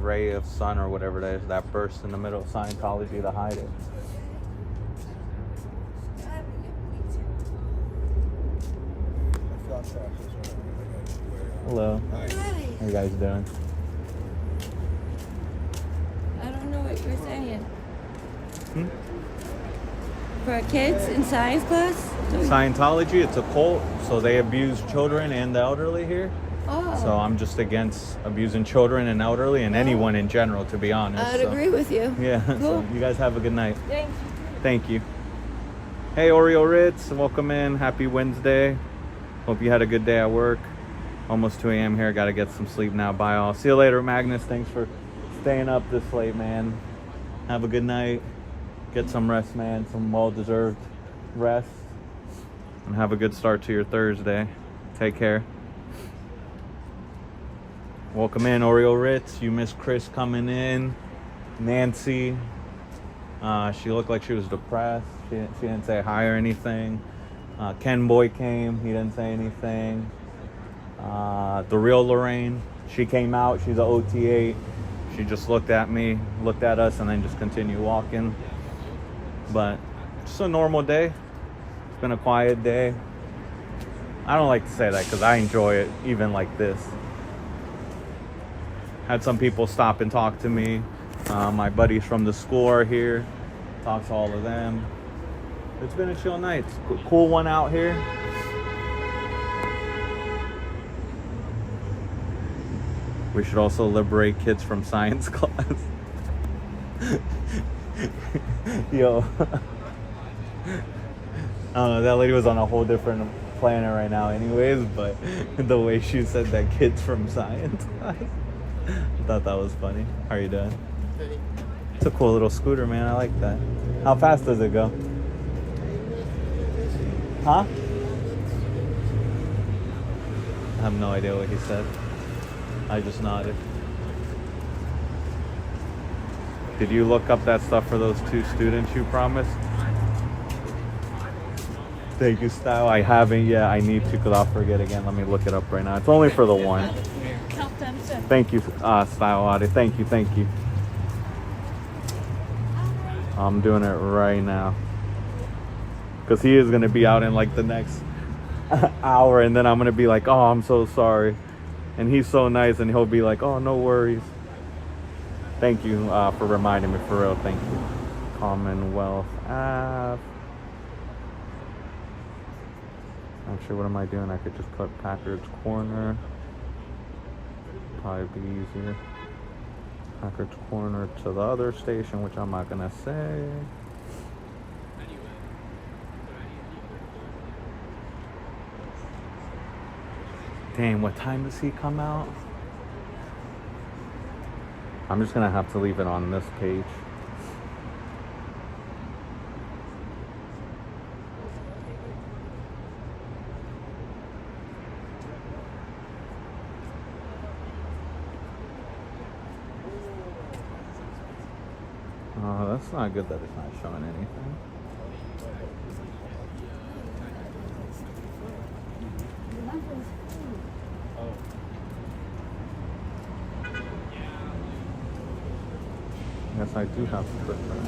ray of sun or whatever it is, that burst in the middle of Scientology to hide it. Hello. Hi. How you guys doing? I don't know what you're saying. For kids in science class? Scientology, it's a cult, so they abuse children and the elderly here. Oh. So I'm just against abusing children and elderly and anyone in general, to be honest. I'd agree with you. Yeah, Cool. so you guys have a good night. Thanks. Thank you. Hey, Oreo Ritz, welcome in. Happy Wednesday. Hope you had a good day at work. Almost 2 a.m. here. Got to get some sleep now. Bye, all. See you later, Magnus. Thanks for staying up this late, man. Have a good night. Get some rest, man. Some well-deserved rest. And have a good start to your Thursday. Take care. Welcome in, Oreo Ritz. You missed Chris coming in. Nancy. She looked like she was depressed. She didn't say hi or anything. Ken Boy came. He didn't say anything. The real Lorraine. She came out. She's an OT8. She just looked at me, looked at us, and then just continued walking. But just a normal day. It's been a quiet day. I don't like to say that because I enjoy it even like this. Had some people stop and talk to me. My buddies from the school are here. Talk to all of them. It's been a chill night. It's a cool one out here. We should also liberate kids from science class. Yo. That lady was on a whole different planet right now anyways, but the way she said that kids from science class, I thought that was funny. How are you doing? It's a cool little scooter, man. I like that. How fast does it go? Huh? I have no idea what he said. I just nodded. Did you look up that stuff for those 2 students you promised? Thank you, Style. I haven't yet. I need to because I'll forget again. Let me look it up right now. It's only for the one. Help them to. Thank you, Style Audit. Thank you, thank you. I'm doing it right now. Because he is going to be out in like the next hour. And then I'm going to be like, oh, I'm so sorry. And he's so nice. And he'll be like, oh, no worries. Thank you for reminding me, for real. Thank you. Commonwealth Ave. Actually, what am I doing? I could just put Packard's Corner. Probably be easier. Packard's Corner to the other station, which I'm not gonna say. Dang, what time does he come out? I'm just gonna have to leave it on this page. Oh, that's not good that it's not showing anything. Yes, I do have to put that.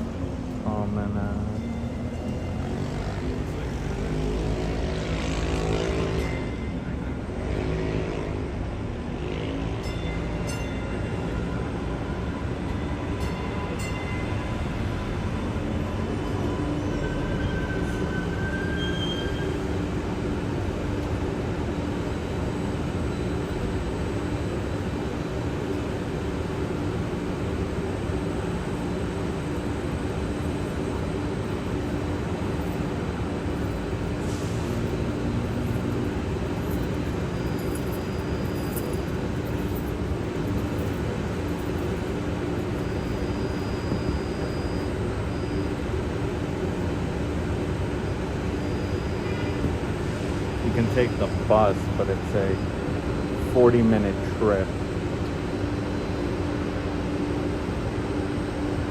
You can take the bus, but it's a 40-minute trip.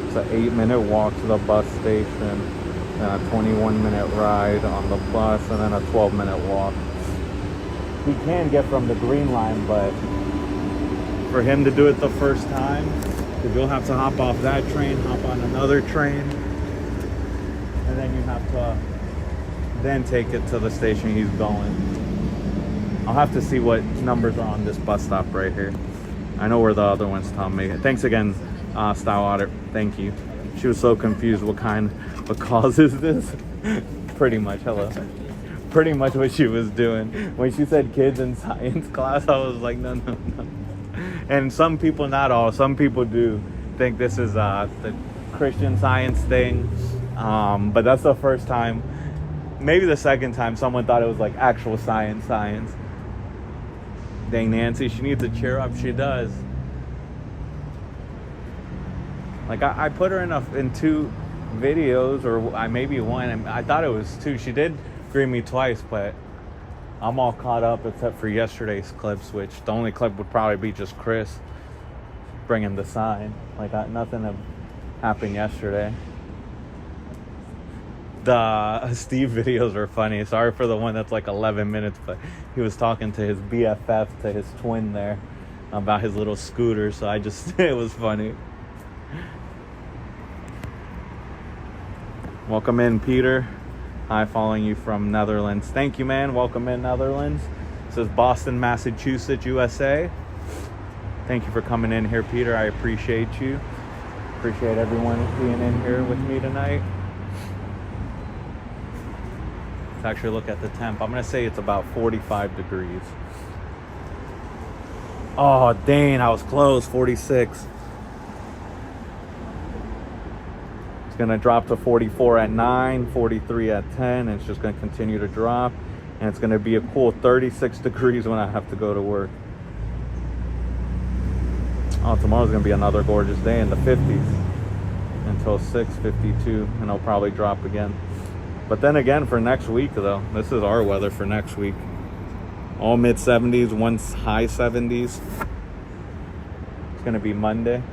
It's an 8-minute walk to the bus station, and a 21-minute ride on the bus, and then a 12-minute walk. He can get from the Green Line, but for him to do it the first time, because you'll have to hop off that train, hop on another train, and then you have to then take it to the station he's going. I'll have to see what numbers are on this bus stop right here. I know where the other one's telling me. Thanks again, Style Audit. Thank you. She was so confused. What cause is this? Pretty much. Hello. Pretty much what she was doing. When she said kids in science class, I was like, no. And some people, not all, some people do think this is the Christian Science thing. But that's the first time, maybe the second time, someone thought it was like actual science. Dang, Nancy, she needs to cheer up. She does. Like, I put her in 2 videos, or maybe 1. And I thought it was 2. She did greet me twice, but I'm all caught up except for yesterday's clips, which the only clip would probably be just Chris bringing the sign. Like, nothing happened yesterday. The Steve videos are funny. Sorry for the one that's like 11 minutes, but he was talking to his BFF, to his twin there, about his little scooter, so it was funny. Welcome in, Peter. Hi, following you from Netherlands. Thank you, man. Welcome in, Netherlands. This is Boston, Massachusetts, USA. Thank you for coming in here, Peter. I appreciate you. Appreciate everyone being in here with me tonight. Let's actually look at the temp. I'm going to say it's about 45 degrees. Oh, dang, I was close. 46. It's going to drop to 44 at 9, 43 at 10, and it's just going to continue to drop. And it's going to be a cool 36 degrees when I have to go to work. Oh, tomorrow's going to be another gorgeous day in the 50s until 6:52, and it'll probably drop again. But then again, for next week, though, this is our weather for next week. All mid-70s, one high 70s. It's going to be Monday.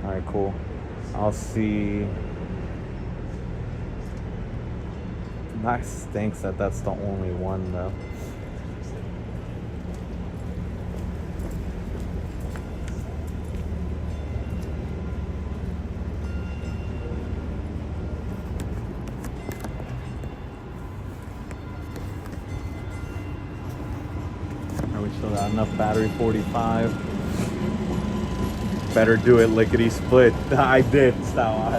All right, cool. I'll see. That stinks that that's the only one, though. Are we still got enough battery? 45. Better do it lickety split. I did, Style,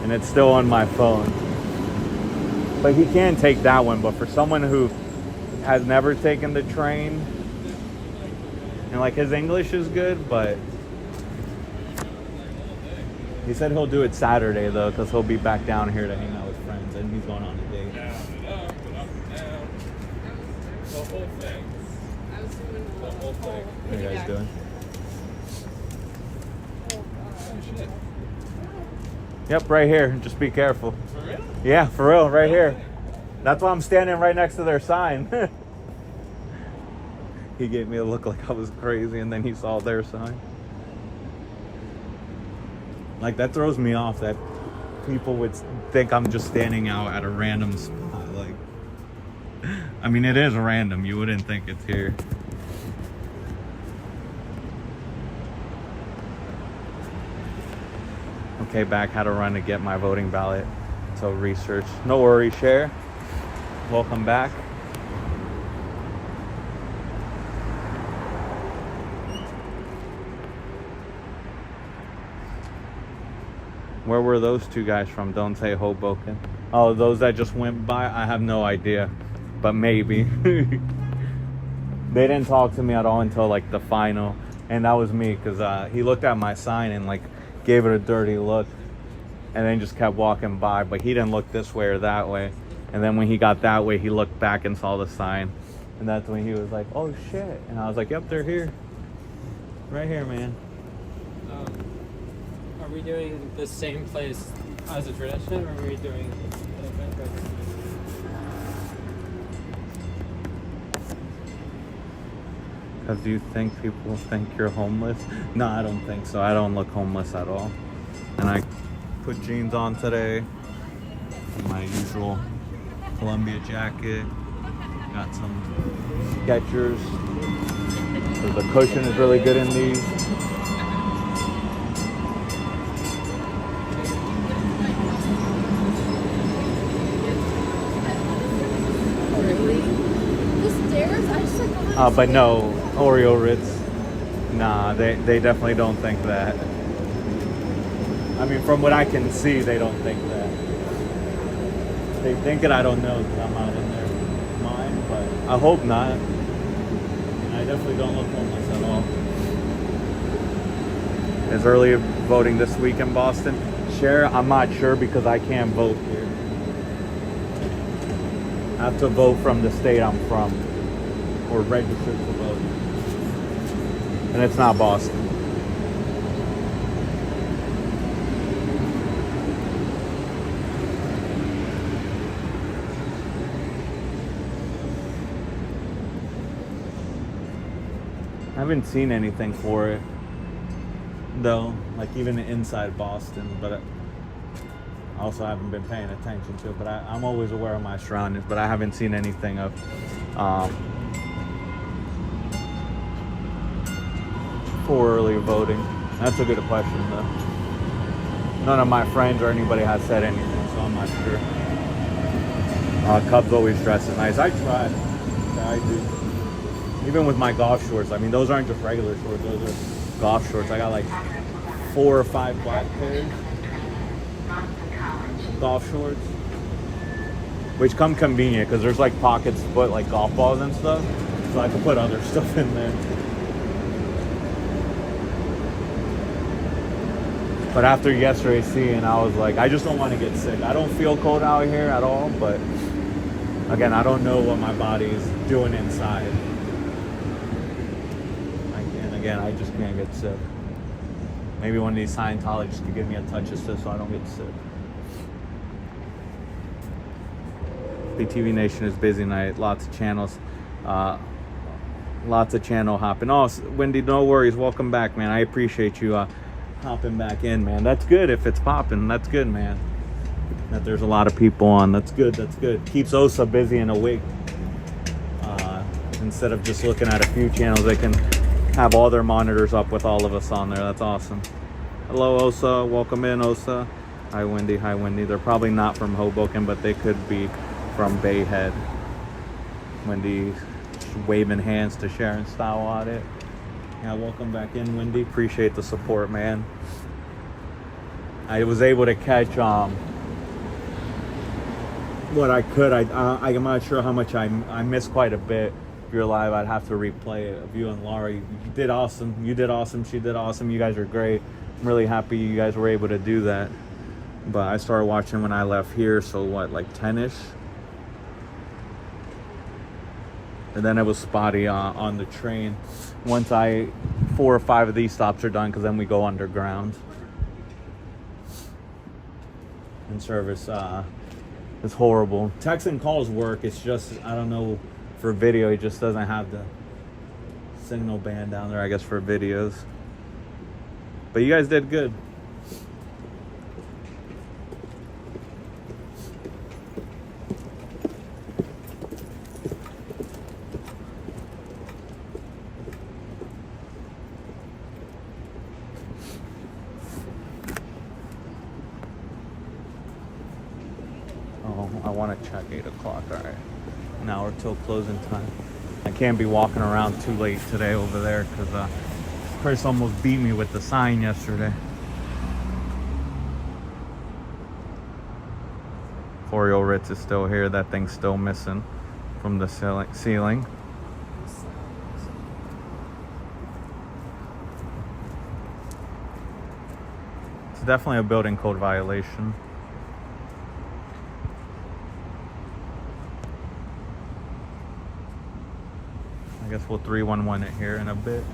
and it's still on my phone. But he can take that one. But for someone who has never taken the train, and like his English is good, but he said he'll do it Saturday though, because he'll be back down here to hang out with friends, and he's going on a date. Down and up and up and down. The whole thing. The whole thing. What are you guys doing? Oh, shit. Yep, right here. Just be careful. For real? Yeah, for real, right here. That's why I'm standing right next to their sign. He gave me a look like I was crazy, and then he saw their sign. Like, that throws me off that people would think I'm just standing out at a random spot. Like, I mean, it is random. You wouldn't think it's here. Okay, back. Had to run to get my voting ballot. So research. No worries, Cher. Welcome back. Where were those two guys from? Don't say Hoboken. Oh, those that just went by? I have no idea. But maybe. They didn't talk to me at all until like the final. And that was me, because he looked at my sign and like gave it a dirty look. And then just kept walking by. But he didn't look this way or that way. And then when he got that way, he looked back and saw the sign. And that's when he was like, oh shit. And I was like, yep, they're here. Right here, man. Are we doing the same place as a tradition, or are we doing an event right now? Because do you think people think you're homeless? No, I don't think so. I don't look homeless at all. And I put jeans on today. My usual Columbia jacket. Got some Skechers. So the cushion is really good in these. But no, Oreo Ritz. Nah, they definitely don't think that. I mean, from what I can see, they don't think that. They think it, I don't know, because I'm out in their mind, but I hope not. And I definitely don't look homeless at all. Is early voting this week in Boston? Sure, I'm not sure because I can't vote here. I have to vote from the state I'm from, or registered to vote. And it's not Boston. I haven't seen anything for it, though, like even inside Boston, but I also haven't been paying attention to it, but I'm always aware of my surroundings, but I haven't seen anything of for early voting. That's a good question, though. None of my friends or anybody has said anything, so I'm not sure. Cubs always dress nice. I try. I do. Even with my golf shorts. I mean, those aren't just regular shorts. Those are golf shorts. I got like 4 or 5 black pairs of golf shorts, which come convenient because there's like pockets to put like golf balls and stuff, so I can put other stuff in there. But after yesterday seeing, I was like, I just don't want to get sick. I don't feel cold out here at all, but again, I don't know what my body is doing inside. Again, I just can't get sick. Maybe one of these Scientologists could give me a touch of this so I don't get sick. BTV Nation is busy night. Lots of channels. Lots of channel hopping. Oh, Wendy, no worries. Welcome back, man. I appreciate you hopping back in, man. That's good if it's popping. That's good, man. That there's a lot of people on. That's good. That's good. Keeps Osa busy and awake. Instead of just looking at a few channels, they can have all their monitors up with all of us on there. That's awesome. Hello, Osa. Welcome in, Osa. Hi, Wendy. Hi, Wendy. They're probably not from Hoboken, but they could be from Bayhead. Wendy waving hands to Sharon Style Audit. Yeah, welcome back in, Wendy. Appreciate the support, man. I was able to catch what I could. I'm not sure how much I missed quite a bit. If you're live, I'd have to replay it of you and Laura. You did awesome. You did awesome. She did awesome. You guys are great. I'm really happy you guys were able to do that. But I started watching when I left here, so what, like 10-ish? And then it was spotty on the train. Once 4 or 5 of these stops are done, because then we go underground. And service is horrible. Text and calls work. It's just, I don't know, for video, it just doesn't have the signal band down there, I guess, for videos. But you guys did good. Oh, I want to check 8 o'clock. All right. An hour till closing time. I can't be walking around too late today over there because Chris almost beat me with the sign yesterday. Oriole Ritz is still here. That thing's still missing from the ceiling. It's definitely a building code violation. I guess we'll 311 it here in a bit.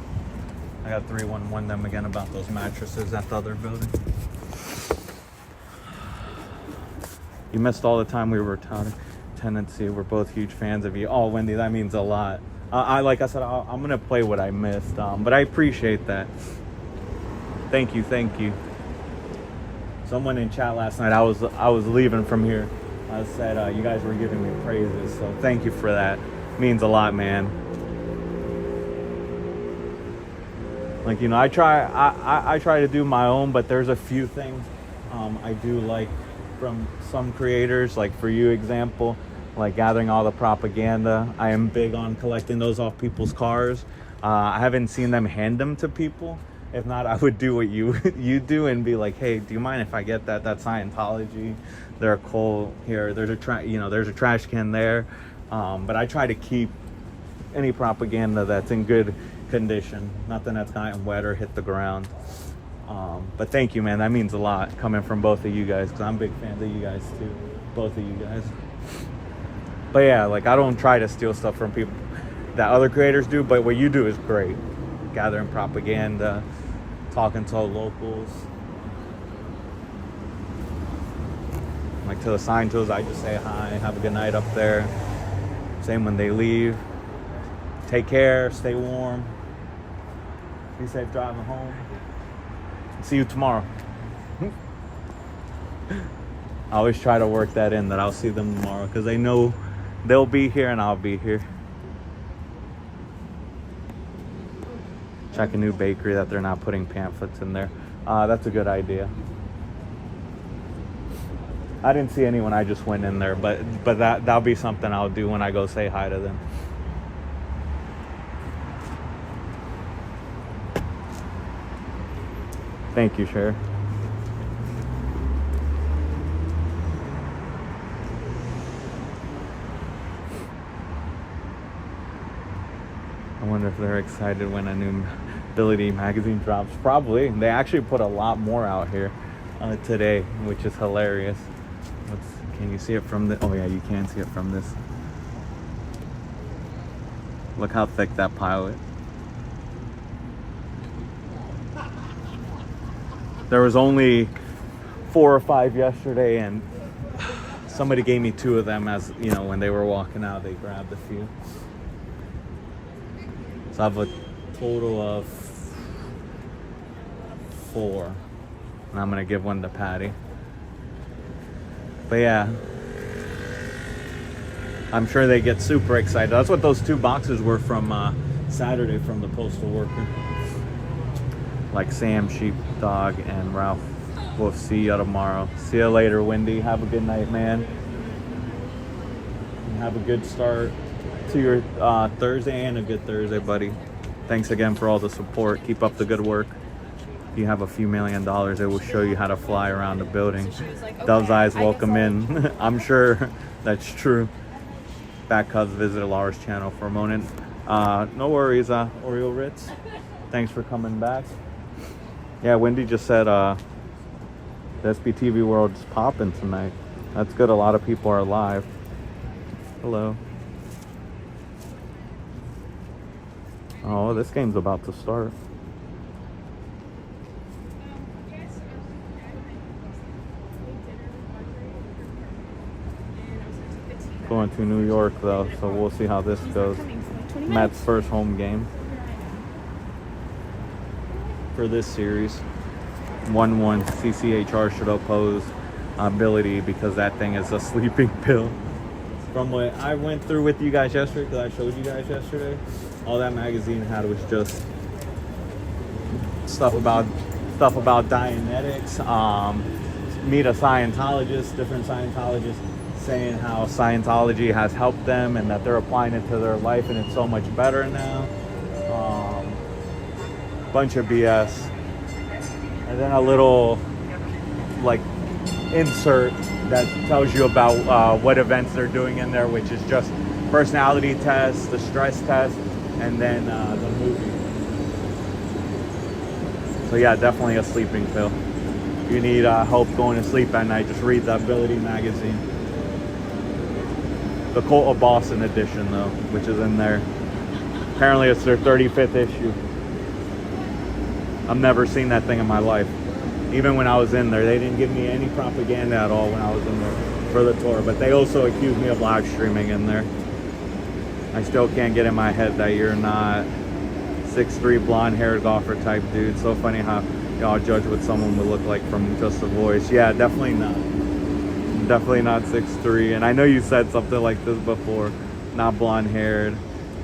I got 311 them again about those mattresses at the other building. You missed all the time we were touting tendency. We're both huge fans of you. Oh, Wendy, that means a lot. Like I said, I'm gonna play what I missed, but I appreciate that. Thank you, thank you. Someone in chat last night, I was leaving from here. I said you guys were giving me praises, so thank you for that. Means a lot, man. Like, you know, I try to do my own, but there's a few things I do like from some creators, like for you example, like gathering all the propaganda. I am big on collecting those off people's cars. I haven't seen them hand them to people. If not, I would do what you do and be like, hey, do you mind if I get that? That's Scientology. They're cool here. There's a trash can there. But I try to keep any propaganda that's in good condition, nothing that's gotten wet or hit the ground. But thank you, man. That means a lot coming from both of you guys, because I'm big fans of you guys too, both of you guys. But yeah, like, I don't try to steal stuff from people that other creators do, but what you do is great. Gathering propaganda, talking to locals. Like, to the Scientologists, I just say hi, have a good night up there. Same when they leave. Take care, stay warm. Be safe driving home. See you tomorrow. I always try to work that in, that I'll see them tomorrow, because they know they'll be here and I'll be here. Check a new bakery that they're not putting pamphlets in there. That's a good idea. I didn't see anyone, I just went in there, but that'll be something I'll do when I go say hi to them. Thank you, Cher. I wonder if they're excited when a new Ability magazine drops. Probably. They actually put a lot more out here today, which is hilarious. Can you see it from the... Oh yeah, you can see it from this. Look how thick that pile is. There was only 4 or 5 yesterday, and somebody gave me 2 of them, as you know, when they were walking out, they grabbed a few. So I have a total of 4. And I'm gonna give one to Patty. But yeah, I'm sure they get super excited. That's what those 2 boxes were from Saturday from the postal worker. Like Sam, Sheepdog, and Ralph. We'll see you tomorrow. See you later, Wendy. Have a good night, man. And have a good start to your Thursday and a good Thursday, buddy. Thanks again for all the support. Keep up the good work. If you have a few $1 million, it will show you how to fly around the building. Dove's Eyes, welcome in. I'm sure that's true. Back cuz visit Laura's channel for a moment. No worries, Oreo Ritz. Thanks for coming back. Yeah, Wendy just said the SBTV world's popping tonight. That's good. A lot of people are live. Hello. Oh, this game's about to start. Going to New York though, so we'll see how this goes. Matt's first home game for this series. 1-1. CCHR should oppose ability because that thing is a sleeping pill. From what I went through with you guys yesterday, because I showed you guys yesterday, all that magazine had was just stuff about Dianetics, meet a Scientologist, different Scientologists saying how Scientology has helped them and that they're applying it to their life and it's so much better now. Bunch of BS. And then a little like insert that tells you about what events they're doing in there, which is just personality tests, the stress test, and then the movie. So yeah, definitely a sleeping pill. If you need help going to sleep at night, just read the Ability magazine. The Cult of Boston edition though, which is in there. Apparently it's their 35th issue. I've never seen that thing in my life. Even when I was in there, they didn't give me any propaganda at all when I was in there for the tour. But they also accused me of live streaming in there. I still can't get in my head that you're not 6'3", blonde-haired golfer type dude. So funny how y'all judge what someone would look like from just a voice. Yeah, definitely not. Definitely not 6'3". And I know you said something like this before. Not blonde-haired.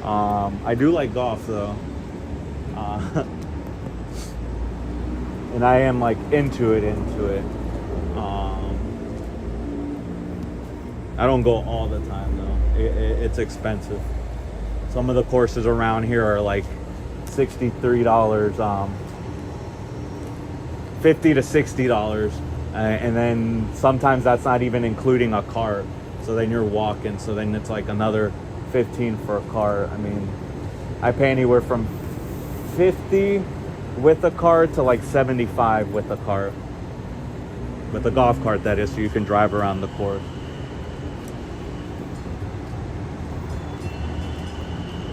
I do like golf though. And I am like into it. I don't go all the time though. It's expensive. Some of the courses around here are like $63, $50 to $60, and then sometimes that's not even including a cart. So then you're walking. So then it's like another $15 for a cart. I mean, I pay anywhere from $50 with a cart to like $75 with a cart, with a golf cart that is, so you can drive around the course.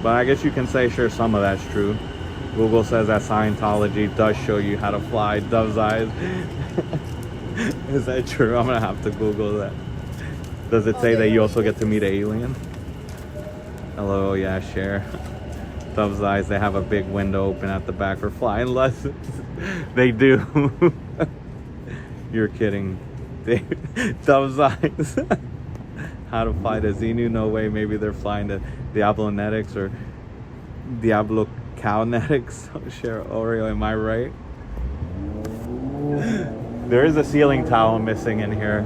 But I guess you can say sure some of that's true. Google says that Scientology does show you how to fly. Dove's Eyes. Is that true? I'm gonna have to Google that. Does it say that you also get to meet an alien? Hello, yeah, share. Dove's Eyes, they have a big window open at the back for flying lessons. They do. You're kidding. Dove's Eyes. How to fly to Xenu? No way. Maybe they're flying to Diablonetics or Diablo Cownetics. Share Oreo, am I right? There is a ceiling towel missing in here.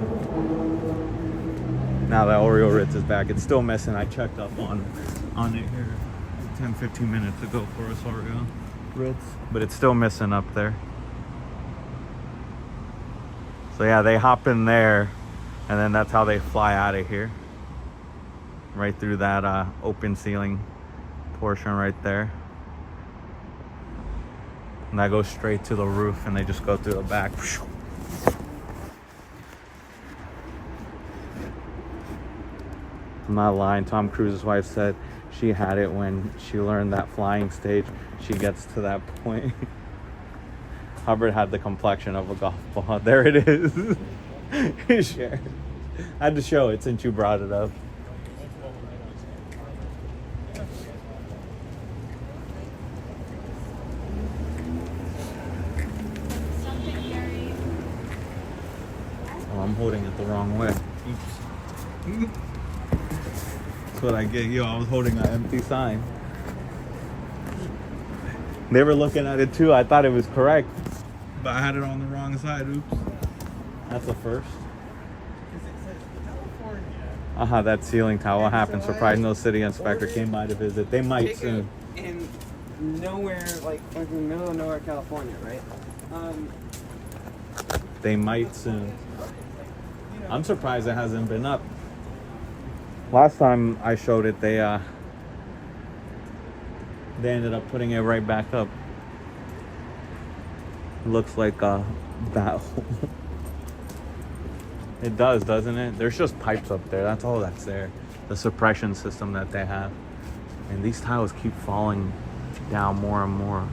Now that Oreo Ritz is back, it's still missing. I checked up on it here 10-15 minutes ago for us Oreo Ritz, but it's still missing up there. So yeah, they hop in there, and then that's how they fly out of here. Right through that open ceiling portion right there. And that goes straight to the roof, and they just go through the back. I'm not lying. Tom Cruise's wife said she had it when she learned that flying stage. She gets to that point. Hubbard had the complexion of a golf ball. There it is. Sure. I had to show it since you brought it up. holding it the wrong way. Oops. That's what I get. Yo, I was holding an empty sign. They were looking at it too. I thought it was correct, but I had it on the wrong side. Oops. That's a first. That ceiling tile. What happened? Surprised no city inspector came by to visit. They might soon. In nowhere, like in the middle of nowhere, California, right? They might soon. I'm surprised it hasn't been up. Last time I showed it, they ended up putting it right back up. Looks like a bat hole. It does, doesn't it? There's just pipes up there. That's all that's there. The suppression system that they have. And these tiles keep falling down more and more.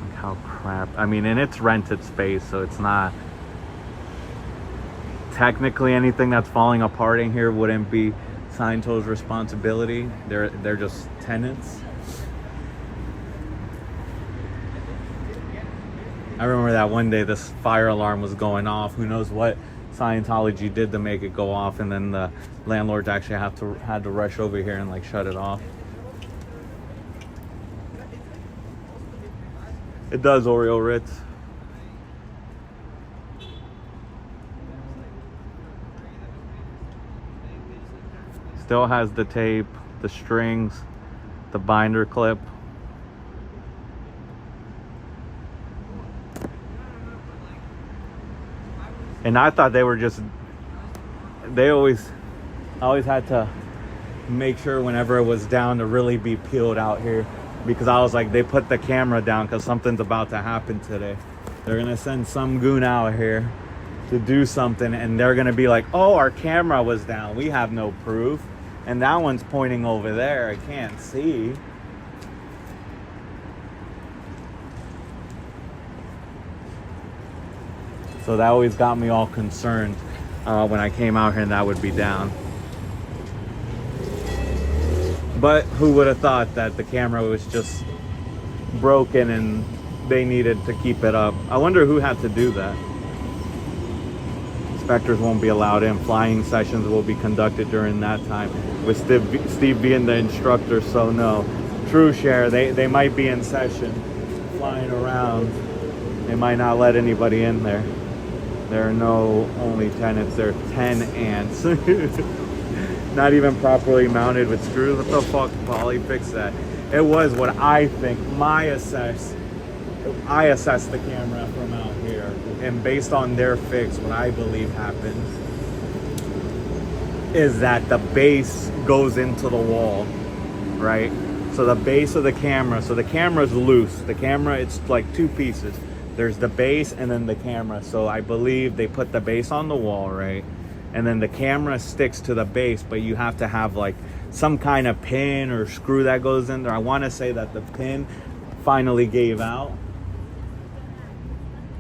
Like how crap. I mean, and it's rented space, so it's not technically anything that's falling apart in here wouldn't be Scientology's responsibility. They're just tenants. I remember that one day this fire alarm was going off. Who knows what Scientology did to make it go off, and then the landlords actually had to rush over here and like shut it off. It does, Oreo Ritz. Still has the tape, the strings, the binder clip. And I thought they were just, I always had to make sure whenever it was down to really be peeled out here, because I was like, they put the camera down because something's about to happen today. They're gonna send some goon out here to do something, and they're gonna be like, oh, our camera was down. We have no proof. And that one's pointing over there. I can't see. So that always got me all concerned when I came out here and that would be down. But who would have thought that the camera was just broken and they needed to keep it up. I wonder who had to do that. Inspectors won't be allowed in. Flying sessions will be conducted during that time, with Steve being the instructor, so no. True share, they might be in session, flying around. They might not let anybody in there. There are no only tenants, there are 10 ants. Not even properly mounted with screws. What the fuck, Polly? Fix that. It was what I think, I assessed the camera from out here. And based on their fix, what I believe happened is that the base goes into the wall, right? So the base of the camera, so the camera's loose. The camera, it's like two pieces. There's the base and then the camera. So I believe they put the base on the wall, right? And then the camera sticks to the base, but you have to have like some kind of pin or screw that goes in there. I want to say that the pin finally gave out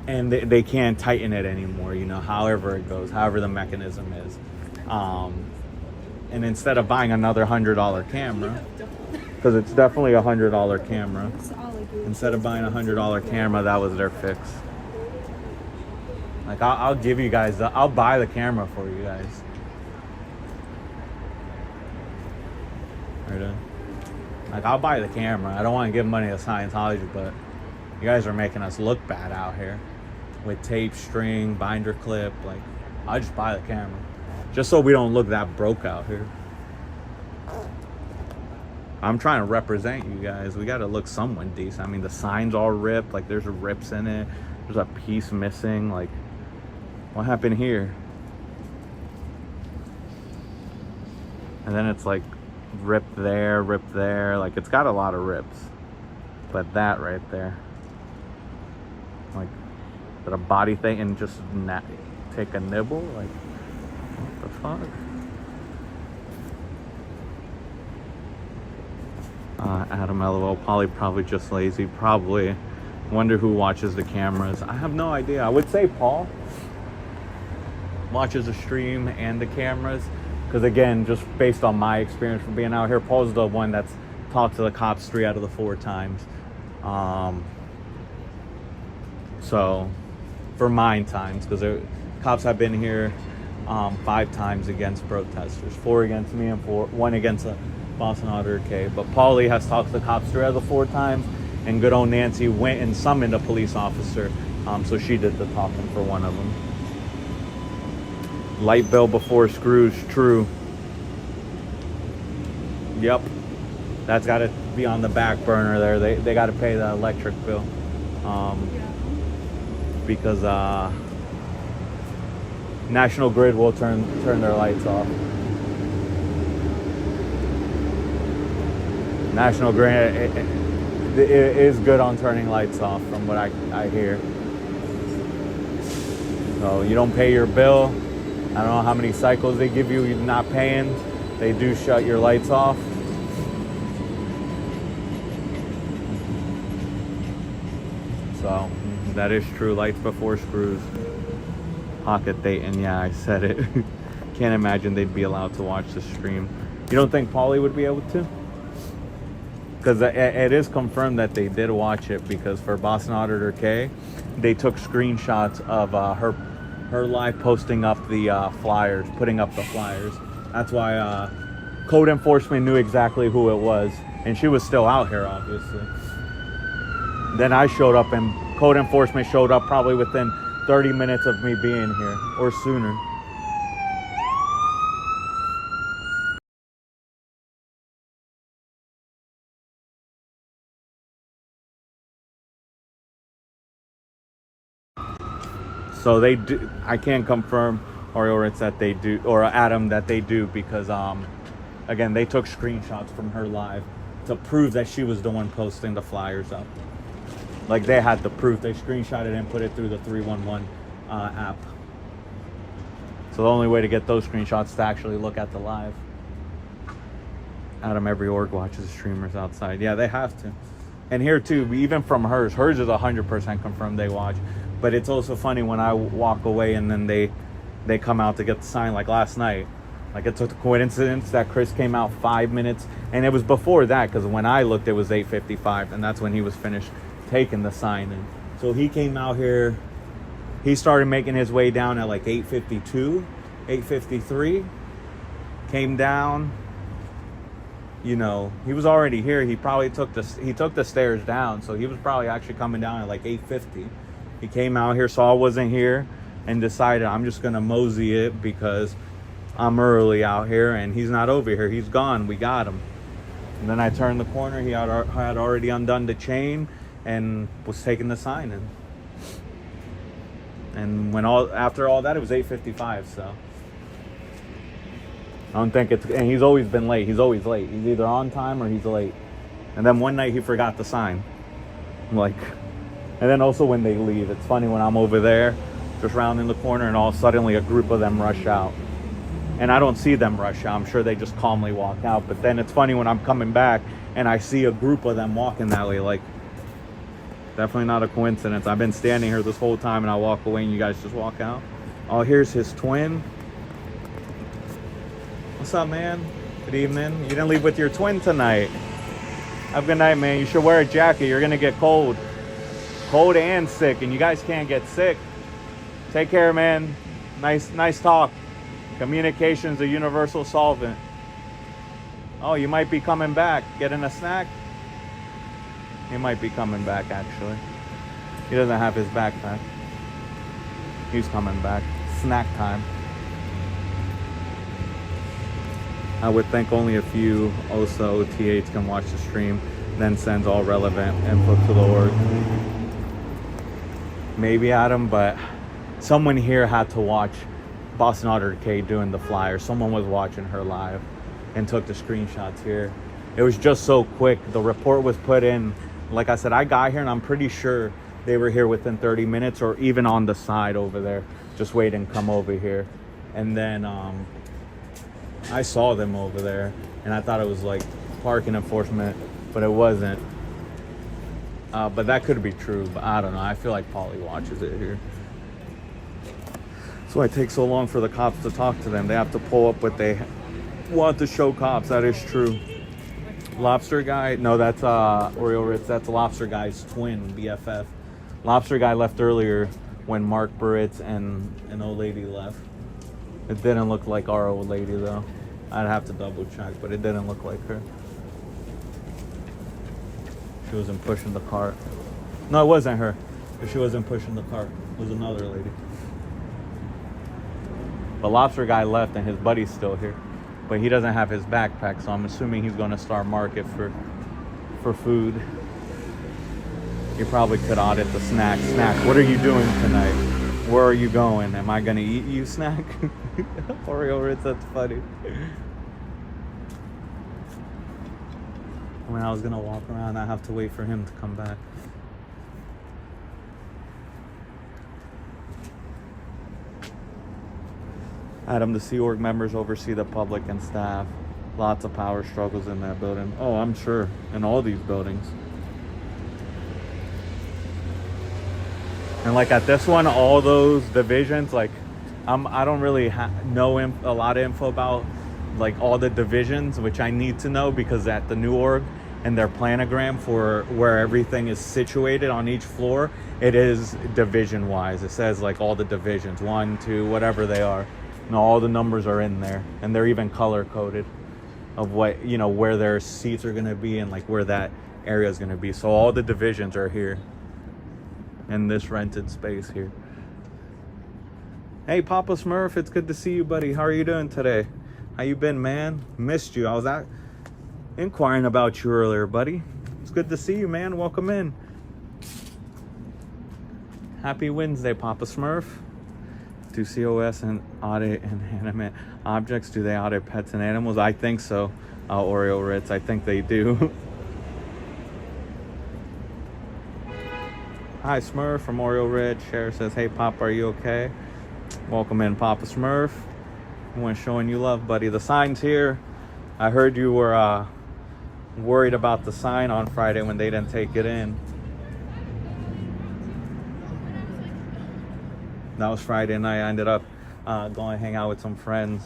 and they can't tighten it anymore, you know, however it goes, however the mechanism is. And instead of buying another $100 camera, because it's definitely a $100 camera, instead of buying a $100 camera, that was their fix. Like, I'll give you guys, I'll buy the camera for you guys. Right on. Like, I'll buy the camera. I don't want to give money to Scientology, but you guys are making us look bad out here. With tape, string, binder clip, like, I'll just buy the camera. Just so we don't look that broke out here. I'm trying to represent you guys. We got to look somewhat decent. I mean, the sign's all ripped. Like, there's rips in it. There's a piece missing. Like, what happened here? And then it's like ripped there, ripped there. Like, it's got a lot of rips. But that right there. Like, but a body thing and just take a nibble? Like, what the fuck? Adam LOL, probably just lazy. Probably. Wonder who watches the cameras. I have no idea. I would say Paul watches the stream and the cameras. Because again, just based on my experience from being out here, Paul's the one that's talked to the cops 3 out of the 4 times. So, for mine times, because cops have been here 5 times against protesters, 4 against me and 1 against a Boston Auditor K. But Paulie has talked to the cops 3 out of the 4 times, and good old Nancy went and summoned a police officer, so she did the talking for one of them. Light bill before screws, true. Yep, that's got to be on the back burner there. They got to pay the electric bill, because National Grid will turn their lights off. National Grid it is good on turning lights off, from what I hear. So you don't pay your bill. I don't know how many cycles they give you. You're not paying. They do shut your lights off. So that is true. Lights before screws. Pocket Dayton. Yeah, I said it. Can't imagine they'd be allowed to watch the stream. You don't think Paulie would be able to? Because it is confirmed that they did watch it, because for Boston Auditor K, they took screenshots of her live posting up the flyers, putting up the flyers. That's why code enforcement knew exactly who it was, and she was still out here, obviously. Then I showed up, and code enforcement showed up probably within 30 minutes of me being here, or sooner. So they do. I can't confirm, or it's that they do, or Adam that they do, because again, they took screenshots from her live to prove that she was the one posting the flyers up. Like, they had the proof. They screenshotted it and put it through the 311 app. So the only way to get those screenshots is to actually look at the live. Adam, every org watches streamers outside. Yeah, they have to. And here too, even from hers is 100% confirmed they watch. But it's also funny when I walk away and then they come out to get the sign, like last night. Like, it's a coincidence that Chris came out 5 minutes, and it was before that, because when I looked it was 8:55, and that's when he was finished taking the sign in. So he came out here, he started making his way down at like 8:52, 8:53, came down. You know, he was already here. He probably took the stairs down, so he was probably actually coming down at like 8:50. He came out here, saw I wasn't here, and decided I'm just gonna mosey it because I'm early out here, and he's not over here. He's gone. We got him. And then I turned the corner. He had already undone the chain and was taking the sign in. And after all that, it was 8:55. So I don't think and he's always been late. He's always late. He's either on time or he's late. And then one night he forgot the sign. And then also when they leave, it's funny when I'm over there, just rounding the corner, and all suddenly a group of them rush out. And I don't see them rush out. I'm sure they just calmly walk out. But then it's funny when I'm coming back and I see a group of them walking that way. Like, definitely not a coincidence. I've been standing here this whole time and I walk away and you guys just walk out. Oh, here's his twin. What's up, man? Good evening. You didn't leave with your twin tonight. Have a good night, man. You should wear a jacket. You're gonna get cold. Cold and sick, and you guys can't get sick. Take care, man. Nice talk. Communication's a universal solvent. Oh, you might be coming back. Getting a snack? He might be coming back, actually. He doesn't have his backpack. He's coming back. Snack time. I would think only a few OSA OTAs can watch the stream, then sends all relevant info to the org. Maybe Adam, but someone here had to watch Boston Auditor K doing the flyer. Someone was watching her live and took the screenshots here. It was just so quick. The report was put in. Like I said, I got here and I'm pretty sure they were here within 30 minutes or even on the side over there, just waiting to come over here. And then I saw them over there and I thought it was like parking enforcement, but it wasn't. But that could be true, but I don't know. I feel like Paulie watches it here. That's why it takes so long for the cops to talk to them. They have to pull up what they want to show cops. That is true. Lobster Guy? No, that's Oriole Ritz. That's Lobster Guy's twin, BFF. Lobster guy left earlier when Mark Buritz and an old lady left. It didn't look like our old lady though. I'd have to double check, but it didn't look like her. She wasn't pushing the cart. No, it wasn't her. But she wasn't pushing the cart. It was another lady. The lobster guy left and his buddy's still here. But he doesn't have his backpack, so I'm assuming he's going to Star Market for food. You probably could audit the snack. Snack, what are you doing tonight? Where are you going? Am I going to eat you, Snack? Oreo Ritz, that's funny. When I was going to walk around, I have to wait for him to come back. Adam, the Sea Org members oversee the public and staff. Lots of power struggles in that building. Oh, I'm sure. In all these buildings. And like at this one, all those divisions, like I don't really know a lot of info about like all the divisions, which I need to know because at the new org and their planogram for where everything is situated on each floor, it is division wise. It says like all the divisions, 1, 2, whatever they are. And all the numbers are in there, and they're even color coded of what, you know, where their seats are going to be and like where that area is going to be. So all the divisions are here in this rented space here. Hey, Papa Smurf, it's good to see you, buddy. How are you doing today? How you been, man? Missed you. I was inquiring about you earlier, buddy. It's good to see you, man. Welcome in. Happy Wednesday, Papa Smurf. Do COS and audit inanimate objects? Do they audit pets and animals? I think so, Oreo Ritz. I think they do. Hi, Smurf from Oreo Ritz. Cher says, hey, Pop, are you okay? Welcome in, Papa Smurf. We're showing you love, buddy. The sign's here. I heard you were worried about the sign on Friday when they didn't take it in. That was Friday night. I ended up going to hang out with some friends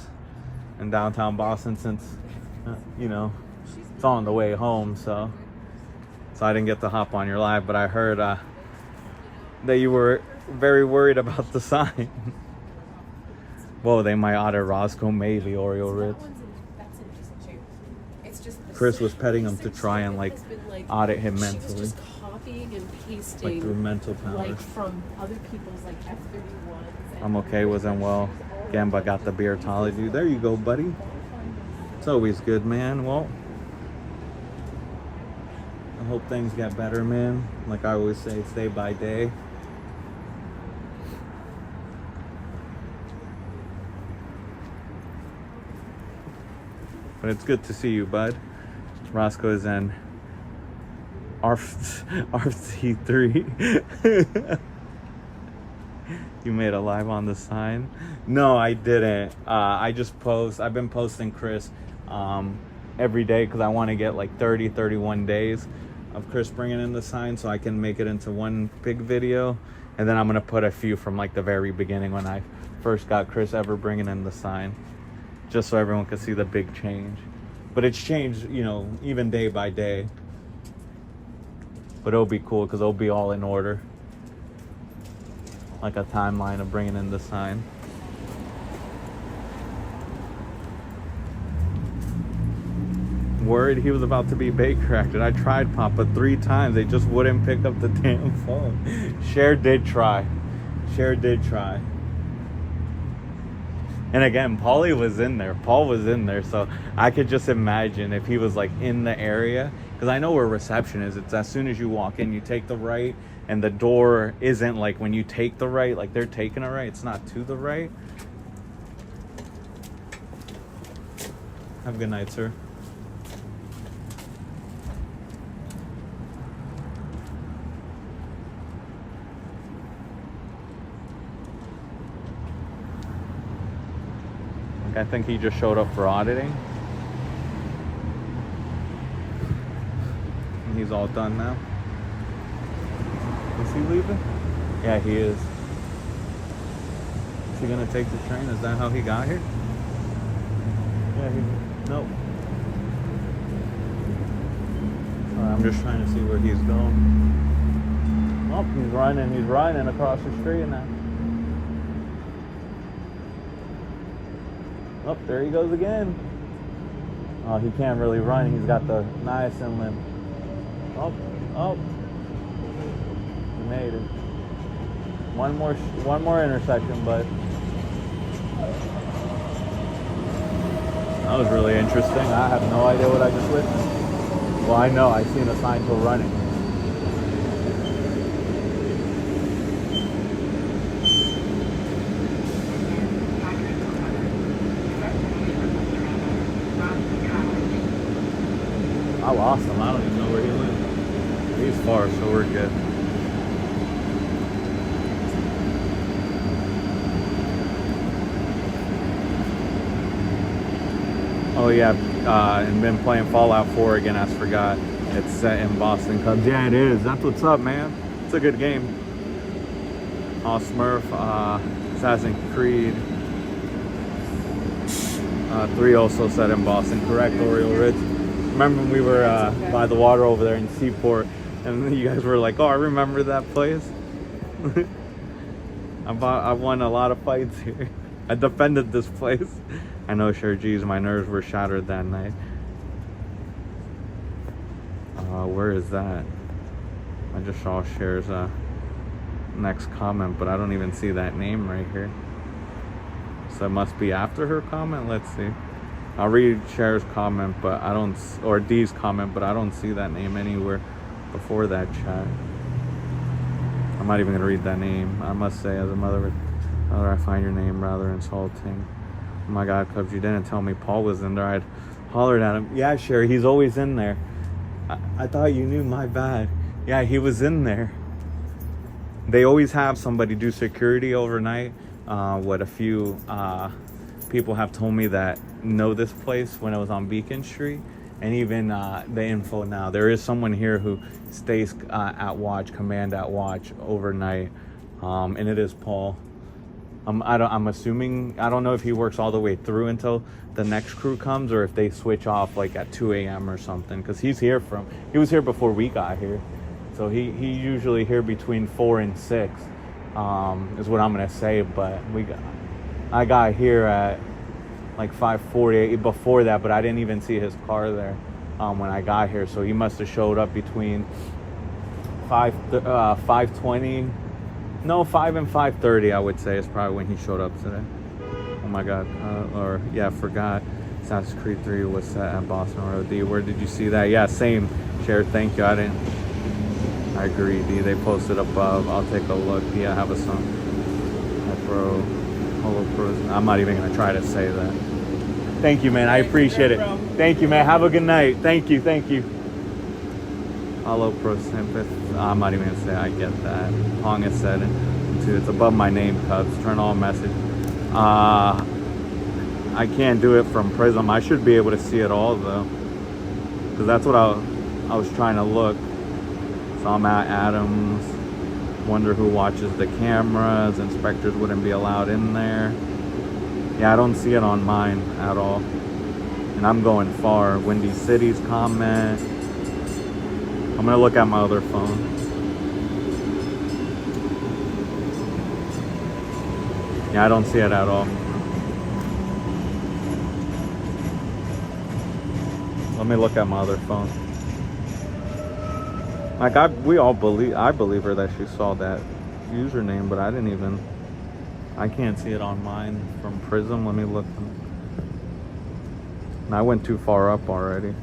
in downtown Boston since, you know, it's on the way home. So I didn't get to hop on your live, but I heard that you were very worried about the sign. Whoa, they might audit Roscoe, maybe Oreo Ritz. Chris was petting him to try and like audit him mentally. Just copying and pasting, like through mental power. like from other people's like F-31s. I'm okay, wasn't well. Gamba got the beertology. There you go, buddy. It's always good, man. Well, I hope things get better, man. Like I always say, it's day by day. But it's good to see you, bud. Roscoe is in RC3. You made a live on the sign? No, I didn't. I just post. I've been posting Chris every day because I want to get like 31 days of Chris bringing in the sign so I can make it into one big video. And then I'm going to put a few from like the very beginning when I first got Chris ever bringing in the sign. Just so everyone could see the big change. But it's changed, you know, even day by day. But it'll be cool because it'll be all in order. Like a timeline of bringing in the sign. Worried he was about to be Baker acted. I tried Papa 3 times. They just wouldn't pick up the damn phone. Cher did try. Cher did try. And again, Paulie was in there. Paul was in there. So I could just imagine if he was like in the area. Because I know where reception is. It's as soon as you walk in, you take the right. And the door isn't like when you take the right, like they're taking a right. It's not to the right. Have a good night, sir. I think he just showed up for auditing. And he's all done now. Is he leaving? Yeah, he is. Is he gonna take the train? Is that how he got here? Yeah, nope. I'm just trying to see where he's going. Oh, he's running across the street now. Oh, there he goes again. Oh, he can't really run. He's got the niacin limp. Oh. He made it. One more intersection, but that was really interesting. I have no idea what I just witnessed. Well, I know. I seen a sign for running. I lost him. I don't even know where he went. He's far, so we're good. Oh yeah, and been playing Fallout 4 again. I forgot. It's set in Boston Cubs. Yeah, it is. That's what's up, man. It's a good game. Smurf, Assassin's Creed 3 also set in Boston. Correct, Oriole Ridge. Remember when we were by the water over there in Seaport, and you guys were like, "Oh, I remember that place." I won a lot of fights here. I defended this place. I know, sure, geez, my nerves were shattered that night. Where is that? I just saw Cher's next comment, but I don't even see that name right here. So it must be after her comment. Let's see. I'll read Cher's comment, but I don't, or D's comment, but I don't see that name anywhere before that chat. I'm not even gonna read that name. I must say, as a mother, I find your name rather insulting. Oh my God, Cubs, you didn't tell me Paul was in there. I'd hollered at him. Yeah, Sherry, he's always in there. I thought you knew, my bad. Yeah, he was in there. They always have somebody do security overnight. What a few people have told me that know this place when I was on Beacon Street. And even the info now. There is someone here who stays at watch, command at watch overnight. And it is Paul. I'm assuming, I don't know if he works all the way through until the next crew comes, or if they switch off like at 2 a.m. or something, because he was here before we got here, so he usually here between 4 and 6 is what I'm gonna say. But I got here at like 5:40 before that, but I didn't even see his car there when I got here, so he must have showed up between 5:20. No, 5 and 5:30, I would say, is probably when he showed up today. Oh my God. I forgot. Assassin's Creed 3 was set at Boston Road. D, where did you see that? Yeah, same. Share, thank you. I agree, D. They posted above. I'll take a look. Yeah, I have a song. Pro, Holo Pros. I'm not even going to try to say that. Thank you, man. I appreciate it. Thank you, man. Have a good night. Thank you. Hello, Pro Sympath. I'm not even gonna say I get that. Hong has said it too. It's above my name, Cubs. Turn all message. I can't do it from Prism. I should be able to see it all though, because that's what I was trying to look. So I'm at Adams. Wonder who watches the cameras. Inspectors wouldn't be allowed in there. Yeah, I don't see it on mine at all. And I'm going far. Windy City's comment. I'm gonna look at my other phone. Yeah, I don't see it at all. Let me look at my other phone. Like I believe her that she saw that username, but I can't see it on mine from Prism. Let me look. I went too far up already.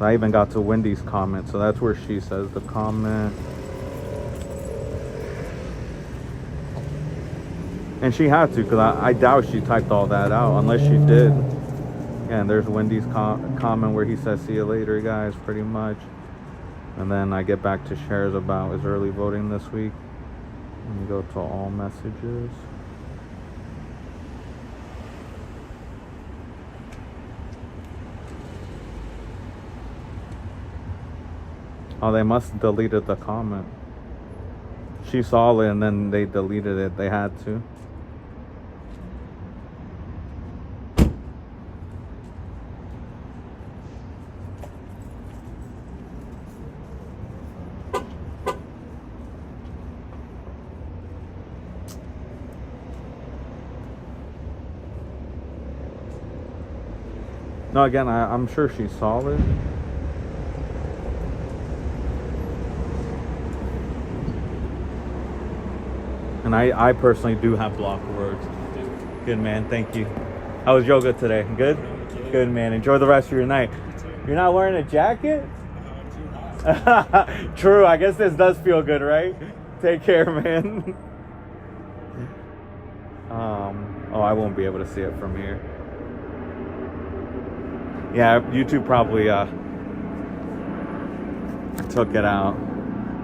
I even got to Wendy's comment, so that's where she says the comment. And she had to, because I doubt she typed all that out, unless she did. And there's Wendy's comment where he says, "See you later, guys," pretty much. And then I get back to shares about his early voting this week. Let me go to all messages. Oh, they must have deleted the comment. She saw it and then they deleted it. They had to. No, again, I'm sure she's solid. And I personally do have blocked words. Good, man. Thank you. How was yoga today? Good? Good, man. Enjoy the rest of your night. You're not wearing a jacket? True. I guess this does feel good, right? Take care, man. Oh, I won't be able to see it from here. Yeah, YouTube probably took it out.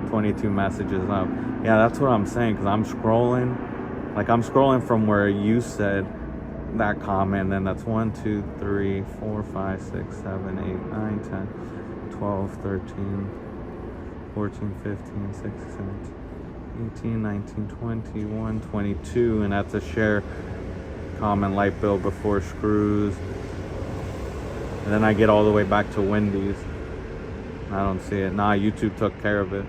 22 messages up. Yeah, that's what I'm saying, because I'm scrolling. Like, I'm scrolling from where you said that comment, and that's 1, 2, 3, 4, 5, 6, 7, 8, 9, 10, 12, 13, 14, 15, 16, 17, 18, 19, 20, 21, 22, and that's a share comment light bill before screws. And then I get all the way back to Wendy's. I don't see it. Nah, YouTube took care of it.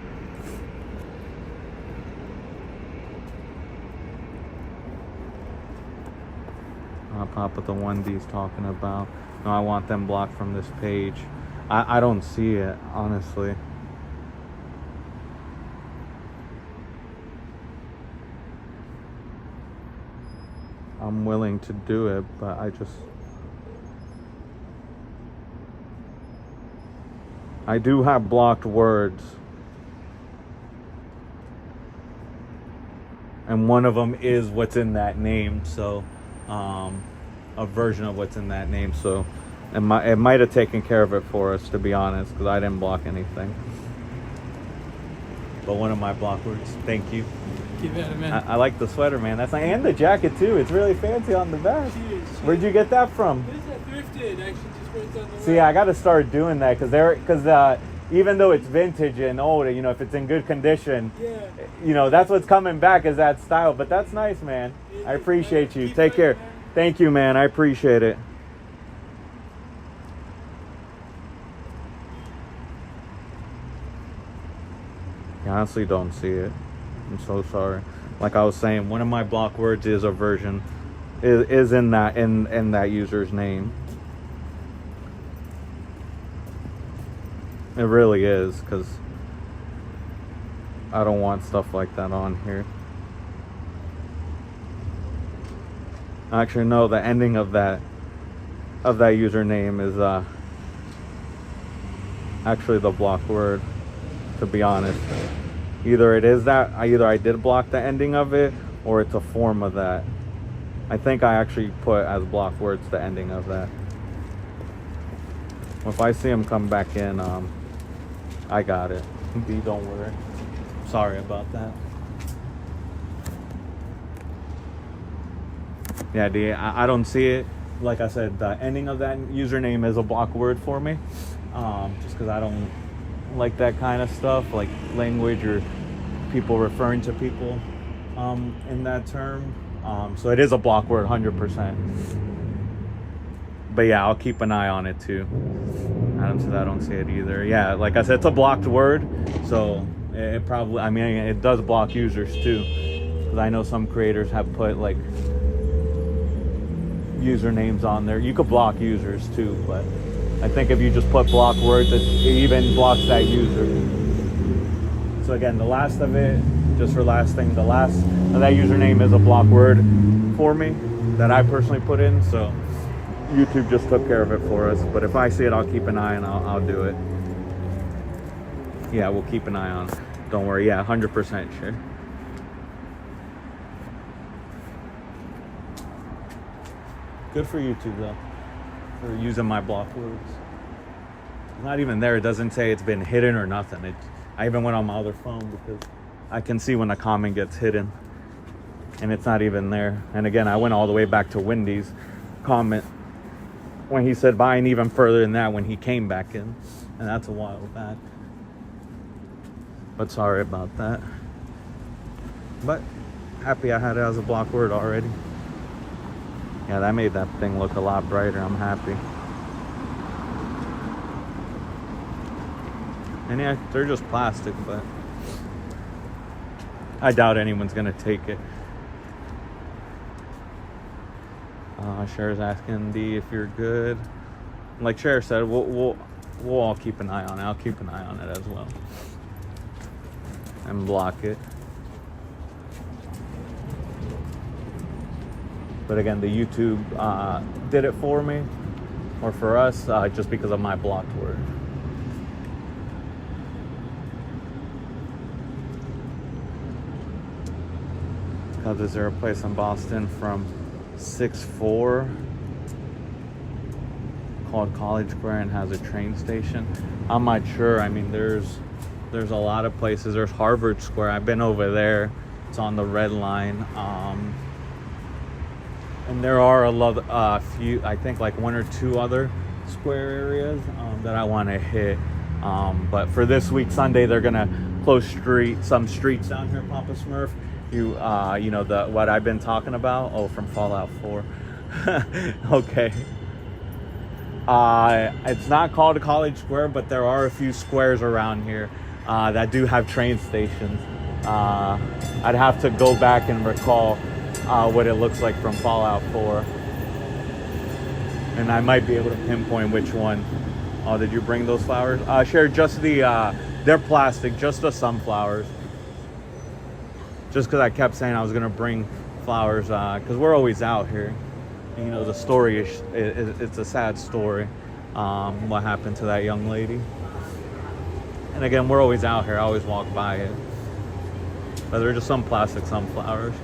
I'll pop up the one D's talking about. No, I want them blocked from this page. I don't see it, honestly. I'm willing to do it, but I do have blocked words. And one of them is what's in that name, so a version of what's in that name, so it might have taken care of it for us, to be honest, because I didn't block anything. But one of my block words. Thank you. Keep at it, man. I like the sweater, man. That's and the jacket too. It's really fancy on the back. Where'd you get that from? This is thrifted, actually, just right down the way. See, I got to start doing that because even though it's vintage and old, you know, if it's in good condition, Yeah. you know, that's what's coming back is that style. But that's nice, man. I appreciate you. Take care. Thank you, man. I appreciate it. I honestly don't see it. I'm so sorry. Like I was saying, one of my block words is a version, is in that user's name. It really is, because I don't want stuff like that on here. Actually, no, the ending of that username is actually the block word, to be honest. Either it is that, either I did block the ending of it, or it's a form of that. I think I actually put as block words the ending of that. If I see him come back in, I got it. B, don't worry. Sorry about that. Yeah, D, I don't see it. Like I said, the ending of that username is a block word for me. Just because I don't like that kind of stuff, like language or people referring to people in that term. So it is a block word, 100%. But yeah, I'll keep an eye on it too. I don't see it either. Yeah, like I said, it's a blocked word, so it probably, I mean, it does block users too. Because I know some creators have put like usernames on there. You could block users too, but I think if you just put block words, it even blocks that user. So again, the last of it, just for last thing, the last of that username is a block word for me that I personally put in. So YouTube just took care of it for us. But if I see it, I'll keep an eye and I'll do it. Yeah, we'll keep an eye on it. Don't worry. Yeah, 100% sure. Good for YouTube though, for using my block words. It's not even there. It doesn't say it's been hidden or nothing. I even went on my other phone because I can see when a comment gets hidden and it's not even there. And again, I went all the way back to Wendy's comment when he said bye, and even further than that when he came back in, and that's a while back. But sorry about that. But happy I had it as a block word already. Yeah, that made that thing look a lot brighter. I'm happy. And yeah, they're just plastic, but I doubt anyone's gonna take it. Cher's asking D if you're good. like Cher said, we'll all keep an eye on it. I'll keep an eye on it as well. And block it. But again, the YouTube did it for me, or for us, just because of my blocked word. Because is there a place in Boston from 6'4" called College Square and has a train station? I'm not sure. I mean, there's a lot of places. There's Harvard Square. I've been over there. It's on the Red Line. And there are few, I think like one or two other square areas that I want to hit. But for this week, Sunday, they're gonna close some streets down here, Papa Smurf. You know what I've been talking about? Oh, from Fallout 4. Okay. It's not called College Square, but there are a few squares around here that do have train stations. I'd have to go back and recall what it looks like from Fallout 4. And I might be able to pinpoint which one. Oh, did you bring those flowers? Share just they're plastic, just the sunflowers. Just because I kept saying I was going to bring flowers, because we're always out here. And, you know, the story it's a sad story, what happened to that young lady. And again, we're always out here. I always walk by it. But they're just some plastic sunflowers.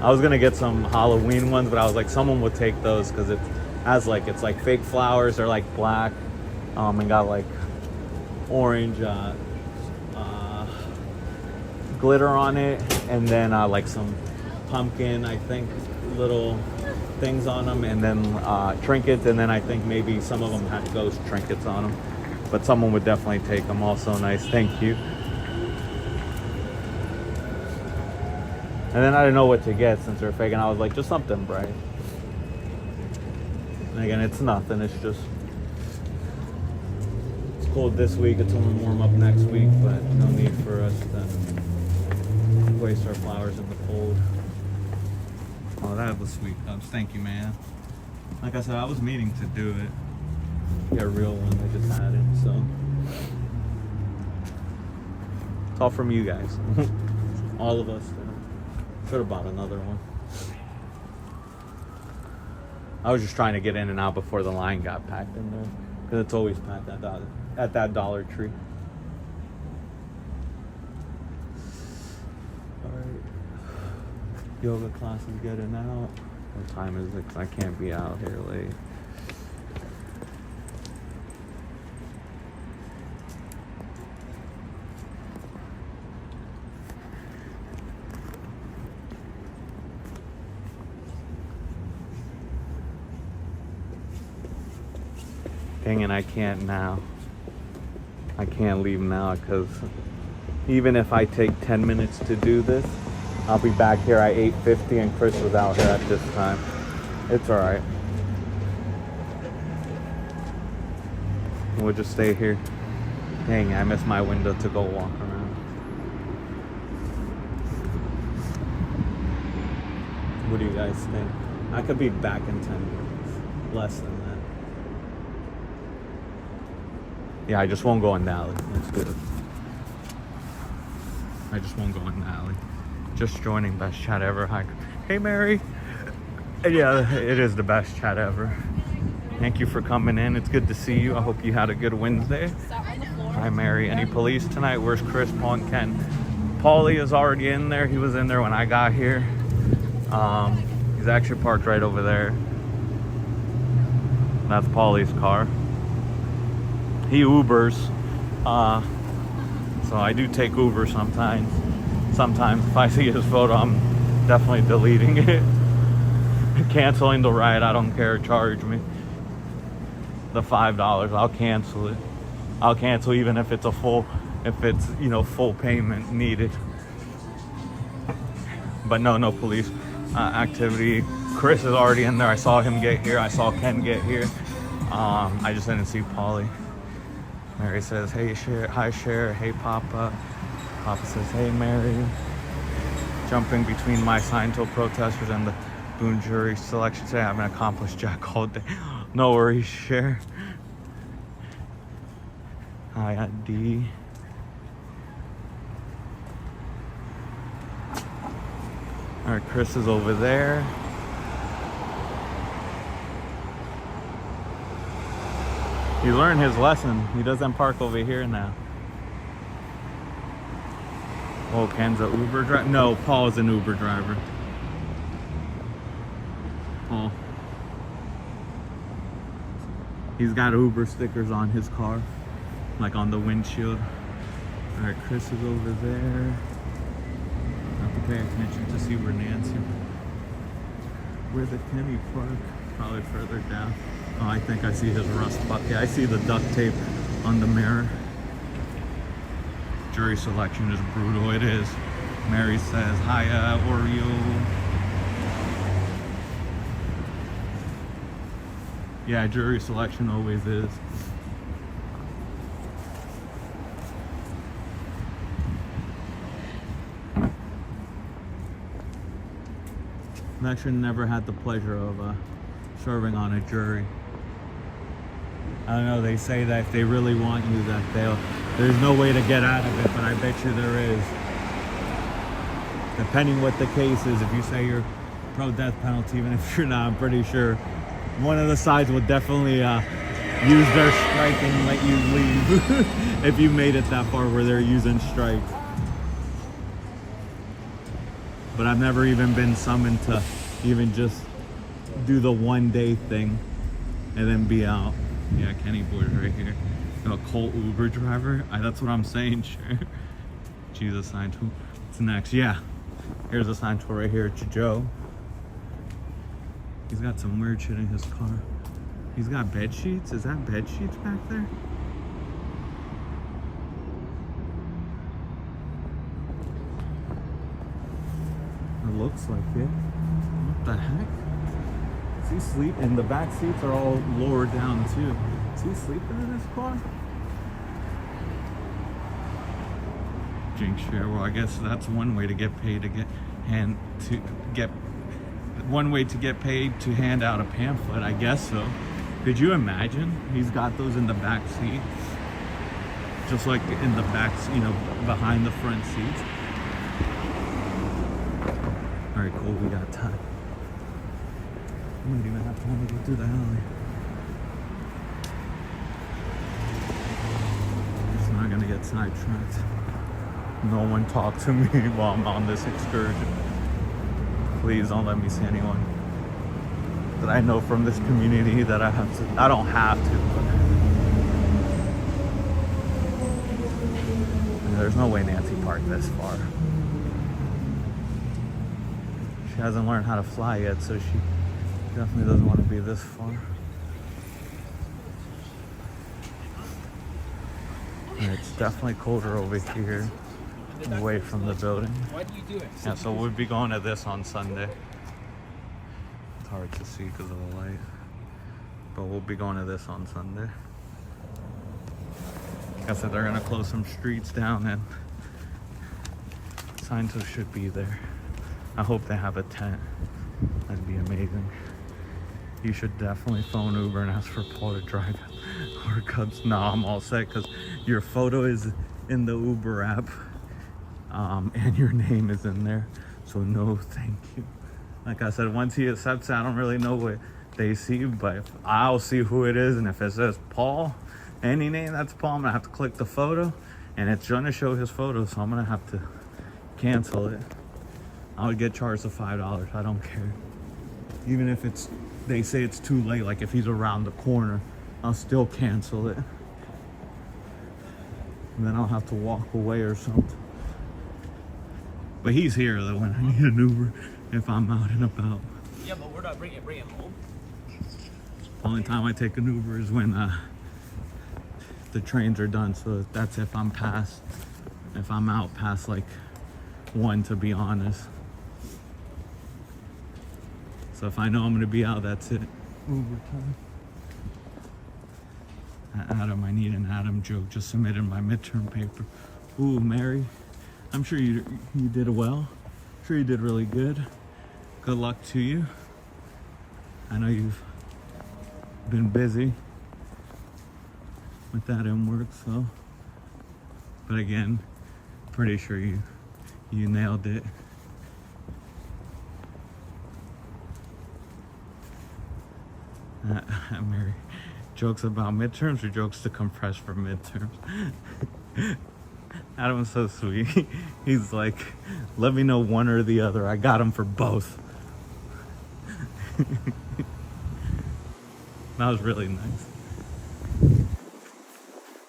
I was gonna get some Halloween ones, but I was like, someone would take those because it's like fake flowers. They're like black, and got like orange glitter on it, and then like some pumpkin, I think, little things on them, and then trinkets, and then I think maybe some of them had ghost trinkets on them. But someone would definitely take them. Also nice, thank you. And then I didn't know what to get since they're fake, and I was like, just something bright. And again, it's nothing. It's just, it's cold this week. It's only warm up next week, but no need for us to waste our flowers in the cold. Oh, that was sweet, Cubs. Thank you, man. Like I said, I was meaning to do it. Get a real one. I just had it, so it's all from you guys. All of us. Should have bought another one. I was just trying to get in and out before the line got packed in there, because it's always packed at that Dollar Tree. Alright. Yoga class is getting out. What time is it? Because I can't be out here late. Dang it, I can't now. I can't leave now because even if I take 10 minutes to do this, I'll be back here at 8:50 and Chris was out here at this time. It's alright. We'll just stay here. Dang, I missed my window to go walk around. What do you guys think? I could be back in 10 minutes. Less than that. Yeah, I just won't go in the alley. That's good. I just won't go in the alley. Just joining best chat ever. Hi. Hey, Mary. Yeah, it is the best chat ever. Thank you for coming in. It's good to see you. I hope you had a good Wednesday. Hi, Mary. Any police tonight? Where's Chris, Paul, and Ken? Paulie is already in there. He was in there when I got here. He's actually parked right over there. That's Paulie's car. He Ubers, so I do take Uber sometimes. Sometimes if I see his photo, I'm definitely deleting it. Canceling the ride, I don't care, charge me the $5, I'll cancel it. I'll cancel even if it's full payment needed. But no police activity. Chris is already in there. I saw him get here. I saw Ken get here. I just didn't see Paulie. Mary says, hey, Cher. Hi, Cher. Hey, Papa. Papa says, hey, Mary. Jumping between my Scientology protesters and the Boone jury selection today. I haven't accomplished jack all day. No worries, share. Hi, D. All right, Chris is over there. He learned his lesson. He doesn't park over here now. Oh, Ken's an Uber driver? No, Paul's an Uber driver. Paul. He's got Uber stickers on his car, like on the windshield. All right, Chris is over there. I have to pay attention to see where Nancy, where the Kenny park, probably further down. Oh, I think I see his rust bucket. I see the duct tape on the mirror. Jury selection is brutal. It is. Mary says, hiya, Oreo. Yeah, jury selection always is. I've actually never had the pleasure of serving on a jury. I don't know, they say that if they really want you, that there's no way to get out of it, but I bet you there is. Depending what the case is, if you say you're pro death penalty, even if you're not, I'm pretty sure one of the sides will definitely use their strike and let you leave if you made it that far where they're using strike. But I've never even been summoned to even just do the 1 day thing and then be out. Yeah, Kenny boy's right here. A Colt Uber driver. That's what I'm saying, sure. Jesus, sign tool. What's next? Yeah. Here's a sign tool right here. It's Joe. He's got some weird shit in his car. He's got bed sheets. Is that bed sheets back there? It looks like it. What the heck? Is he sleeping? And the back seats are all lowered down too. Is he sleeping in his car? Jinx share. Well, I guess that's one way to get paid to one way to get paid to hand out a pamphlet. I guess so. Could you imagine? He's got those in the back seat, just like in the back, behind the front seats. All right, cool. We got time. We might even have time to go through the alley. Just not gonna get sidetracked. No one talk to me while I'm on this excursion. Please don't let me see anyone that I know from this community that I don't have to. But there's no way Nancy parked this far. She hasn't learned how to fly yet, so she definitely doesn't want to be this far. And it's definitely colder over here, away from the building. Why do you do it? Yeah, so we'll be going to this on Sunday. It's hard to see because of the light, but we'll be going to this on Sunday. Like I said, they're gonna close some streets down and scientists should be there. I hope they have a tent. That'd be amazing. You should definitely phone Uber and ask for Paul to drive it. Or Cubs. No, I'm all set because your photo is in the Uber app. And your name is in there, so no thank you. Like I said, once he accepts it, I don't really know what they see, but I'll see who it is, and if it says Paul, any name that's Paul, I'm gonna have to click the photo, and it's gonna show his photo, so I'm gonna have to cancel it. I would get charged the $5, I don't care. Even if they say it's too late, like if he's around the corner, I'll still cancel it. And then I'll have to walk away or something. But he's here though when I need an Uber if I'm out and about. Yeah, but we're not bringing him home. The only time I take an Uber is when the trains are done. So that's if I'm out past like 1, to be honest. So if I know I'm gonna be out, that's it. Uber time. Adam, I need an Adam joke. Just submitted my midterm paper. Ooh, Mary. I'm sure you did well. I'm sure you did really good. Good luck to you. I know you've been busy with that in work, so. But again, pretty sure you nailed it. Mary, jokes about midterms or jokes to compress for midterms? Adam's so sweet. He's like, let me know one or the other. I got him for both. That was really nice.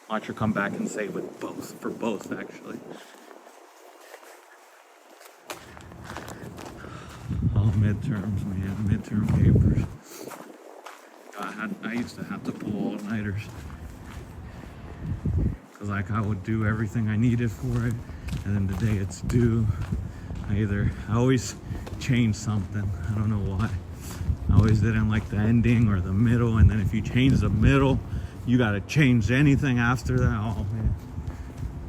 Watch her come back and say with both, for both actually. Oh, midterms, man, midterm papers. I used to have to pull all-nighters. Cause like I would do everything I needed for it, and then the day it's due, I always change something. I don't know why. I always didn't like the ending or the middle, and then if you change the middle, you gotta change anything after that. Oh man,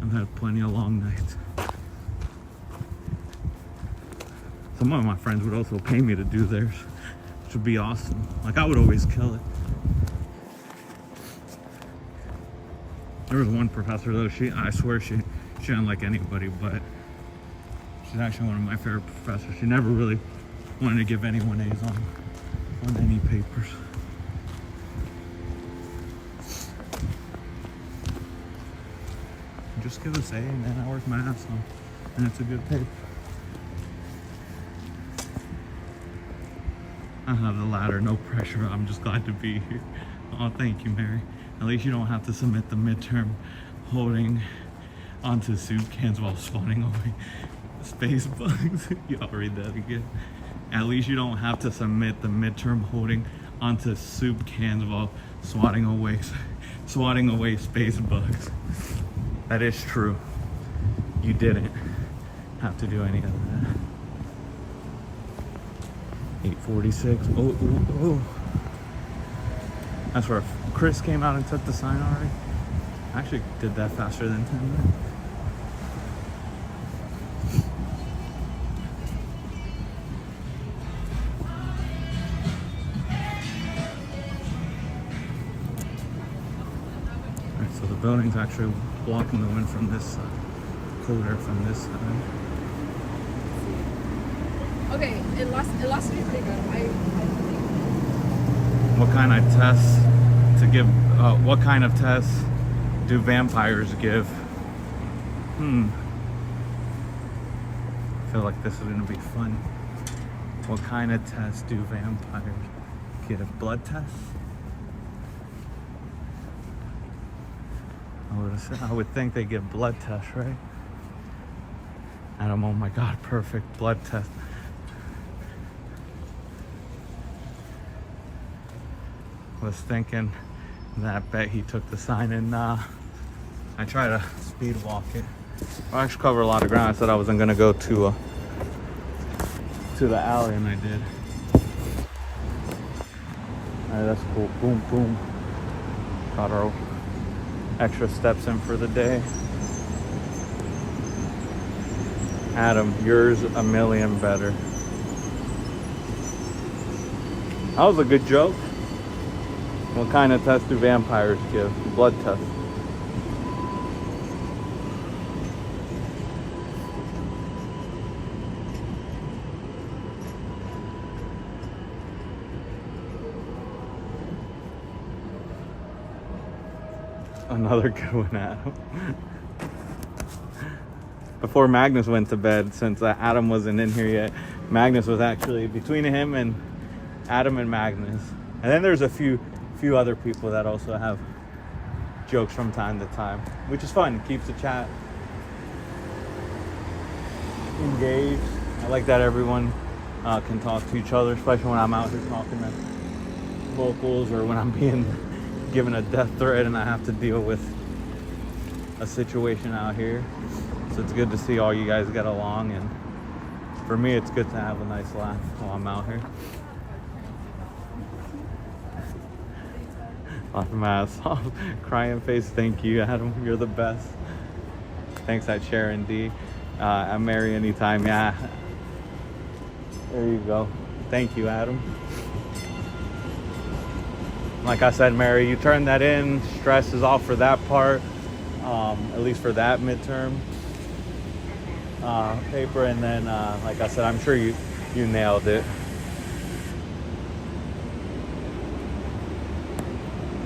I've had plenty of long nights. Some of my friends would also pay me to do theirs, which would be awesome. Like I would always kill it. There was one professor though, I swear she didn't like anybody, but she's actually one of my favorite professors. She never really wanted to give anyone A's on any papers. Just give us A and then I work my ass off, and it's a good paper. I have the ladder, no pressure. I'm just glad to be here. Oh, thank you, Mary. At least you don't have to submit the midterm holding onto soup cans while spawning away space bugs. Y'all read that again. At least you don't have to submit the midterm holding onto soup cans while swatting away space bugs. That is true. You didn't have to do any of that. 8:46. Oh. That's where Chris came out and took the sign already. I actually did that faster than 10 minutes. Alright, so the building's actually blocking the wind from this side. Colder from this side. Okay, it lost me pretty good. What kind of tests to give? What kind of tests do vampires give? I feel like this is gonna be fun. What kind of tests do vampires give? Blood tests? I would think they give blood tests, right? Adam, oh my God, perfect blood test. Was thinking that I bet he took the sign, and I try to speed walk it. I actually covered a lot of ground. I said I wasn't gonna go to the alley, and I did. Alright, that's cool. Boom, boom. Got our extra steps in for the day. Adam, yours a million better. That was a good joke. What kind of test do vampires give? Blood test. Another good one, Adam. Before Magnus went to bed, since Adam wasn't in here yet, Magnus was actually between him and Adam and Magnus. And then there's a few other people that also have jokes from time to time, which is fun. Keeps the chat engaged. I like that everyone can talk to each other, especially when I'm out here talking to locals or when I'm being given a death threat and I have to deal with a situation out here. So it's good to see all you guys get along, and for me it's good to have a nice laugh while I'm out here. Laughing my ass off. Crying face, thank you, Adam. You're the best. Thanks at Sharon D. I'm Mary anytime, yeah. There you go. Thank you, Adam. like I said, Mary, you turn that in, stress is off for that part, at least for that midterm paper, and then like I said, I'm sure you nailed it.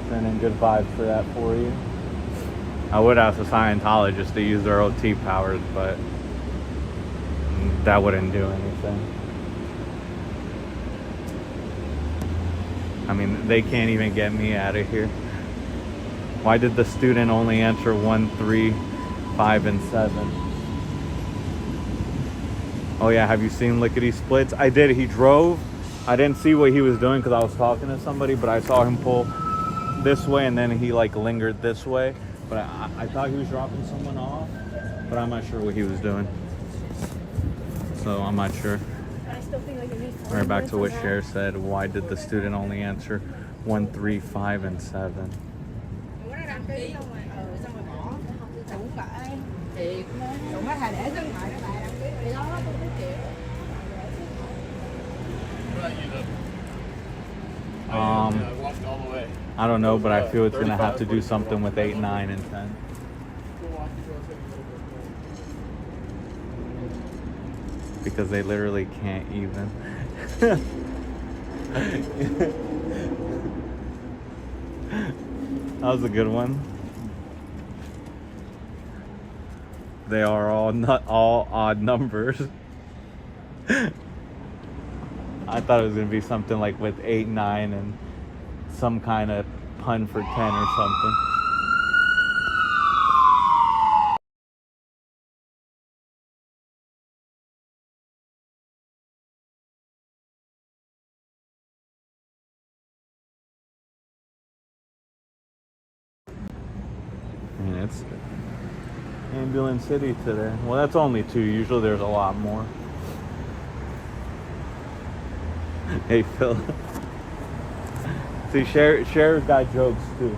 Sending good vibes for that for you. I would ask a Scientologist to use their OT powers, but that wouldn't do anything. I mean, they can't even get me out of here. Why did the student only answer 1, 3, 5, and 7? Oh yeah, have you seen Lickety Splits? I did. He drove. I didn't see what he was doing because I was talking to somebody, but I saw him pull this way and then he like lingered this way. But I thought he was dropping someone off, but I'm not sure what he was doing. So I'm not sure. All right, back to what Cher said. Why did the student only answer 1, 3, 5, and 7? Walked all the way. I don't know, but I feel it's gonna have to do something with 8, 9, and 10. Because they literally can't even. That was a good one. They are all not all odd numbers. I thought it was gonna be something like with 8, 9, and some kind of pun for 10 or something. And it's Ambulance City today. Well, that's only 2. Usually there's a lot more. Hey, Phil. See, Cher's got jokes too.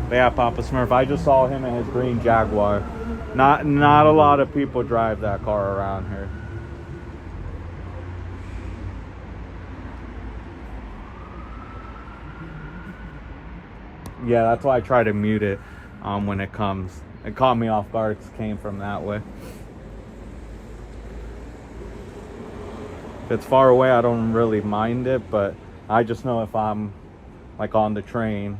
But yeah, Papa Smurf. I just saw him in his green Jaguar. Not a lot of people drive that car around here. Yeah, that's why I try to mute it when it comes. It caught me off guard 'cause it came from that way. If it's far away, I don't really mind it, but I just know if I'm like on the train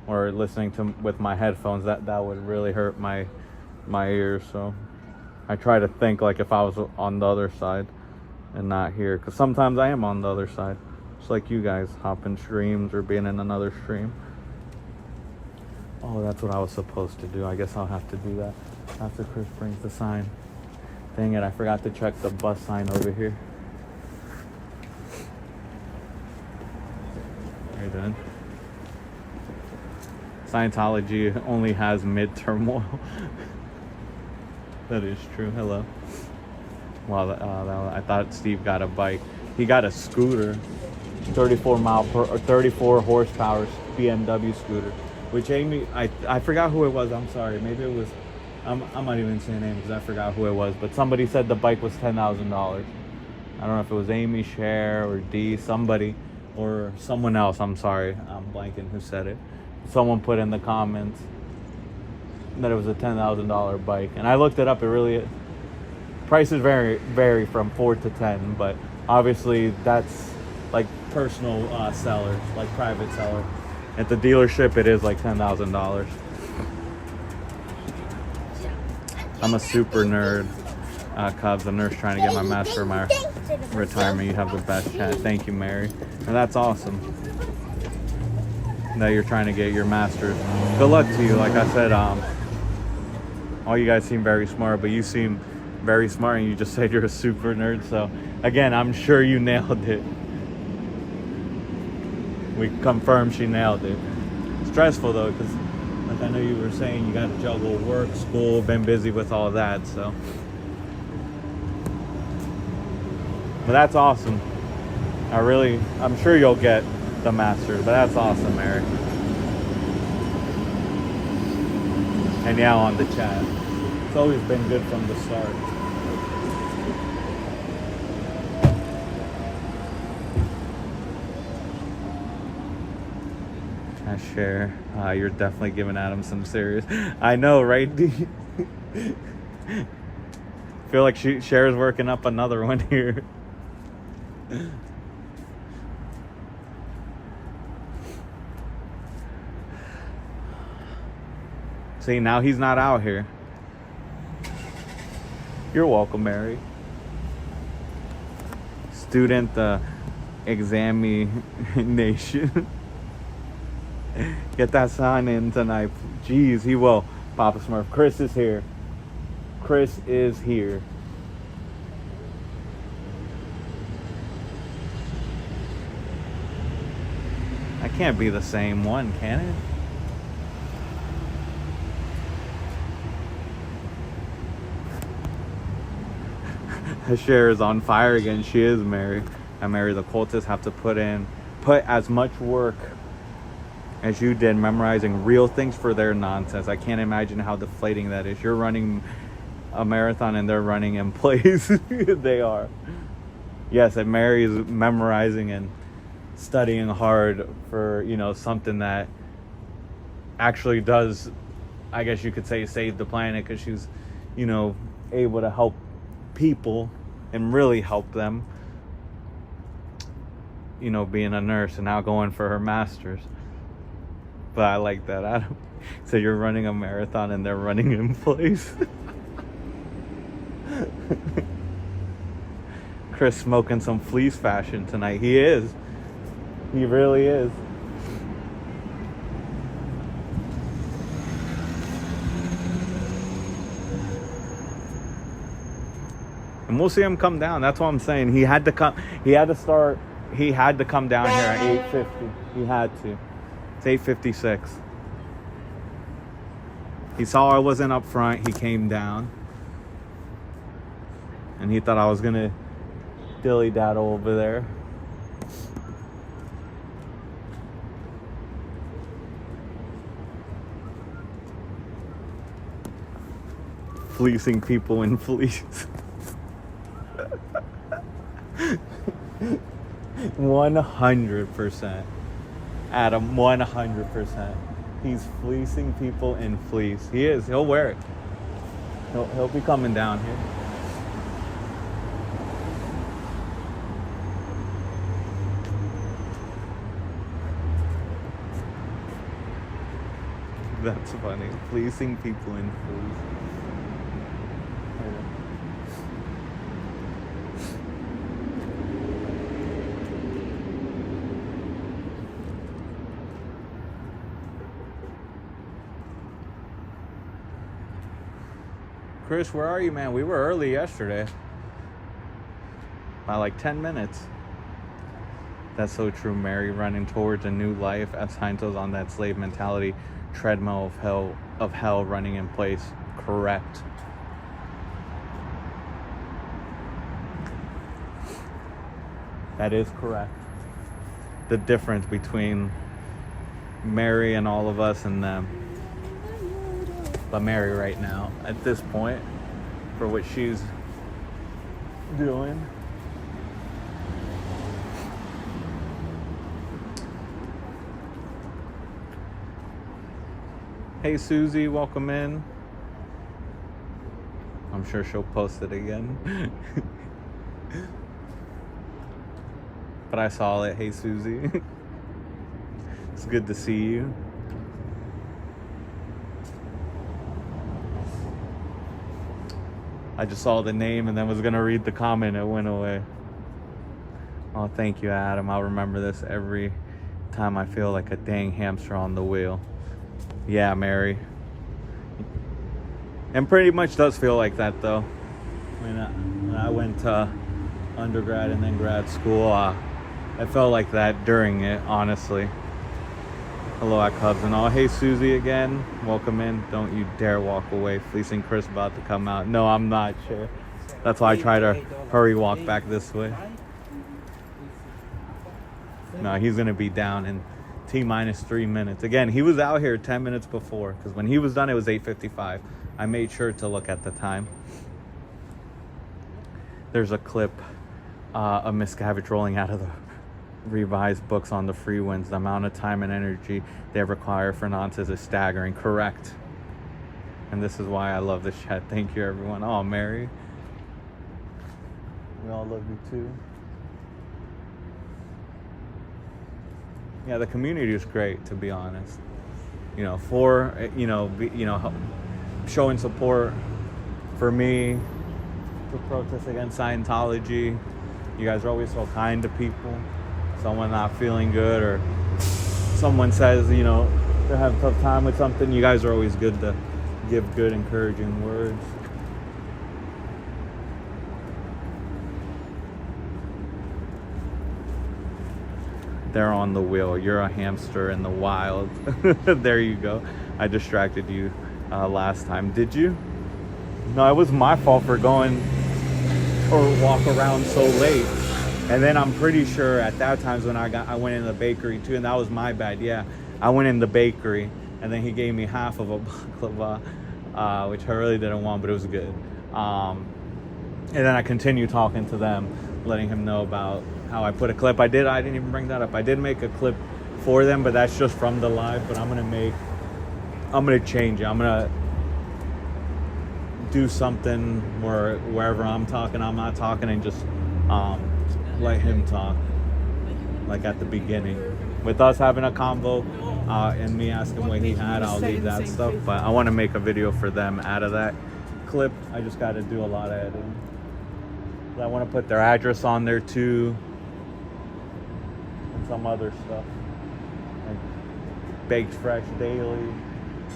or listening to with my headphones, that would really hurt my ears. So I try to think like if I was on the other side and not here, because sometimes I am on the other side, just like you guys, hopping streams or being in another stream. Oh, that's what I was supposed to do. I guess I'll have to do that after Chris brings the sign. Dang it, I forgot to check the bus sign over here. How you doing? Scientology only has midterm oil. That is true. Hello. Wow, I thought Steve got a bike. He got a scooter, 34 horsepower BMW scooter. Which Amy, I forgot who it was. I'm sorry. Maybe it was. I'm not even saying name because I forgot who it was. But somebody said the bike was $10,000. I don't know if it was Amy, Cher, or Dee, somebody, or someone else. I'm sorry. I'm blanking who said it. Someone put in the comments that it was a $10,000 bike, and I looked it up. It really prices vary from 4 to 10, but obviously that's like personal sellers, like private seller. At the dealership, it is like $10,000. I'm a super nerd. Cubs, a nurse trying to get my master for my retirement. You have the best chat. Thank you, Mary. And that's awesome that you're trying to get your master's. Good luck to you. Like I said, all you guys seem very smart, but you seem very smart, and you just said you're a super nerd. So again, I'm sure you nailed it. We confirmed she nailed it. Stressful though, because like I know you were saying, you got to juggle work, school, been busy with all that. So, but that's awesome. I'm sure you'll get the master's, but that's awesome, Mary. And yeah, on the chat, it's always been good from the start. Cher, you're definitely giving Adam some serious. I know, right? Feel like Cher's working up another one here. See, now he's not out here. You're welcome, Mary. Student examination. Get that sign in tonight. Jeez, he will. Papa Smurf. Chris is here. Chris is here. That can't be the same one, can it? Cher is on fire again. She is, Mary. And Mary, the cultists have to put as much work as you did memorizing real things for their nonsense. I can't imagine how deflating that is. You're running a marathon and they're running in place. They are. Yes, and Mary is memorizing and studying hard for, something that actually does, I guess you could say, save the planet, because she's, able to help people and really help them, being a nurse and now going for her master's. But I like that, Adam. So you're running a marathon and they're running in place. Chris smoking some fleece fashion tonight. He is. He really is. And we'll see him come down. That's what I'm saying. He had to come down here at 8:50. He had to. It's 8:56. He saw I wasn't up front. He came down. And he thought I was going to dilly-daddle over there. Fleecing people in fleece. 100%. Adam, 100%. He's fleecing people in fleece. He is. He'll wear it. He'll be coming down here. That's funny. Fleecing people in fleece. Chris, where are you, man? We were early yesterday. By like 10 minutes. That's so true, Mary. Running towards a new life as Heinzel's on that slave mentality treadmill of hell running in place. Correct. That is correct. The difference between Mary and all of us and them. But Mary right now, at this point, for what she's doing. Hey Susie, welcome in. I'm sure she'll post it again. But I saw it. Hey Susie. It's good to see you. I just saw the name and then was gonna read the comment. It went away. Oh, thank you, Adam. I'll remember this every time I feel like a dang hamster on the wheel. Yeah, Mary. And pretty much does feel like that, though. When I went to undergrad and then grad school, I felt like that during it, honestly. Hello, at Cubs and all. Hey, Susie again. Welcome in. Don't you dare walk away. Fleecing Chris about to come out. No, I'm not sure. That's why I try to hurry walk back this way. No, he's going to be down in T-minus 3 minutes. Again, he was out here 10 minutes before, because when he was done, it was 8:55. I made sure to look at the time. There's a clip of Miscavige rolling out of revised books on the free winds. The amount of time and energy they require for nonsense is staggering. Correct. And this is why I love this chat. Thank you, everyone. Oh, Mary. We all love you, too. Yeah, the community is great, to be honest. Showing support for me to protest against Scientology. You guys are always so kind to people. Someone not feeling good, or someone says, they're having a tough time with something, you guys are always good to give good, encouraging words. They're on the wheel. You're a hamster in the wild. There you go. I distracted you last time. Did you? No, it was my fault for going or walk around so late. And then I'm pretty sure at that time when I went in the bakery too, and that was my bad. Yeah, I went in the bakery, and then he gave me half of a baklava, which I really didn't want, but it was good. And then I continued talking to them, letting him know about how I put a clip. I didn't even bring that up. I did make a clip for them, but that's just from the live. But I'm gonna change it. I'm gonna do something where wherever I'm talking, I'm not talking, and just let him talk, like at the beginning. With us having a convo and me asking what he had, I'll leave that stuff. But I want to make a video for them out of that clip. I just got to do a lot of editing. I want to put their address on there too, and some other stuff, like baked fresh daily,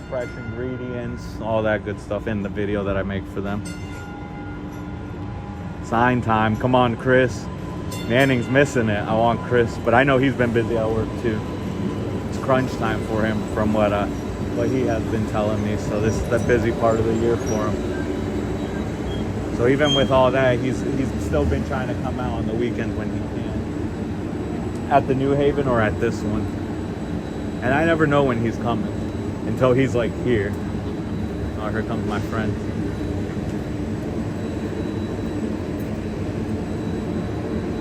fresh ingredients, all that good stuff in the video that I make for them. Sign time. Come on, Chris. Manning's missing it. I want Chris, but I know he's been busy at work too. It's crunch time for him from what he has been telling me. So this is the busy part of the year for him. So even with all that, he's still been trying to come out on the weekends when he can. At the New Haven or at this one. And I never know when he's coming until he's like here. Oh, here comes my friend.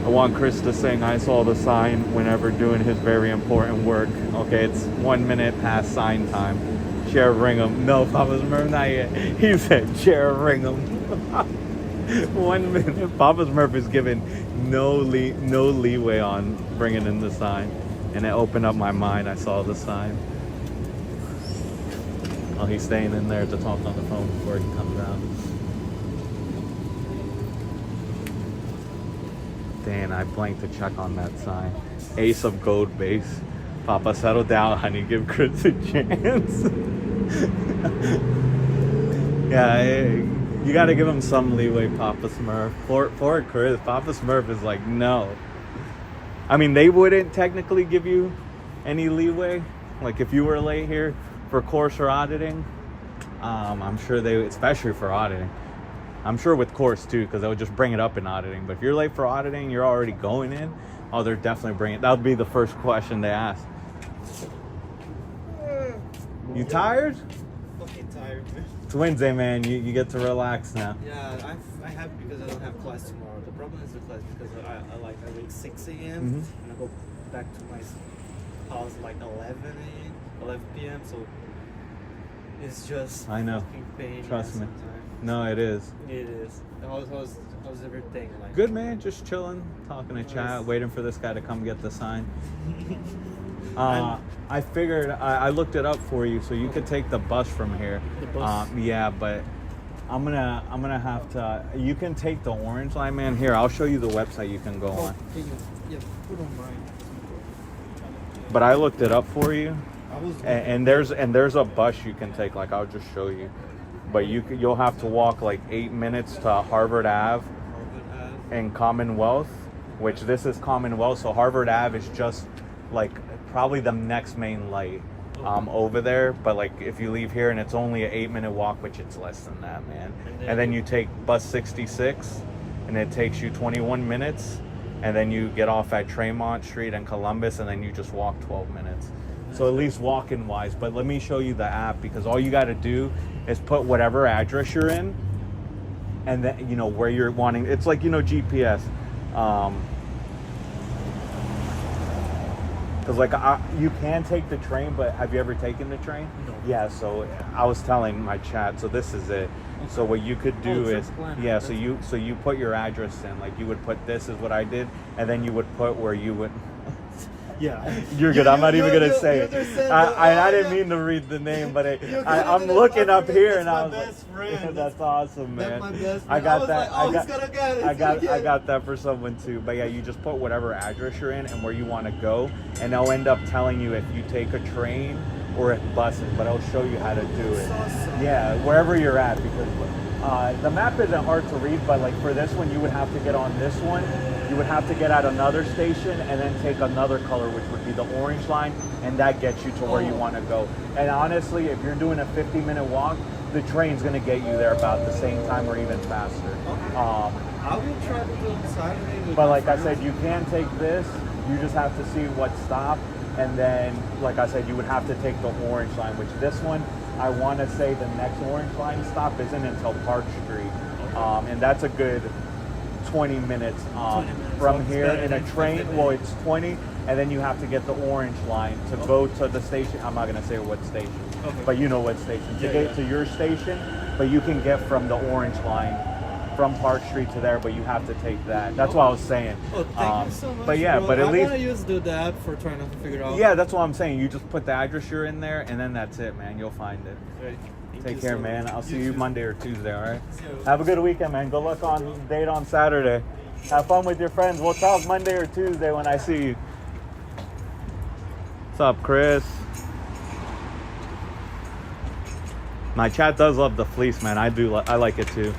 I want Chris to sing "I Saw the Sign" whenever doing his very important work. Okay, it's 1 minute past sign time. Sheriff Ringham. No, Papa Smurf, not yet. He said Sheriff Ringham. 1 minute. Papa Smurf is given no leeway on bringing in the sign. And it opened up my mind. I saw the sign. Oh, he's staying in there to talk on the phone before he comes out. Dan, I blanked to check on that sign. Ace of gold base. Papa, settle down, honey. Give Chris a chance. Yeah, you got to give him some leeway, Papa Smurf. For Chris, Papa Smurf is like, no. I mean, they wouldn't technically give you any leeway. Like if you were late here for course or auditing, I'm sure they, especially for auditing. I'm sure with course too, because they'll just bring it up in auditing. But if you're late for auditing, you're already going in. Oh, they're definitely bringing it. That would be the first question they ask. You tired? Fucking tired, man. It's Wednesday, man. You get to relax now. Yeah, I have because I don't have class tomorrow. The problem is the class because I wake 6 a.m. and I go back to my house like 11 p.m. So it's just I know. Pain Trust me. sometimes. No, it is. It is. How's everything like? Good, man. Just chilling, talking to chat, waiting for this guy to come get the sign. I figured I looked it up for you, so you could take the bus from here. The bus? Yeah, but I'm gonna have to. You can take the orange line, man. Here, I'll show you the website you can go on. Yeah, put on mine. But I looked it up for you, and there's a bus you can take. Like I'll just show you. But you'll have to walk like 8 minutes to Harvard Ave and Commonwealth, which this is Commonwealth. So Harvard Ave is just like probably the next main light over there. But like if you leave here and it's only an 8-minute walk, which it's less than that, man. And then you take bus 66 and it takes you 21 minutes. And then you get off at Tremont Street and Columbus and then you just walk 12 minutes. So at least walking wise. But let me show you the app because all you got to do is put whatever address you're in and then, where you're wanting. It's like, GPS. Because like you can take the train, but have you ever taken the train? No. Yeah, so I was telling my chat, so this is it. So what you could do is, yeah, so you put your address in, like you would put this is what I did, and then you would put where you would. Yeah. You're good. I'm not even gonna say it. I didn't mean mean to read the name, but I'm looking up here and I was best like, friend. that's awesome, man. That's my best I friend. got was that. Like, oh, he's gonna get it. I got that for someone too. But yeah, you just put whatever address you're in and where you want to go, and they'll end up telling you if you take a train or if buses. But I'll show you how to do it. Awesome. Yeah, wherever you're at, because the map isn't hard to read. But like for this one, you would have to get on this one. You would have to get at another station and then take another color, which would be the orange line, and that gets you to where you want to go. And honestly, if you're doing a 50-minute walk, the train's going to get you there about the same time or even faster. I will try to do it on Saturday. But like I said, you can take this. You just have to see what stop, and then, like I said, you would have to take the orange line, which this one, I want to say the next orange line stop isn't until Park Street, and that's a good 20 minutes, 20 minutes. from So here it's in a better train. than Well, it's 20, and then you have to get the orange line to go to the station. I'm not gonna say what station, but you know what station to get to your station. But you can get from the orange line from Park Street to there, but you have to take that. That's what I was saying. Oh, thank you so much. But yeah, bro. but at I least want to use the app for trying to figure out. yeah, that's what I'm saying. You just put the address you're in there, and then that's it, man. You'll find it. Right. Thank Take you care, so man. much. I'll see You you too. Monday or Tuesday, all right? So- Have a good weekend, man. Good luck on the date on Saturday. Have fun with your friends. We'll talk Monday or Tuesday when I see you. What's up, Chris? My chat does love the fleece, man. I do. I like it too.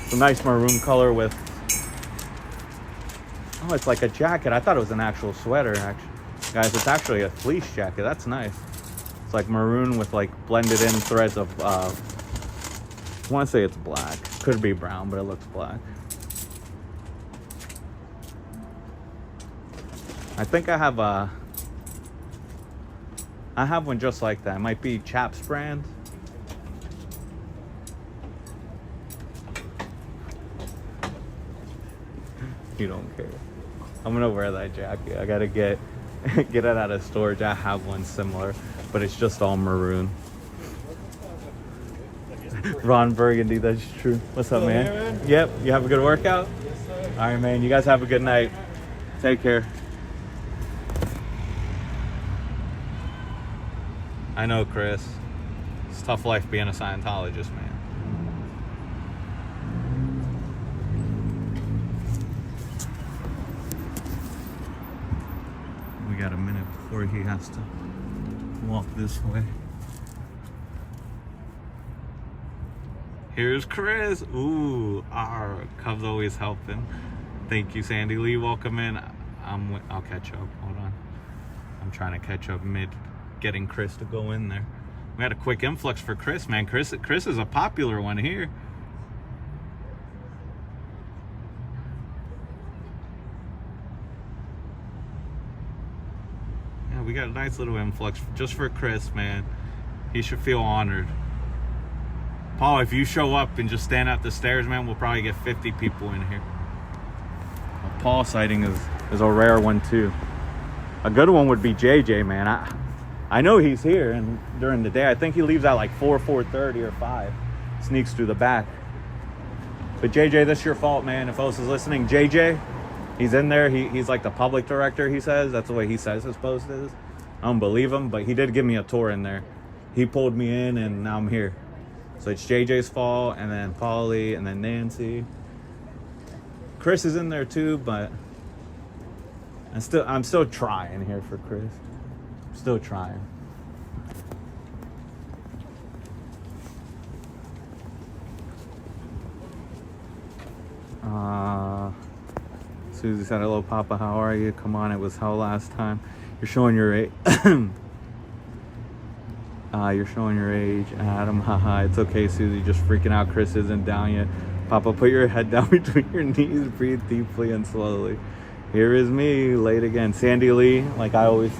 It's a nice maroon color with. Oh, it's like a jacket. I thought it was an actual sweater, actually. Guys, it's actually a fleece jacket. That's nice. It's like maroon with like blended in threads of. I want to say it's black. Could be brown, but it looks black. I think I have one just like that. It might be Chaps brand. You don't care. I'm gonna wear that jacket. I gotta get it out of storage. I have one similar, but it's just all maroon. Ron Burgundy, that's true. What's up, man? Yep. You have a good workout? Yes, sir. All right, man. You guys have a good night. Take care. I know, Chris. It's a tough life being a Scientologist, man. We got a minute before he has to walk this way. Here's Chris. Ooh, our Cubs always helping. Thank you, Sandy Lee. Welcome in. I'll catch up. Hold on. I'm trying to catch up mid getting Chris to go in there. We had a quick influx for Chris, man. Chris is a popular one here. Yeah, we got a nice little influx just for Chris, man. He should feel honored. Paul, if you show up and just stand at the stairs, man, we'll probably get 50 people in here. A Paul sighting is a rare one too. A good one would be JJ, man. I know he's here and during the day. I think he leaves at like 4:30 or 5. Sneaks through the back. But JJ, this is your fault, man. If Os is listening, JJ, he's in there. He's like the public director, he says. That's the way he says his post is. I don't believe him, but he did give me a tour in there. He pulled me in and now I'm here. So it's JJ's fault, and then Polly, and then Nancy. Chris is in there too, but I'm still trying here for Chris. Still trying. Susie said, hello, Papa, how are you? Come on, it was hell last time. You're showing your age. You're showing your age, Adam. Haha, it's okay, Susie. Just freaking out. Chris isn't down yet. Papa, put your head down between your knees. Breathe deeply and slowly. Here is me, late again. Sandy Lee, like I always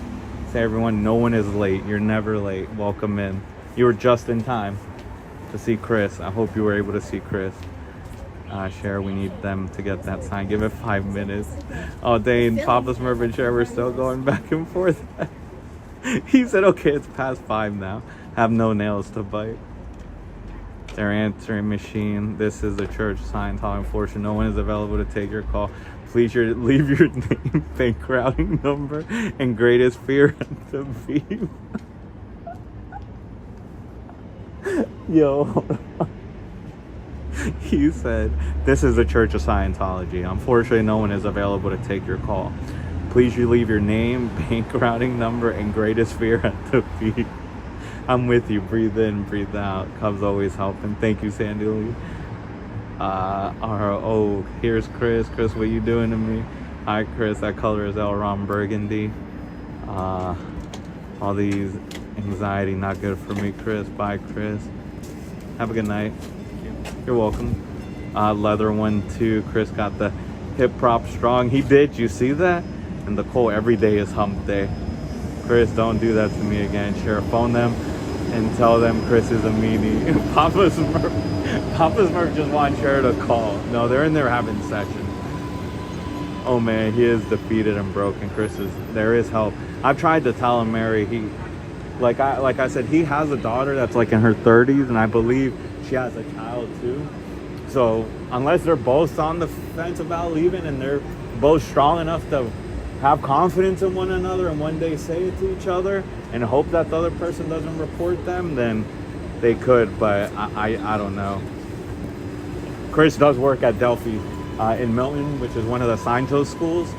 say, everyone, no one is late. You're never late. Welcome in. You were just in time to see Chris. I hope you were able to see Chris. Cher, we need them to get that sign. Give it 5 minutes. Oh, dang. Papa Smurf and Cher were still going back and forth. He said, okay, it's past 5 now. Have no nails to bite. Their answering machine. This is the church Scientology. Unfortunately, no one is available to take your call. Please leave your name, bank routing number, and greatest fear at the beep. Yo. He said, this is the Church of Scientology. Unfortunately, no one is available to take your call. Please leave your name, bank routing number, and greatest fear at the beep. I'm with you. Breathe in, breathe out. Cubs always helping. Thank you, Sandy Lee. Oh, here's Chris. Chris, what you doing to me? Hi, Chris. That color is Elron Burgundy. All these anxiety, not good for me, Chris. Bye, Chris. Have a good night. You're welcome. Leather one, too. Chris got the hip prop strong. He did. You see that? And the Cole, every day is hump day. Chris, don't do that to me again. Share, phone them and tell them Chris is a meanie. Papa Smurf just wants Cher to call. No, they're in there having session. Oh man, he is defeated and broken. There is help. I've tried to tell him, Mary, like I said, he has a daughter that's like in her 30s, and I believe she has a child too. So unless they're both on the fence about leaving and they're both strong enough to have confidence in one another and one day say it to each other and hope that the other person doesn't report them, then they could, but I don't know. Chris does work at Delphi in Milton, which is one of the Scientology schools.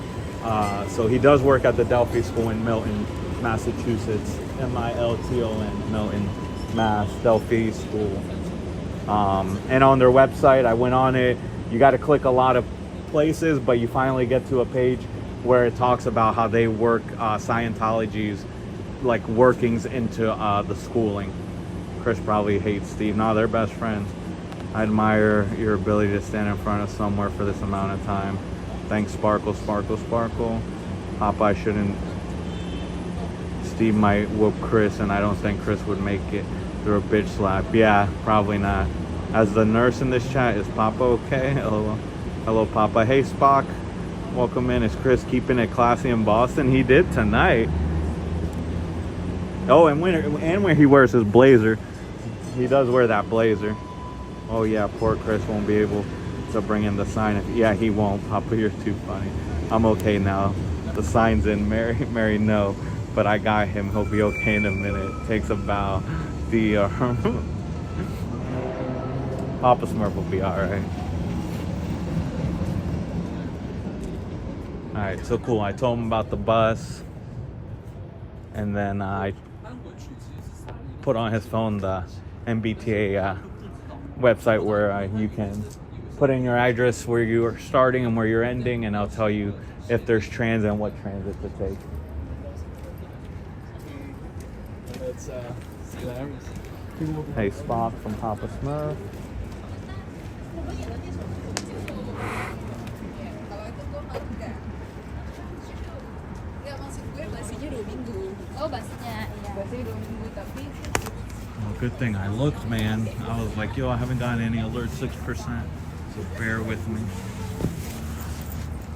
So he does work at the Delphi school in Milton, Massachusetts. Milton, Milton, Mass, Delphi school. And on their website, I went on it. You got to click a lot of places, but you finally get to a page where it talks about how they work Scientology's like workings into the schooling. Chris probably hates Steve. No, they're best friends. I admire your ability to stand in front of somewhere for this amount of time. Thanks, Sparkle, Sparkle, Sparkle. Popeye shouldn't. Steve might whoop Chris, and I don't think Chris would make it through a bitch slap. Yeah, probably not. As the nurse in this chat, is Papa okay? Hello, hello, Papa. Hey, Spock. Welcome in. Is Chris keeping it classy in Boston? He did tonight. Oh, and when he wears his blazer. He does wear that blazer. Oh yeah, poor Chris won't be able to bring in the sign. Yeah, he won't. Papa, you're too funny. I'm okay now. The sign's in. Mary, no. But I got him. He'll be okay in a minute. Takes a bow. Papa Smurf will be alright. Alright, so cool. I told him about the bus. And then I put on his phone the MBTA website where you can put in your address where you are starting and where you're ending, and I'll tell you if there's transit and what transit to take. Let's see that. Hey, Spock from Papa Smurf. Oh, busnya, iya. Biasanya 2 minggu, tapi Well, good thing I looked, man. I was like, yo, I haven't gotten any alerts, 6%. So bear with me.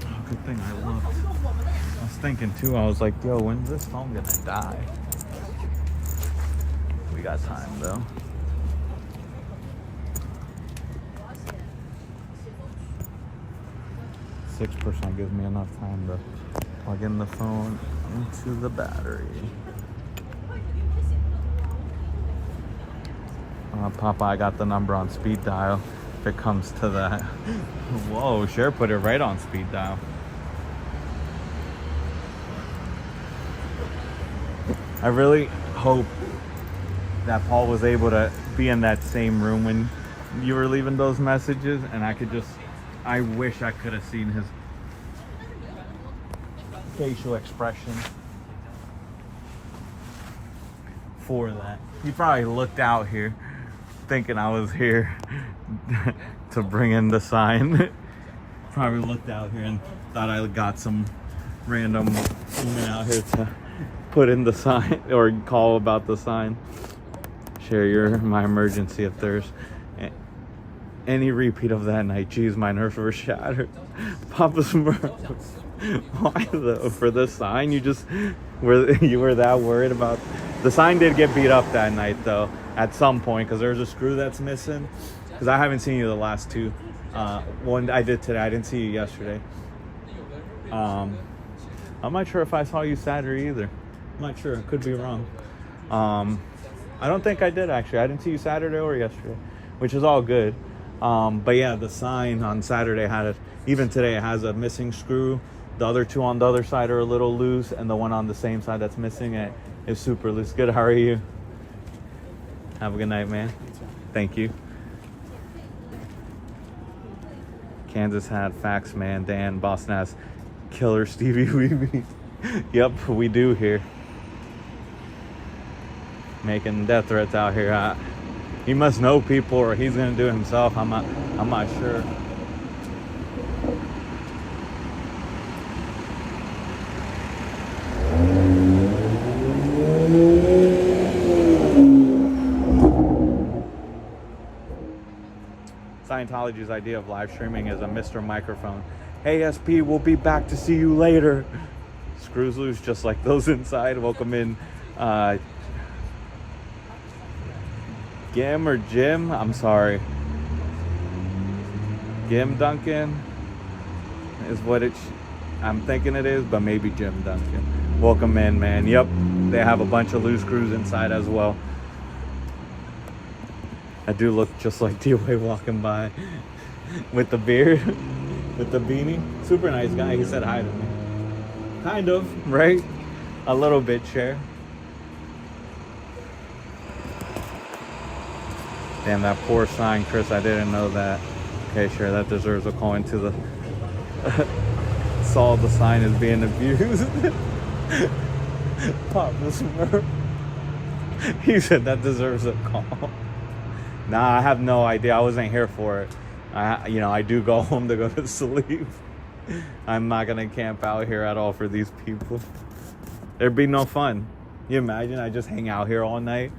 Oh, good thing I looked. I was thinking too, I was like, yo, when's this phone gonna die? We got time though. .6% gives me enough time to plug in the phone into the battery. Papa, I got the number on speed dial if it comes to that. Whoa, Cher put it right on speed dial. I really hope that Paul was able to be in that same room when you were leaving those messages, and I wish I could have seen his facial expression for that. He probably looked out here thinking I was here to bring in the sign. Probably looked out here and thought I got some random human out here to put in the sign or call about the sign. Share my emergency if there's any repeat of that night, geez, my nerves were shattered. Papa Smurf. Why though? For the sign, you were that worried about? The sign did get beat up that night though, at some point, because there's a screw that's missing. Because I haven't seen you the last two. One I did today. I didn't see you yesterday. I'm not sure if I saw you Saturday either. I'm not sure. Could be wrong. I don't think I did actually. I didn't see you Saturday or yesterday, which is all good. But yeah, the sign on Saturday even today it has a missing screw. The other two on the other side are a little loose, and the one on the same side that's missing it is super loose. Good, how are you? Have a good night, man. Thank you. Kansas had Fax Man, Dan, Boston has Killer Stevie Weeby. Yep, we do here. Making death threats out here. He must know people, or he's gonna do it himself. I'm not sure. Scientology's idea of live streaming is a Mr. Microphone. Hey SP, we'll be back to see you later. Screws loose just like those inside. Welcome in Gim or Jim? I'm sorry. Gim Duncan is what I'm thinking it is, but maybe Jim Duncan. Welcome in, man. Yep, they have a bunch of loose screws inside as well. I do look just like D-Way walking by with the beard, with the beanie. Super nice guy. He said hi to me. Kind of, right? A little bit, Cher. Damn, that poor sign, Chris. I didn't know that. Okay, sure, that deserves a call into the... Saw the sign is being abused. Papa Smurf. He said that deserves a call. Nah, I have no idea. I wasn't here for it. I do go home to go to sleep. I'm not gonna camp out here at all for these people. There'd be no fun. You imagine I just hang out here all night?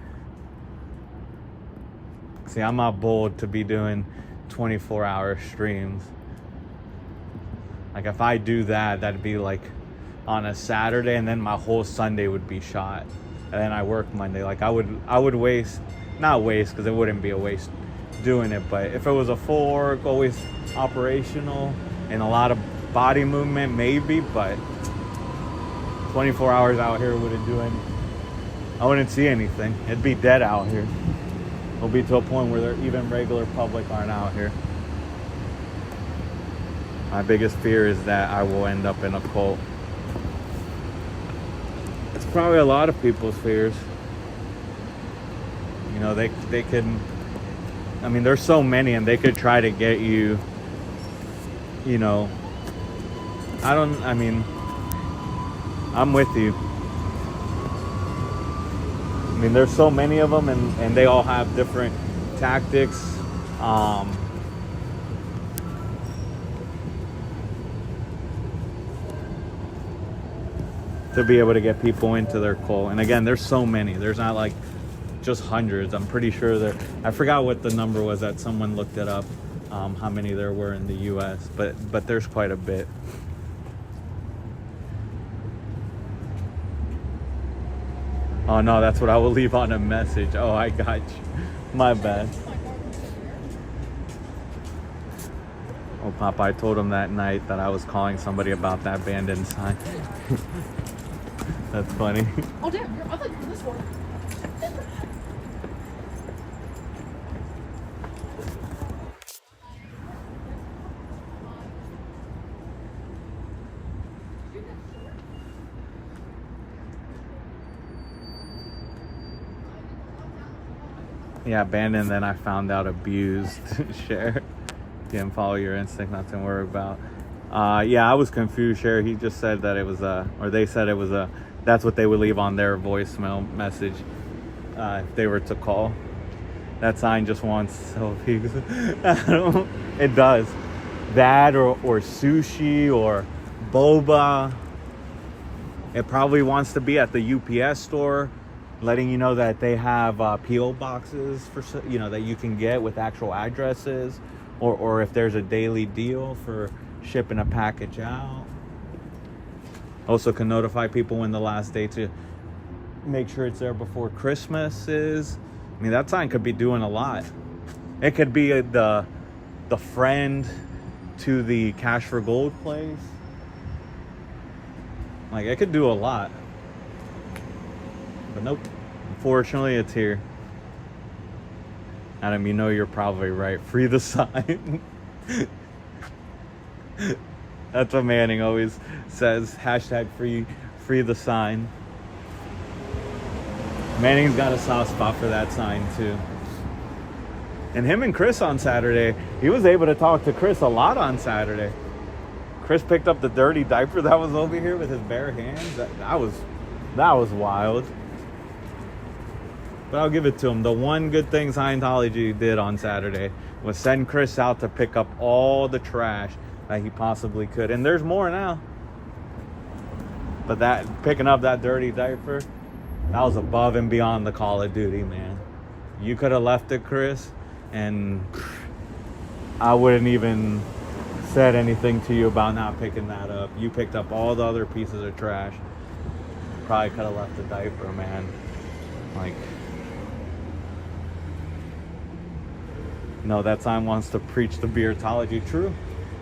See, I'm not bold to be doing 24-hour streams. Like if I do that, that'd be like on a Saturday, and then my whole Sunday would be shot. And then I work Monday. Like I would waste, not waste, because it wouldn't be a waste doing it, but if it was a full work, always operational, and a lot of body movement, maybe, but 24 hours out here wouldn't do any. I wouldn't see anything. It'd be dead out here. It'll be to a point where even regular public aren't out here. My biggest fear is that I will end up in a cult. It's probably a lot of people's fears. You know, they can, I mean, there's so many, and they could try to get you, you know, I'm with you. I mean, there's so many of them, and they all have different tactics. To be able to get people into their cult. And again, there's so many. There's not like just hundreds. I'm pretty sure I forgot what the number was that someone looked it up, how many there were in the US, but there's quite a bit. Oh no, that's what I will leave on a message. Oh, I got you. My bad. Oh, Papa, I told him that night that I was calling somebody about that abandoned sign. That's funny. Oh damn, I thought you were this one. Yeah, abandoned, then I found out abused. Share. Didn't follow your instinct, nothing to worry about. Yeah, I was confused, Share. He just said that it was or they said it was that's what they would leave on their voicemail message if they were to call. That sign just wants selfies. It does. That or sushi or boba. It probably wants to be at the UPS store letting you know that they have PO boxes for that you can get with actual addresses, or if there's a daily deal for shipping a package out. Also can notify people when the last day to make sure it's there before Christmas is. I mean, that sign could be doing a lot. It could be the friend to the Cash for Gold place. Like, it could do a lot. But nope. Unfortunately, it's here. Adam, you know you're probably right. Free the sign. That's what Manning always says. Hashtag free the sign. Manning's got a soft spot for that sign too. And him and Chris on Saturday, he was able to talk to Chris a lot on Saturday. Chris picked up the dirty diaper that was over here with his bare hands. That was wild. But I'll give it to him. The one good thing Scientology did on Saturday was send Chris out to pick up all the trash that he possibly could. And there's more now. But picking up that dirty diaper, that was above and beyond the Call of Duty, man. You could have left it, Chris, and I wouldn't even said anything to you about not picking that up. You picked up all the other pieces of trash. Probably could have left the diaper, man. Like, no, that sign wants to preach the beertology. True,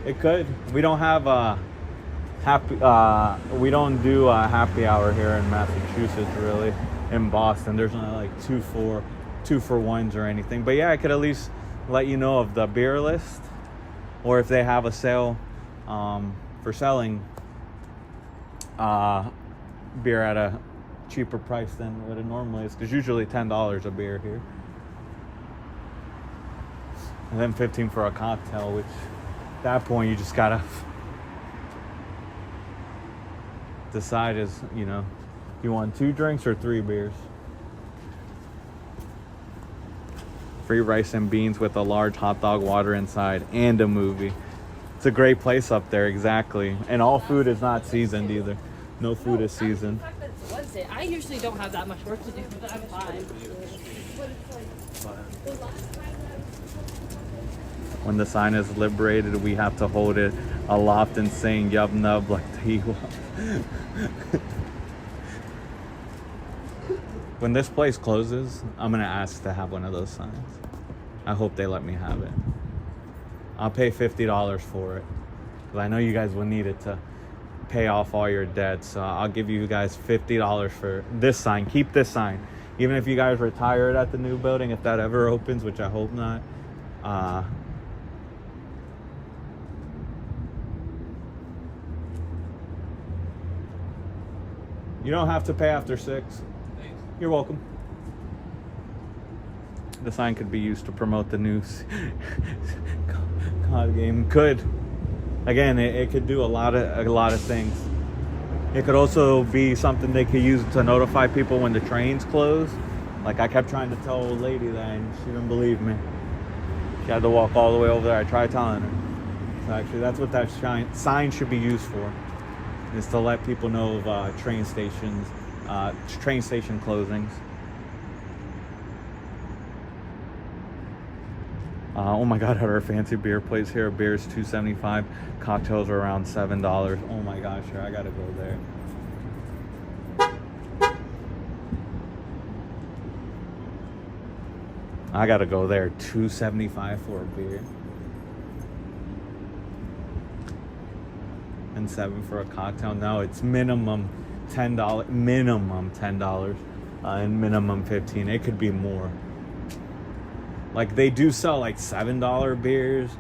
it could. We don't have we don't do a happy hour here in Massachusetts, really. In Boston, there's only like two for ones or anything. But yeah, I could at least let you know of the beer list, or if they have a sale for selling beer at a cheaper price than what it normally is, because usually $10 a beer here, and then $15 for a cocktail, which at that point you just gotta decide is, you want 2 drinks or 3 beers. Free rice and beans with a large hot dog, water inside, and a movie. It's a great place up there, exactly. And all food is not seasoned either. No food is seasoned. The fact that it's Wednesday, I usually don't have that much work to do, but I'm fine. When the sign is liberated, we have to hold it aloft and saying yub nub like the Ewok. When this place closes, I'm gonna ask to have one of those signs. I hope they let me have it. I'll pay $50 for it, because I know you guys will need it to pay off all your debts. So I'll give you guys $50 for this sign. Keep this sign. Even if you guys retire it at the new building, if that ever opens, which I hope not. You don't have to pay after 6. You're welcome. The sign could be used to promote the new COD game. Could. Again, it could do a lot of things. It could also be something they could use to notify people when the trains close. Like, I kept trying to tell old lady that, and she didn't believe me. She had to walk all the way over there. I tried telling her. So actually, that's what that sign should be used for, is to let people know of train station closings. Oh my God, at our fancy beer place here, beer is $2.75, cocktails are around $7. Oh my gosh, sure, I gotta go there. I gotta go there. $2.75 for a beer. And $7 for a cocktail. No, it's minimum $10. Minimum $10, and minimum $15. It could be more. Like, they do sell like $7 beers.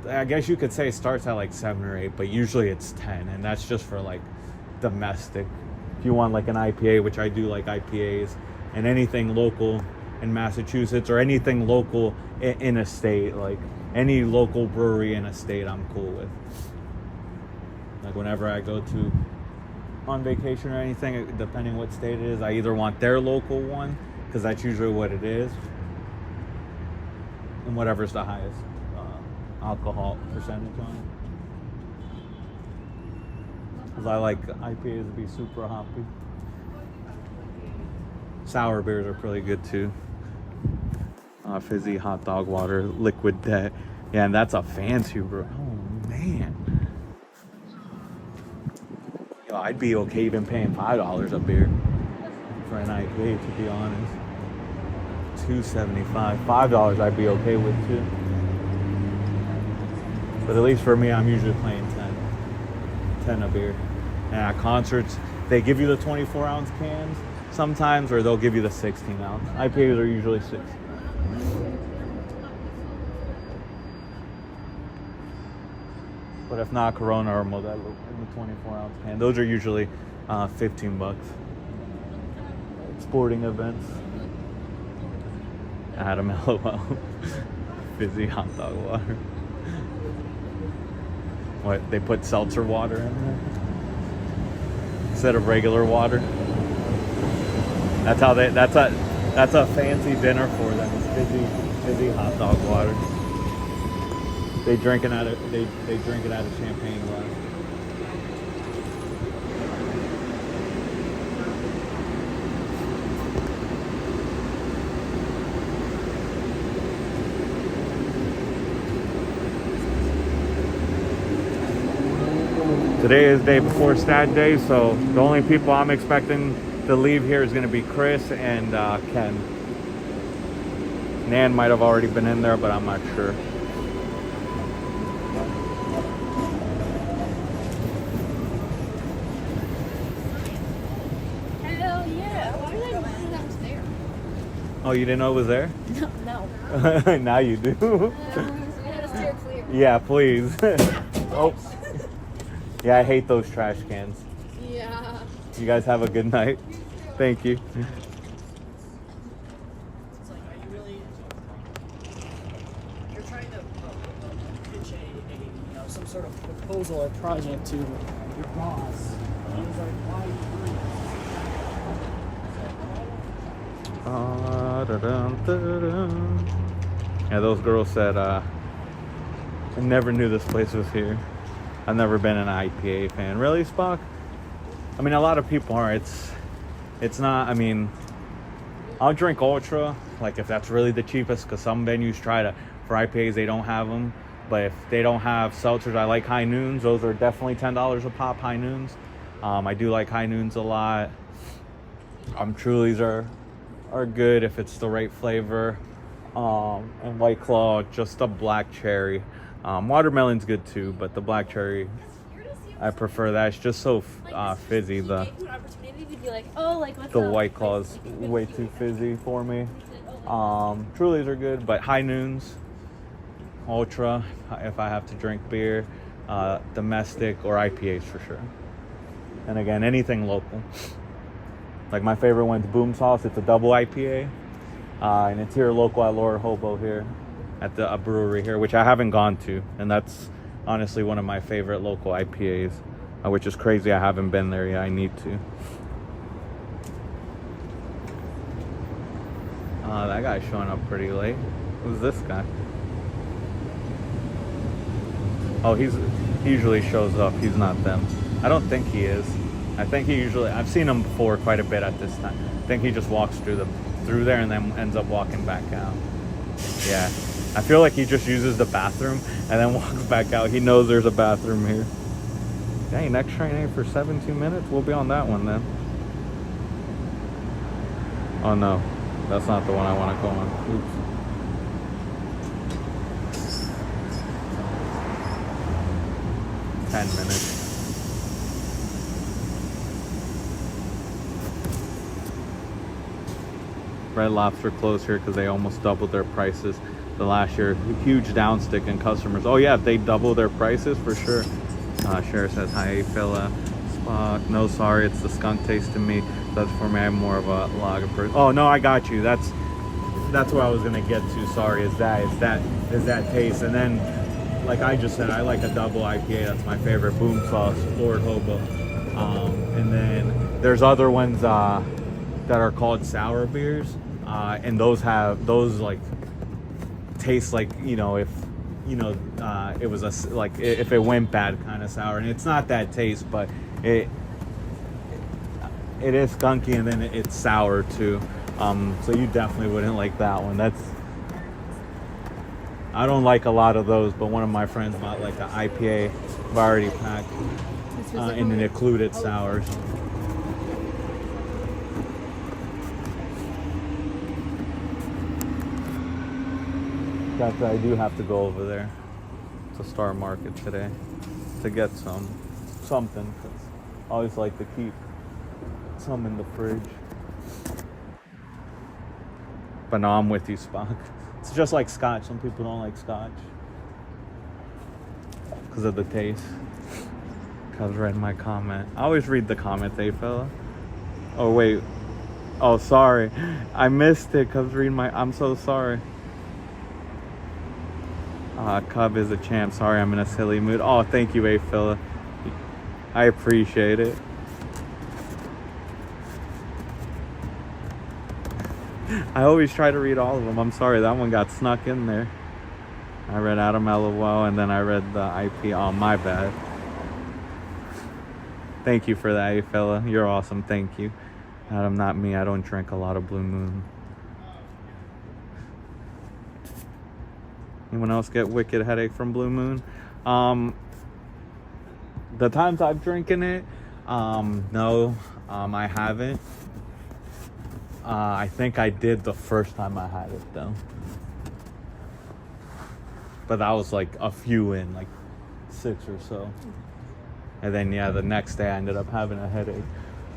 I guess you could say it starts at like 7 or 8, but usually it's 10, and that's just for like domestic. If you want like an IPA, which I do like IPAs, and anything local in Massachusetts, or anything local in a state, like any local brewery in a state, I'm cool with. Like, whenever I go to on vacation or anything, depending what state it is, I either want their local one, because that's usually what it is, and whatever's the highest alcohol percentage on it. Because I like IPAs to be super hoppy. Sour beers are pretty good too. Fizzy hot dog water, liquid debt. Yeah, and that's a fancy brew. Oh man. Yo, I'd be okay even paying $5 a beer for an IPA, to be honest. $2.75. $5 I'd be okay with too. But at least for me, I'm usually playing 10 a beer. And at concerts, they give you the 24-ounce cans sometimes, or they'll give you the 16-ounce. IPAs are usually 6. But if not, Corona or Modelo in the 24-ounce can. Those are usually $15. Sporting events. Adam LOL. Fizzy hot dog water. What, they put seltzer water in there instead of regular water? That's how that's a fancy dinner for them. It's fizzy hot dog water. They drink it out of champagne glass. Today is day before stat day, so the only people I'm expecting to leave here is going to be Chris and Ken. Nan might have already been in there, but I'm not sure. Hell yeah. Why did I know that was there? Oh, you didn't know it was there? No. Now you do. We gotta steer clear. Yeah, please. Oh. Yeah, I hate those trash cans. Yeah. You guys have a good night. Thank you. It's like, are you really? You're trying to pitch some sort of proposal or project to your boss. And he's like, why are you doing this? Yeah, those girls said, I never knew this place was here. I've never been an IPA fan. Really, Spock? I mean, a lot of people are. It's not, I mean, I'll drink Ultra, like if that's really the cheapest, because some venues for IPAs, they don't have them. But if they don't have seltzers, I like High Noons. Those are definitely $10 a pop, High Noons. I do like High Noons a lot. Trulies are good if it's the right flavor. And White Claw, just a black cherry. Watermelon's good too, but the black cherry, I prefer that. It's just so fizzy. The White Claw is way too fizzy for me. Trulies are good, but High Noons, Ultra, if I have to drink beer, domestic or IPAs for sure. And again, anything local. Like my favorite one's Boom Sauce. It's a double IPA, and it's here local at Lower Hobo here at a brewery here, which I haven't gone to, and that's honestly one of my favorite local IPAs, which is crazy I haven't been there yet. I need to. That guy's showing up pretty late. Who's this guy? Oh, he usually shows up. He's not them. I don't think he is. I think I've seen him before quite a bit at this time. I think he just walks through there and then ends up walking back out. Yeah. I feel like he just uses the bathroom and then walks back out. He knows there's a bathroom here. Dang, next train ain't for 17 minutes? We'll be on that one then. Oh no, that's not the one I want to go on. Oops. 10 minutes. Red Lobster closed here because they almost doubled their prices the last year. Huge downstick in customers. Oh yeah, if they double their prices for sure. Cher says, hi fella. Spock, no sorry, it's the skunk taste to me. That's for me, I'm more of a lager person. Oh no, I got you. That's what I was gonna get to. Sorry, is that taste. And then, like I just said, I like a double IPA. That's my favorite. Boom Sauce, Lord Hobo. And then there's other ones that are called sour beers, and those like taste like, if it was if it went bad kind of sour, and it's not that taste, but it is skunky, and then it's sour too. So you definitely wouldn't like that one. I don't like a lot of those, but one of my friends bought like an IPA variety pack and it included sours. Actually, I do have to go over there to Star Market today to get something, because I always like to keep some in the fridge. But no, I'm with you, Spock. It's just like scotch. Some people don't like scotch because of the taste. Cuz read my comment. I always read the comments, fella. Oh wait. Oh, sorry. I missed it. Cuz read my. I'm so sorry. Cub is a champ. Sorry, I'm in a silly mood. Oh, thank you, fella. I appreciate it. I always try to read all of them. I'm sorry, that one got snuck in there. I read Adam LOL and then I read the IP. Oh, my bad. Thank you for that, fella. You're awesome. Thank you. Adam, not me. I don't drink a lot of Blue Moon. Anyone else get wicked headache from Blue Moon? The times I've drinking it, no, I haven't. I think I did the first time I had it though. But that was like a few in, like 6 or so. And then yeah, the next day I ended up having a headache.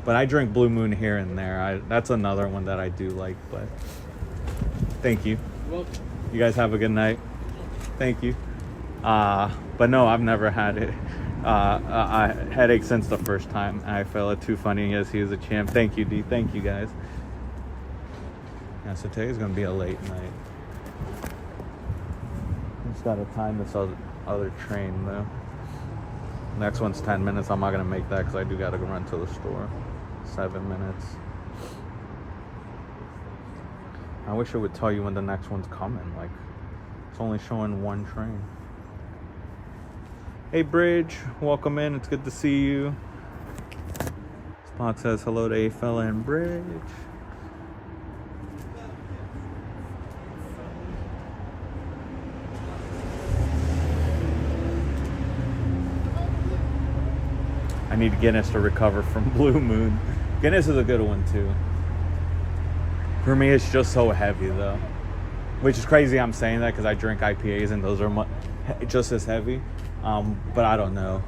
But I drink Blue Moon here and there. That's another one that I do like, but thank you. You guys have a good night. Thank you. But no, I've never had it. A headache since the first time. I felt it too funny. Yes, he is a champ. Thank you, D. Thank you, guys. Yeah, so today's gonna be a late night. Just gotta time this other train though. Next one's 10 minutes. I'm not gonna make that because I do gotta go run to the store. 7 minutes. I wish it would tell you when the next one's coming. Like, it's only showing one train. Hey Bridge, welcome in. It's good to see you. Spot says hello to fella and Bridge. I need Guinness to recover from Blue Moon. Guinness is a good one too. For me, it's just so heavy though. Which is crazy I'm saying that because I drink IPAs and those are just as heavy. But I don't know.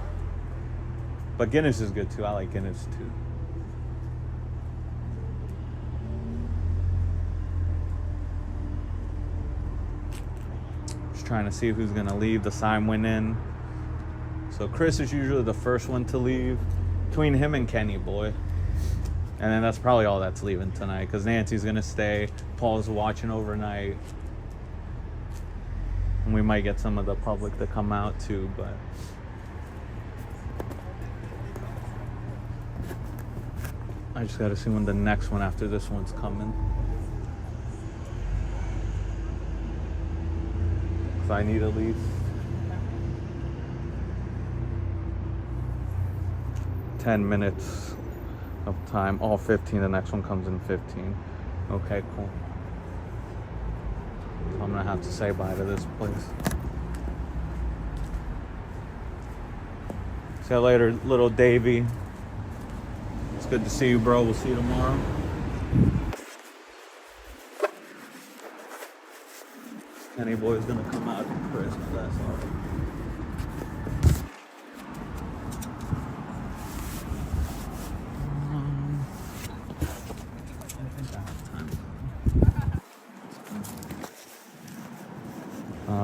But Guinness is good too. I like Guinness too. Just trying to see who's gonna leave. The sign went in. So Chris is usually the first one to leave. Between him and Kenny, boy. And then that's probably all that's leaving tonight because Nancy's gonna stay. Paul's watching overnight. And we might get some of the public to come out too, but I just gotta see when the next one after this one's coming. So I need at least 10 minutes of time. All 15, the next one comes in 15. Okay, cool. I'm gonna have to say bye to this place. See you later, little Davey. It's good to see you, bro. We'll see you tomorrow. Kenny boy's gonna come out at Christmas, that's all.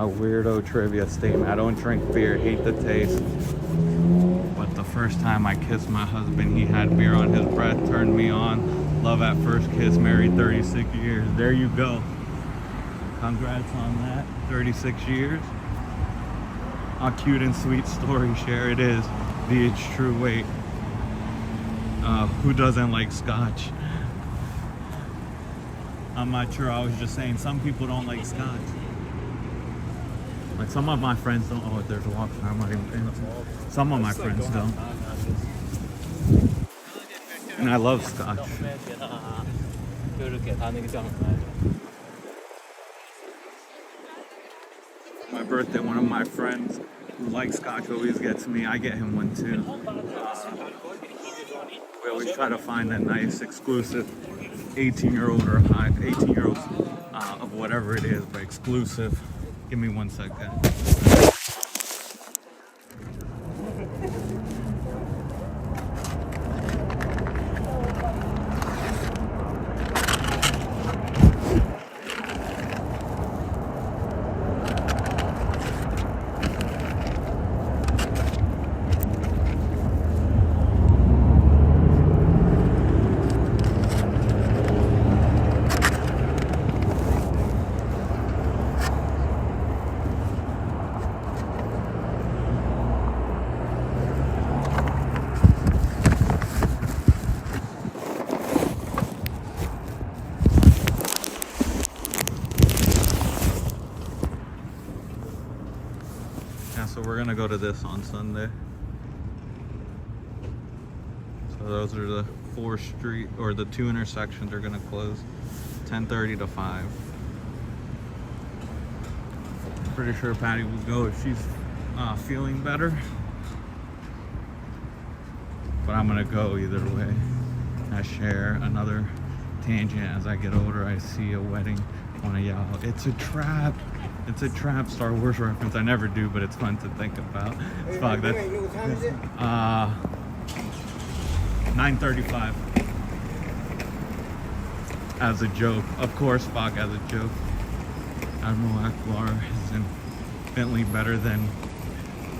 Weirdo trivia statement. I don't drink beer, hate the taste. But the first time I kissed my husband, he had beer on his breath, turned me on. Love at first kiss, married 36 years. There you go. Congrats on that. 36 years. A cute and sweet story, share it is. It's true. Wait. Who doesn't like scotch? I'm not sure. I was just saying some people don't like scotch. Like some of my friends don't. Oh, there's a walk. I'm not even paying attention. Some of my friends don't. And I love scotch. 그렇게 다는 게 좀 많아요. My birthday, one of my friends who likes scotch always gets me. I get him one too. We always try to find a nice exclusive 18-year-old or 18-year-olds of whatever it is, but exclusive. Give me 1 second. Yeah, so we're gonna go to this on Sunday. So those are the 4 street or the 2 intersections are gonna close 10:30 to 5. Pretty sure Patty will go if she's feeling better. But I'm gonna go either way. I share another tangent. As I get older, I see a wedding, wanna yell, "It's a trap! It's a trap!" Star Wars reference. I never do, but it's fun to think about. Fuck, that's 9:35. As a joke, of course, Spock as a joke. Admiral Akbar is infinitely better than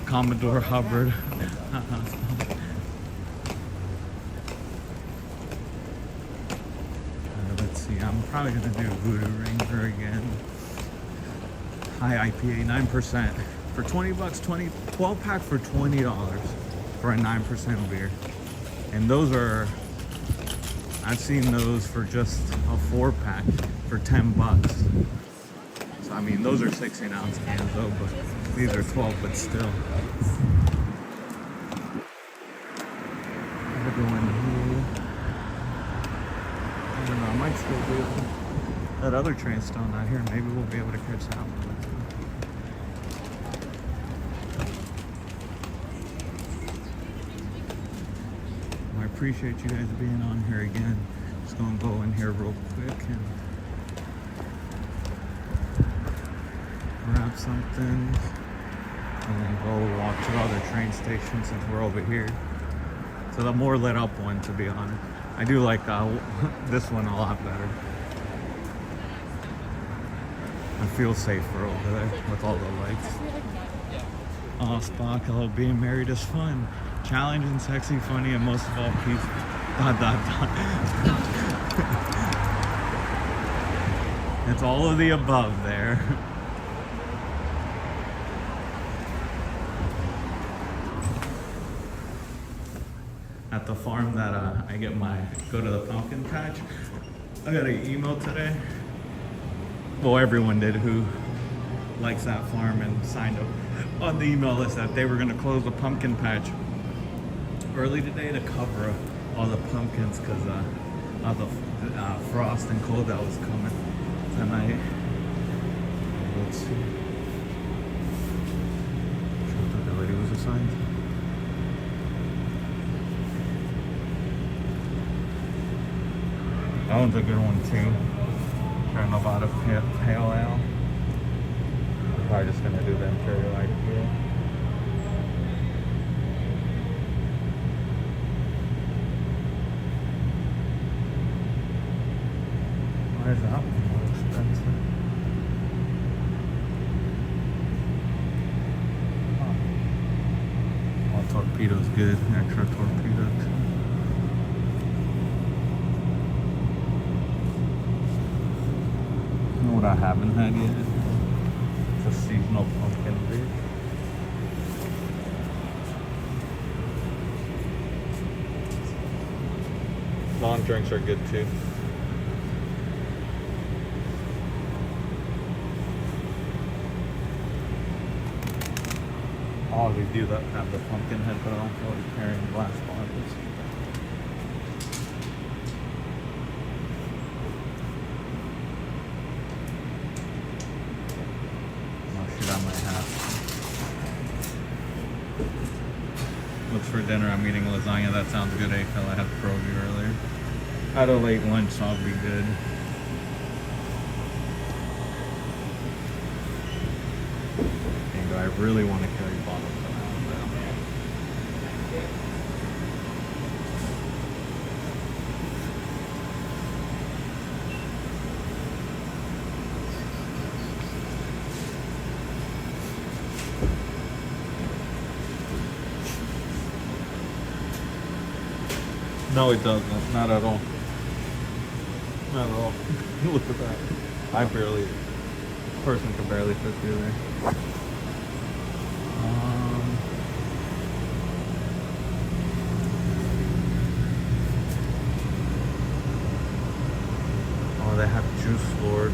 Commodore Hubbard. Let's see, I'm probably gonna do Voodoo Ranger again. High IPA, 9%. For 20 bucks, 12 pack for $20 for a 9% beer. And those are, I've seen those for just a 4-pack for 10 bucks. So I mean, those are 16-ounce cans though, but these are 12, but still. We're going here. I don't know, I might still do it. That other train's still not here. Maybe we'll be able to catch that one. I appreciate you guys being on here again. Just gonna go in here real quick and grab something and then go walk to the other train station since we're over here. So the more lit up one, to be honest. I do like this one a lot better. I feel safer over there with all the lights. Oh, Spock, hello, being married is fun. Challenging, sexy, funny, and most of all, peaceful. ... It's all of the above there. At the farm that I go to the pumpkin patch, I got an email today. Well, everyone did who likes that farm and signed up on the email list that they were going to close the pumpkin patch early today to cover all the pumpkins because of the frost and cold that was coming tonight. Let's see. That lady was assigned. That one's a good one too. Trying about a pale ale. I'm probably just gonna do the Imperial IPA. Why is that one more expensive? Oh, torpedo's good. Extra torpedo too. You know what I haven't had yet? It's a seasonal pumpkin beer. Long drinks are good too. Oh, we do that, have the pumpkin head, but I don't feel like carrying glass bottles. What's for dinner? I'm eating lasagna. That sounds good, eh, Phil? I had pierogi earlier. I had a late lunch, so I'll be good. And do I really want to carry bottles around? No, it doesn't. Not at all. Not at all. Look at that. Person can barely fit through there. Oh, they have Juice Lord.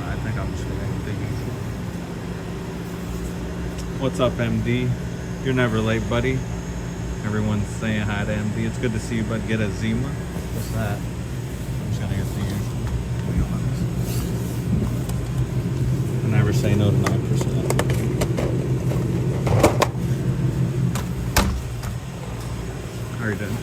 I think I'm just gonna get the usual. What's up, MD? You're never late, buddy. Everyone's saying hi to MD. It's good to see you, bud. Get a Zima. What's that? I'm just gonna get the usual. To be honest. I never say no to 9%. How are you doing?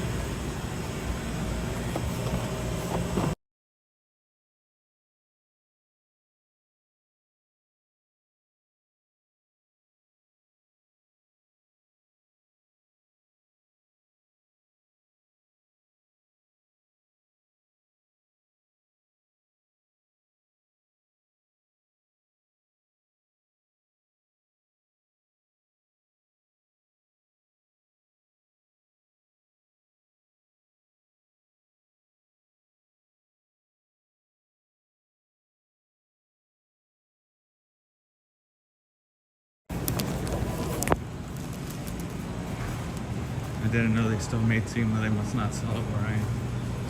I didn't know they still made Zima. They must not sell it where I am.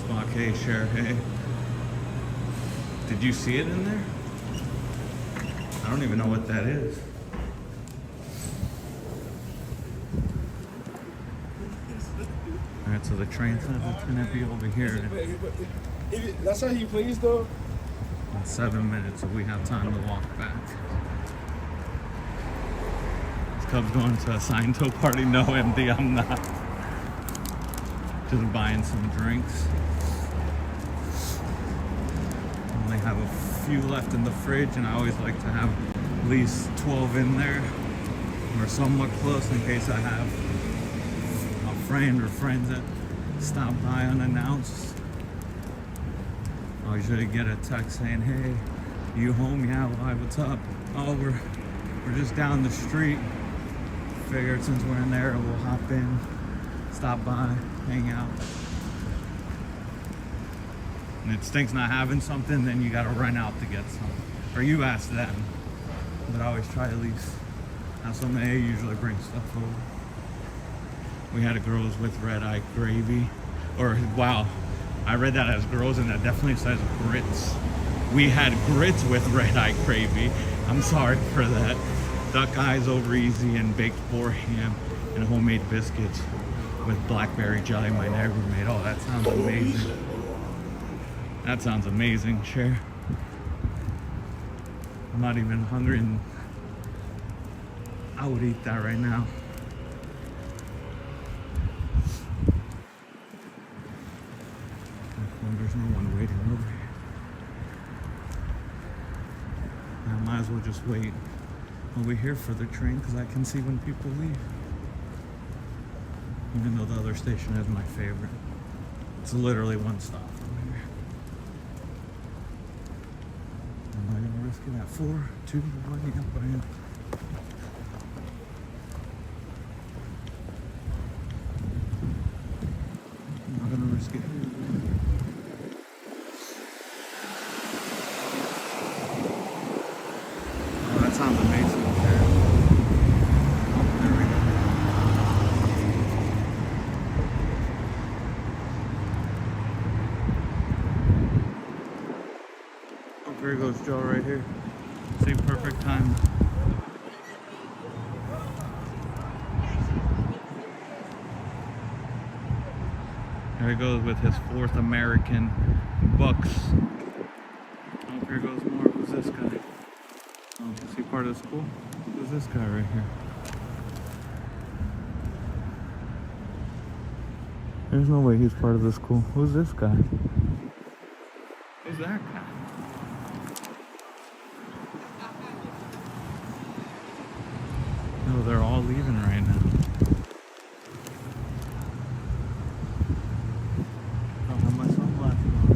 Spock, hey, share, hey. Did you see it in there? I don't even know what that is. Alright, so the train says it's gonna be over here That's how he plays, though. in 7 minutes, so we have time to walk back. Is Cubs going to a Scientology party? No, MD, I'm not. Just buying some drinks. Only have a few left in the fridge, and I always like to have at least 12 in there or somewhat close in case I have a friend or friends that stop by unannounced. I usually get a text saying, hey, you home? Yeah, why, what's up? Oh, we're just down the street. Figured since we're in there, we'll hop in, stop by, hang out. And it stinks not having something, then you gotta run out to get some. Or you ask them. But I always try at least have some. They usually bring stuff over. We had a girls with red eye gravy. Or, wow, I read that as girls and that definitely says grits. We had grits with red eye gravy. I'm sorry for that. Duck eyes over easy and baked boar ham and homemade biscuits with blackberry jelly my neighbor made. Oh, that sounds amazing. That sounds amazing, Cher. I'm not even hungry and I would eat that right now. Well, there's no one waiting over here. I might as well just wait over here for the train because I can see when people leave. Even though the other station is my favorite. It's literally one stop from here. Am I gonna risk it at 4, 2, 1? Yep, I am. I'm not gonna risk it. Oh, that sounds amazing up there. Oh, there we go. Oh, there goes Joe right here. See, perfect time. There he goes with his 4th American Bucks. Oh, here goes more. Who's this guy? Oh, is he part of the school? Who's this guy right here? There's no way he's part of the school. Who's this guy? Who's that guy? No, they're all leaving right now. I don't have my sunglasses on.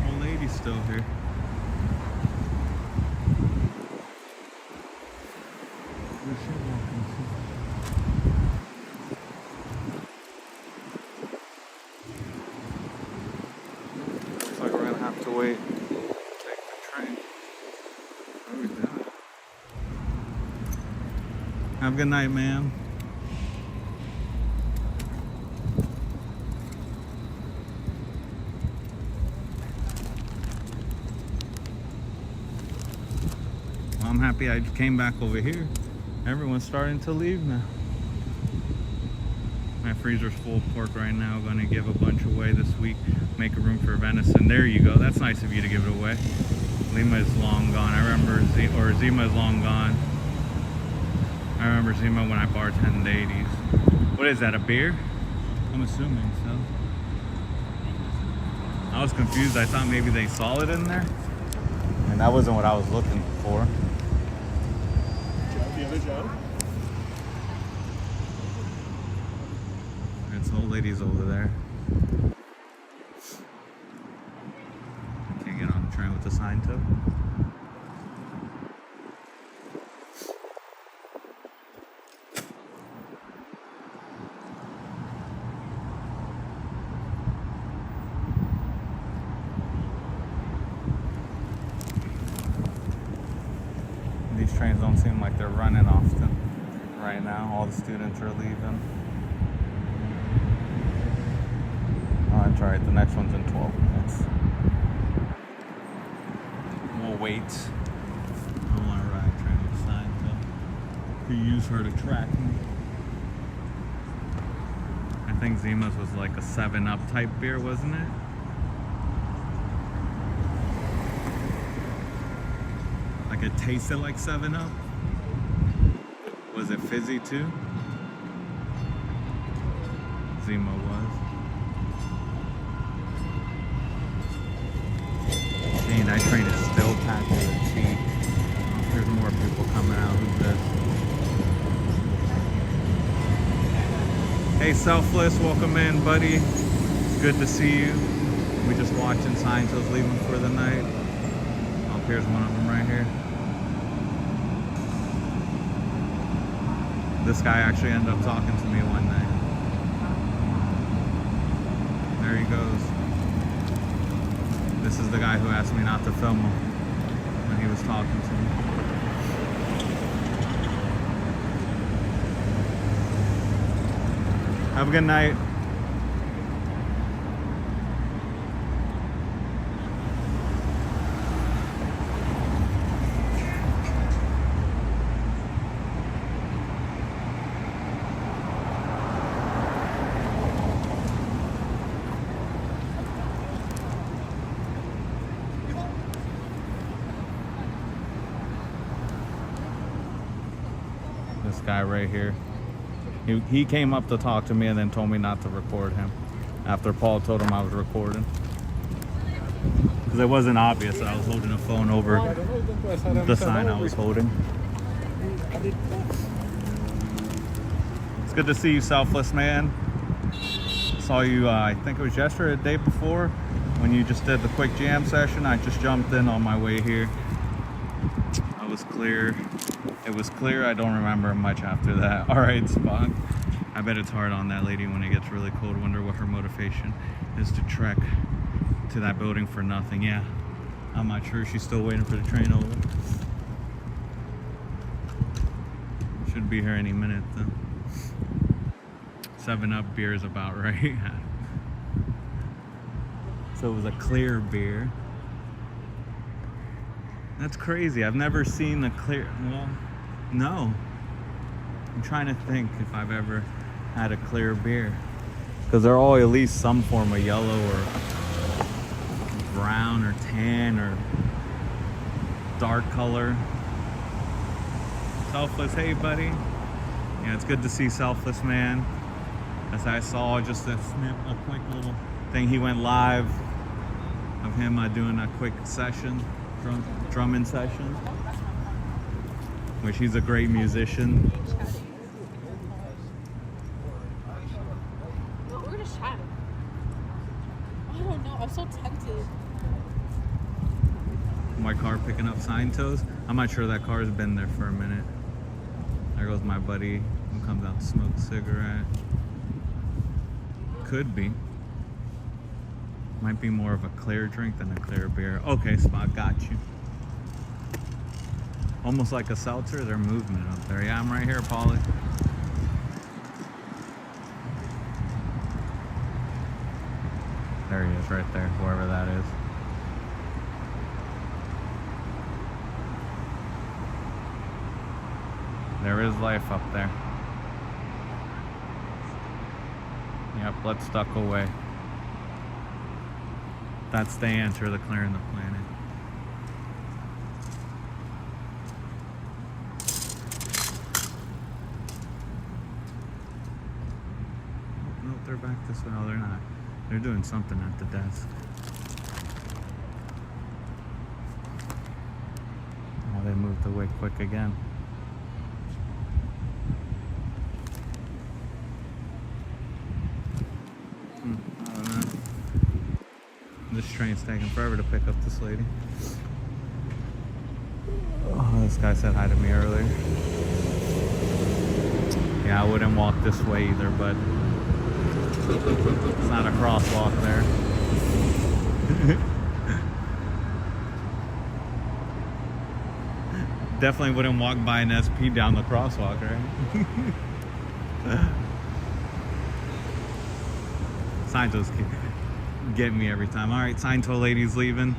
Old lady's still here. Where's she walking to? Looks like we're gonna have to wait. Take the train. What are we doing? Have a good night, ma'am. Well, I'm happy I came back over here. Everyone's starting to leave now. My freezer's full of pork right now. Gonna give a bunch away this week. Make a room for venison. There you go. That's nice of you to give it away. Lima is long gone. I remember Zima is long gone. I remember Zima when I bartended in the 80s. What is that, a beer? I'm assuming so. I was confused. I thought maybe they saw it in there. And that wasn't what I was looking for. The other job? It's old ladies over there. Can't get on the train with the sign too. These trains don't seem like they're running often right now. All the students are leaving. Oh, that's right. The next one's in 12 minutes. We'll wait. I don't want to ride train with sign to use her to track me. I think Zima's was like a 7-Up type beer, wasn't it? Like it tasted like 7-Up. Was it fizzy too? Zima was. Dang, that train is still packed to the T. There's more people coming out. Who's this? Hey, Selfless, welcome in, buddy. Good to see you. We just watching Scientology leaving for the night. Oh, here's one of them right here. This guy actually ended up talking to me one night. There he goes. This is the guy who asked me not to film him when he was talking to me. Have a good night. This guy right here. He came up to talk to me and then told me not to record him after Paul told him I was recording. Because it wasn't obvious that I was holding a phone over the sign I was holding. It's good to see you, Selfless Man. Saw you, I think it was yesterday or the day before, when you just did the quick jam session. I just jumped in on my way here. I was clear. It was clear. I don't remember much after that. All right, Spock. I bet it's hard on that lady when it gets really cold. Wonder what her motivation is to trek to that building for nothing. Yeah, I'm not sure. She's still waiting for the train over. Should be here any minute though. 7-Up beer is about right. So it was a clear beer. That's crazy. I've never seen a clear, well, no. I'm trying to think if I've ever had a clear beer. Because they're all at least some form of yellow or brown or tan or dark color. Selfless, hey buddy. Yeah, it's good to see Selfless Man. As I saw just a quick little thing. He went live of him doing a quick session, drumming session, which he's a great musician. Well, we're just chatting. I don't know. I'm so tempted. My car picking up Scientology. I'm not sure that car's been there for a minute. There goes my buddy who comes out to smoke a cigarette. Could be. Might be more of a clear drink than a clear beer. Okay, Spot, got you. Almost like a seltzer. Their movement up there. Yeah, I'm right here, Paulie. There he is, right there, whoever that is. There is life up there. Yep, let's duck away. That's the answer to clearing the planet. Nope, they're back this way. No, they're not. They're doing something at the desk. Oh, they moved away quick again. I don't know. This train's taking forever to pick up this lady. Oh, this guy said hi to me earlier. Yeah, I wouldn't walk this way either, but it's not a crosswalk there. Definitely wouldn't walk by an SP down the crosswalk, right? Scientology get me every time. All right, Scientology lady's leaving.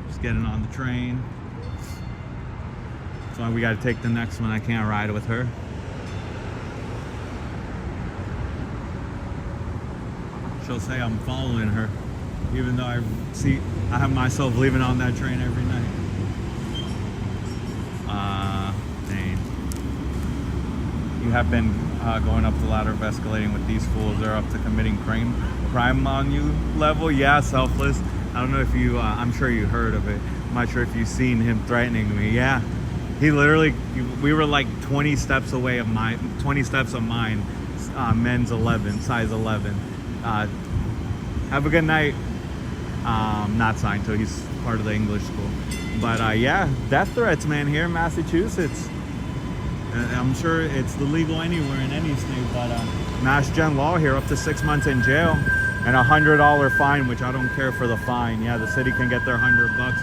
Just getting on the train. So we got to take the next one. I can't ride with her. She'll say I'm following her, even though I have myself leaving on that train every night. Dang. You have been going up the ladder of escalating with these fools. They're up to committing crime on you level. Yeah, Selfless. I don't know if you, I'm sure you heard of it. I'm not sure if you've seen him threatening me. Yeah, he literally, we were like 20 steps away of mine, 20 steps of mine, men's 11, size 11. Have a good night. Not signed to, he's part of the English school. But yeah, death threats, man, here in Massachusetts. I'm sure it's legal anywhere in any state, but Mass Gen law here, up to 6 months in jail and $100 fine, which I don't care for the fine. Yeah, the city can get their $100, but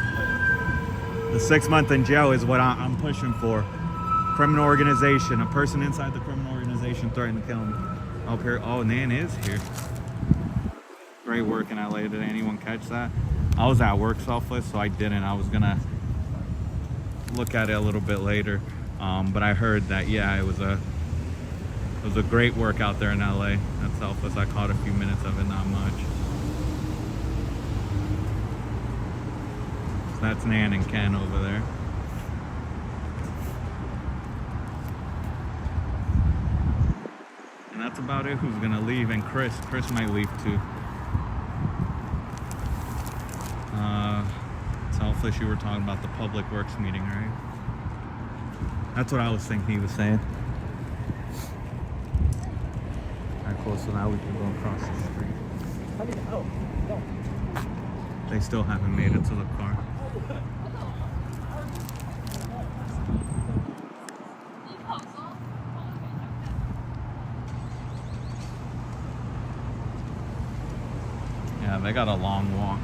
the 6 month in jail is what I'm pushing for. Criminal organization, a person inside the criminal organization threatened to kill me. Up here, oh, Nan is here. Great work in LA. Did anyone catch that? I was at work, Selfless, so I didn't. I was gonna look at it a little bit later. But I heard that, yeah, it was a great work out there in LA. That's Selfless. I caught a few minutes of it, not much. So that's Nan and Ken over there. And that's about it. Who's gonna leave? And Chris might leave too. Selfish, you were talking about the public works meeting, right? That's what I was thinking he was saying. Alright, cool, so now we can go across the street. They still haven't made it to the car. Yeah, they got a long walk.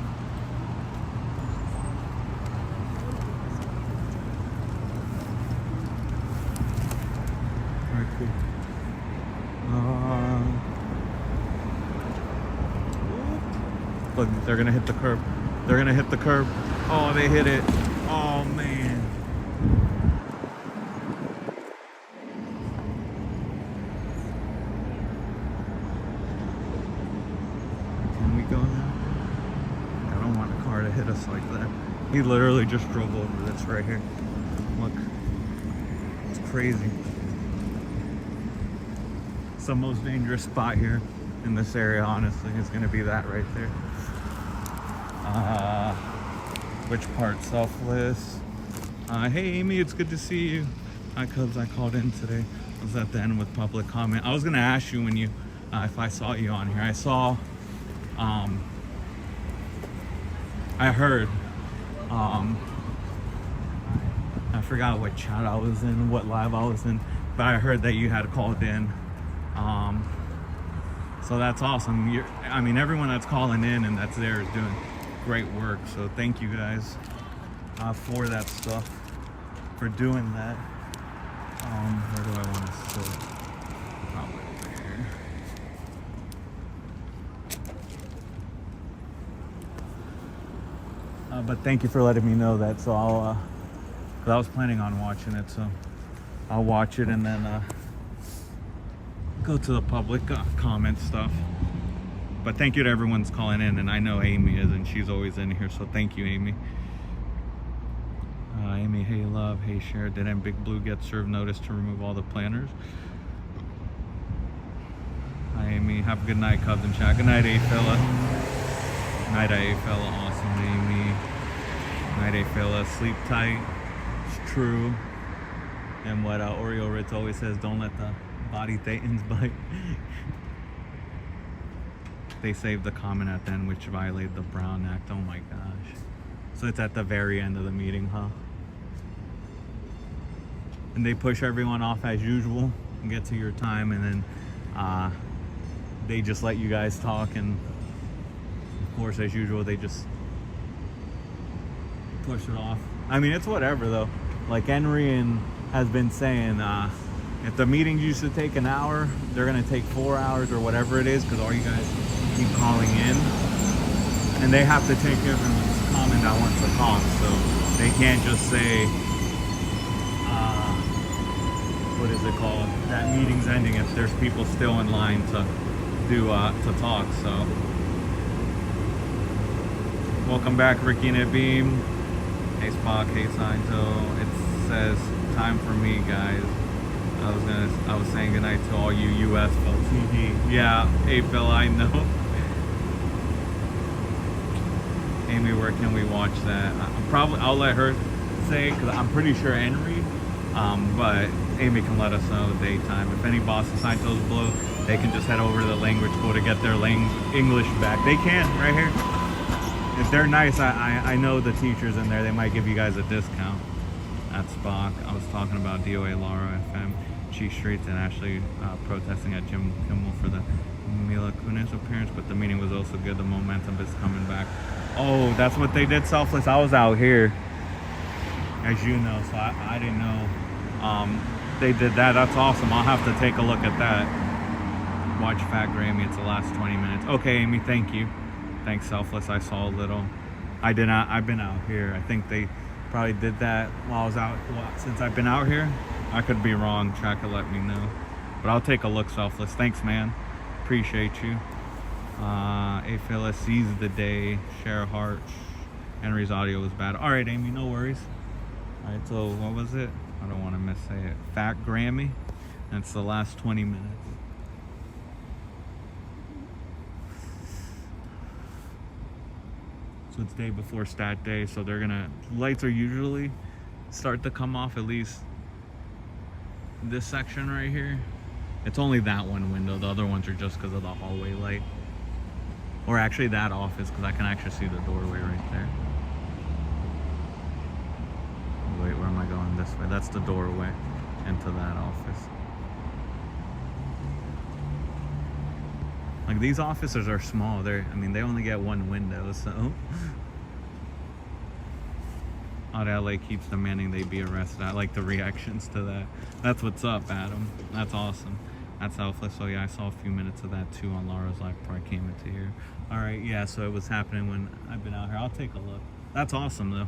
Alright, cool. Look, they're gonna hit the curb. They're gonna hit the curb. Oh, they hit it. Oh, man. Can we go now? I don't want a car to hit us like that. He literally just drove over this right here. Look. It's crazy. the most dangerous spot here in this area, honestly. It's gonna be that right there. Which part? Selfless. Hey Amy, it's good to see you. Hi Cubs, I called in today. I was at the end with public comment. I was gonna ask you when you, if I saw you on here. I saw, I heard, I forgot what chat I was in, what live I was in, but I heard that you had called in. So that's awesome. I mean, everyone that's calling in and that's there is doing great work. So thank you guys for that stuff, for doing that. Where do I want to sit? Probably over here. But thank you for letting me know that. So I'll, cause I was planning on watching it, so I'll watch it and then go to the public comment stuff. But thank you to everyone's calling in, and I know Amy is, and she's always in here, so thank you, Amy. Amy, hey love, hey share. Didn't Big Blue get served notice to remove all the planners? Hi Amy, have a good night, Cubs and chat. Good night, A fella. Night, A fella. Awesome, Amy. Night, A fella. Sleep tight. It's true. And what Oreo Ritz always says, don't let the body thetans bite. They saved the comment at the end, which violated the Brown Act. Oh my gosh. So it's at the very end of the meeting, huh? And they push everyone off as usual and get to your time, and then they just let you guys talk, and of course, as usual, they just push it off. I mean, it's whatever though. Like Henry has been saying, if the meetings used to take an hour, they're gonna take 4 hours or whatever it is, because all you guys keep calling in, and they have to take everyone's comment that wants to talk, so they can't just say, what is it called? That meeting's ending if there's people still in line to talk. So welcome back, Ricky Nabeem. Hey Spock, hey Saito. It says time for me, guys. I was saying goodnight to all you US folks. Yeah, hey Phil, I know. Amy, where can we watch that? I'll let her say, because I'm pretty sure Henry, but Amy can let us know the daytime. If any bosses sign toes below, they can just head over to the language school to get their English back. They can, right here. If they're nice, I know the teachers in there, they might give you guys a discount. That's Spock. I was talking about DOA, Laura, FM, Cheese Streets, and Ashley protesting at Jim Kimmel for the Mila Kunis appearance, but the meeting was also good. The momentum is coming back. Oh, that's what they did, Selfless. I was out here, as you know, so I didn't know they did that. That's awesome. I'll have to take a look at that. Watch Fat Grammy. It's the last 20 minutes. Okay, Amy, thank you. Thanks, Selfless. I saw a little. I've been out here. I think they probably did that while I was out. Since I've been out here, I could be wrong. Chat could let me know. But I'll take a look, Selfless. Thanks, man. Appreciate you. A Phyllis seize the day. Share heart. Henry's audio was bad. All right, Amy, no worries. All right, so what was it? I don't want to missay it. Fat Grammy. That's the last 20 minutes. So it's day before stat day, so they're gonna, lights are usually start to come off, at least this section right here. It's only that one window, the other ones are just because of the hallway light. Or actually that office, because I can actually see the doorway right there. Wait, where am I going? This way. That's the doorway into that office. Like, these offices are small. They only get one window, so. Out LA keeps demanding they be arrested. I like the reactions to that. That's what's up, Adam. That's awesome. That's Selfless. So yeah, I saw a few minutes of that too on Laura's live before I came into here. All right, yeah, so it was happening when I've been out here. I'll take a look. That's awesome though.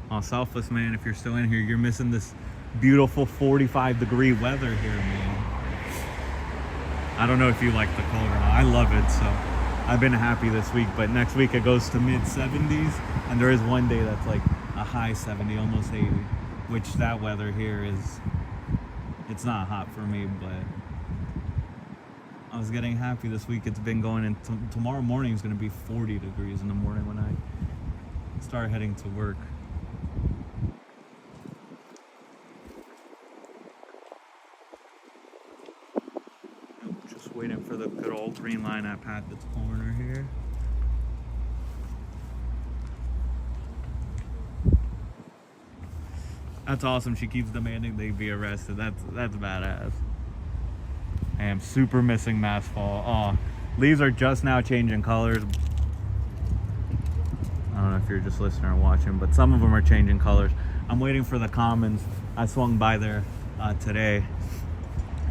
Oh, Selfless, man, if you're still in here, you're missing this beautiful 45-degree weather here, man. I don't know if you like the cold or not. I love it, so I've been happy this week. But next week it goes to mid 70s, and there is one day that's like a high 70, almost 80, which that weather here is, it's not hot for me, but I was getting happy this week. It's been going, and tomorrow morning is going to be 40 degrees in the morning when I start heading to work. Just waiting for the good old green line at Pat's corner here. That's awesome. She keeps demanding they be arrested. That's badass. I am super missing mass fall. Oh, leaves are just now changing colors. I don't know if you're just listening or watching, but some of them are changing colors. I'm waiting for the commons. I swung by there today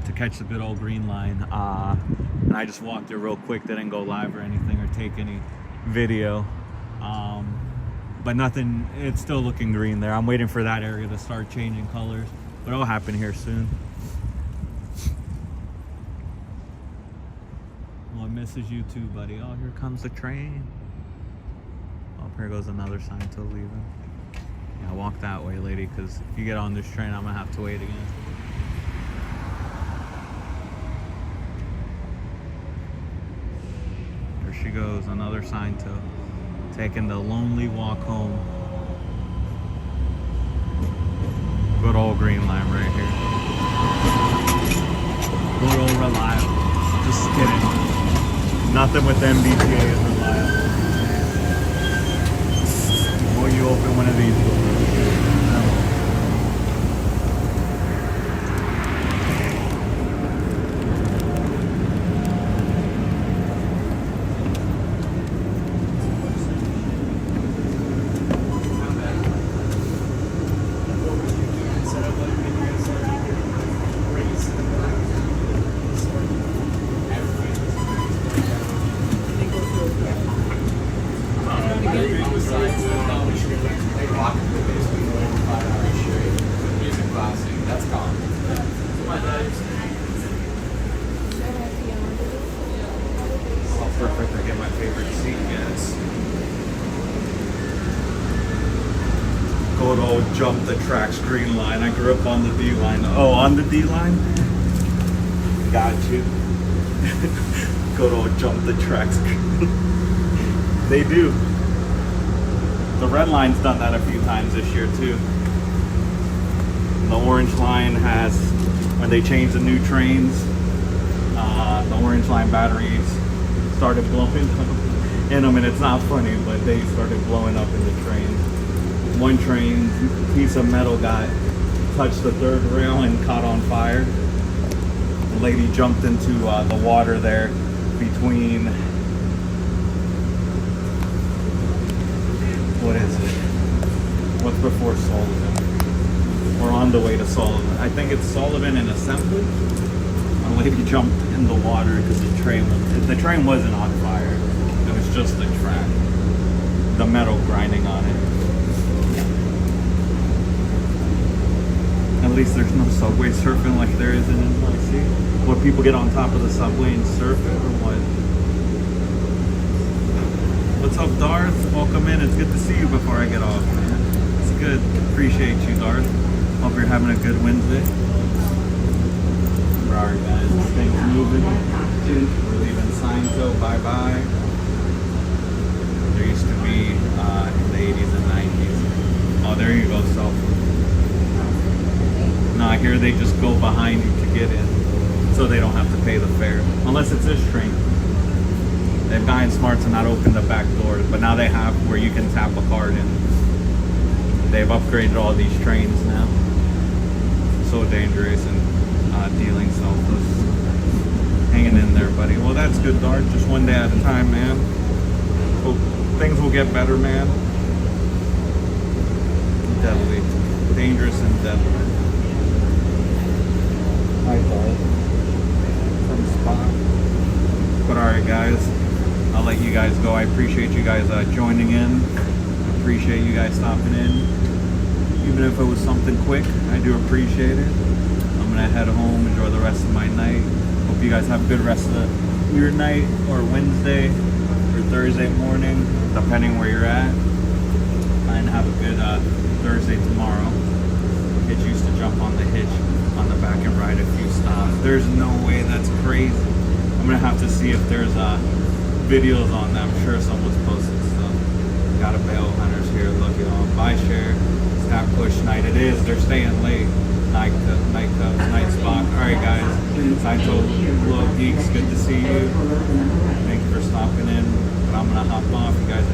to catch the good old green line. And I just walked it real quick. Didn't go live or anything or take any video. But nothing, it's still looking green there. I'm waiting for that area to start changing colors, but it'll happen here soon. Well, it misses you too, buddy. Oh, here comes the train. Oh, here goes another sign to leaving. Yeah, walk that way, lady, because if you get on this train, I'm gonna have to wait again. There she goes, another sign to taking the lonely walk home. Good old green line right here. Good old reliable. Just kidding. Nothing with MBTA is reliable. Will you open one of these doors? Perfect, I get my favorite seat, yes. Good old jump the tracks green line. I grew up on the D line. Oh, on the D line? Got you. Good old jump the tracks. They do. The red line's done that a few times this year too. The orange line has, when they changed the new trains, the orange line batteries started blowing up in them, and it's not funny, but they started blowing up in the train. One train piece of metal touched the third rail and caught on fire. The lady jumped into the water there between, what is it? What's before Sullivan? We're on the way to Sullivan. I think it's Sullivan and Assembly. A lady jumped in the water because the train wasn't on fire. It was just the track, the metal grinding on it. At least there's no subway surfing like there is in NYC. What, people get on top of the subway and surf it, or what? What's up, Darth? Welcome in. It's good to see you before I get off, man. It's good. Appreciate you, Darth. Hope you're having a good Wednesday. Alright guys, things moving. We're leaving Scientology, bye-bye. There used to be in the 80s and 90s. Oh, there you go, self. Nah, here they just go behind you to get in, so they don't have to pay the fare. Unless it's this train. They've gotten smart to not open the back doors, but now they have where you can tap a card in. They've upgraded all these trains now. So dangerous and dealing selfless. Hanging in there, buddy. Well, that's good, Dart. Just one day at a time, man. Hope things will get better, man. Deadly. Dangerous and deadly. Hi, Dart. From Spot. But alright, guys. I'll let you guys go. I appreciate you guys joining in. Appreciate you guys stopping in. Even if it was something quick, I do appreciate it. I'm gonna head home, enjoy the rest of my night. Hope you guys have a good rest of your night, or Wednesday, or Thursday morning, depending where you're at. And have a good Thursday tomorrow. Hitch used to jump on the hitch on the back and ride a few stops. There's no way, that's crazy. I'm gonna have to see if there's videos on that. I'm sure someone's posted stuff. Got a bail hunters here. Love y'all. Bye, share. Snap push night. It is. They're staying late. Night cups, night spot. All right, guys. Scientology Little Geeks. Good to see you. Thank you for stopping in. But I'm gonna hop off. You guys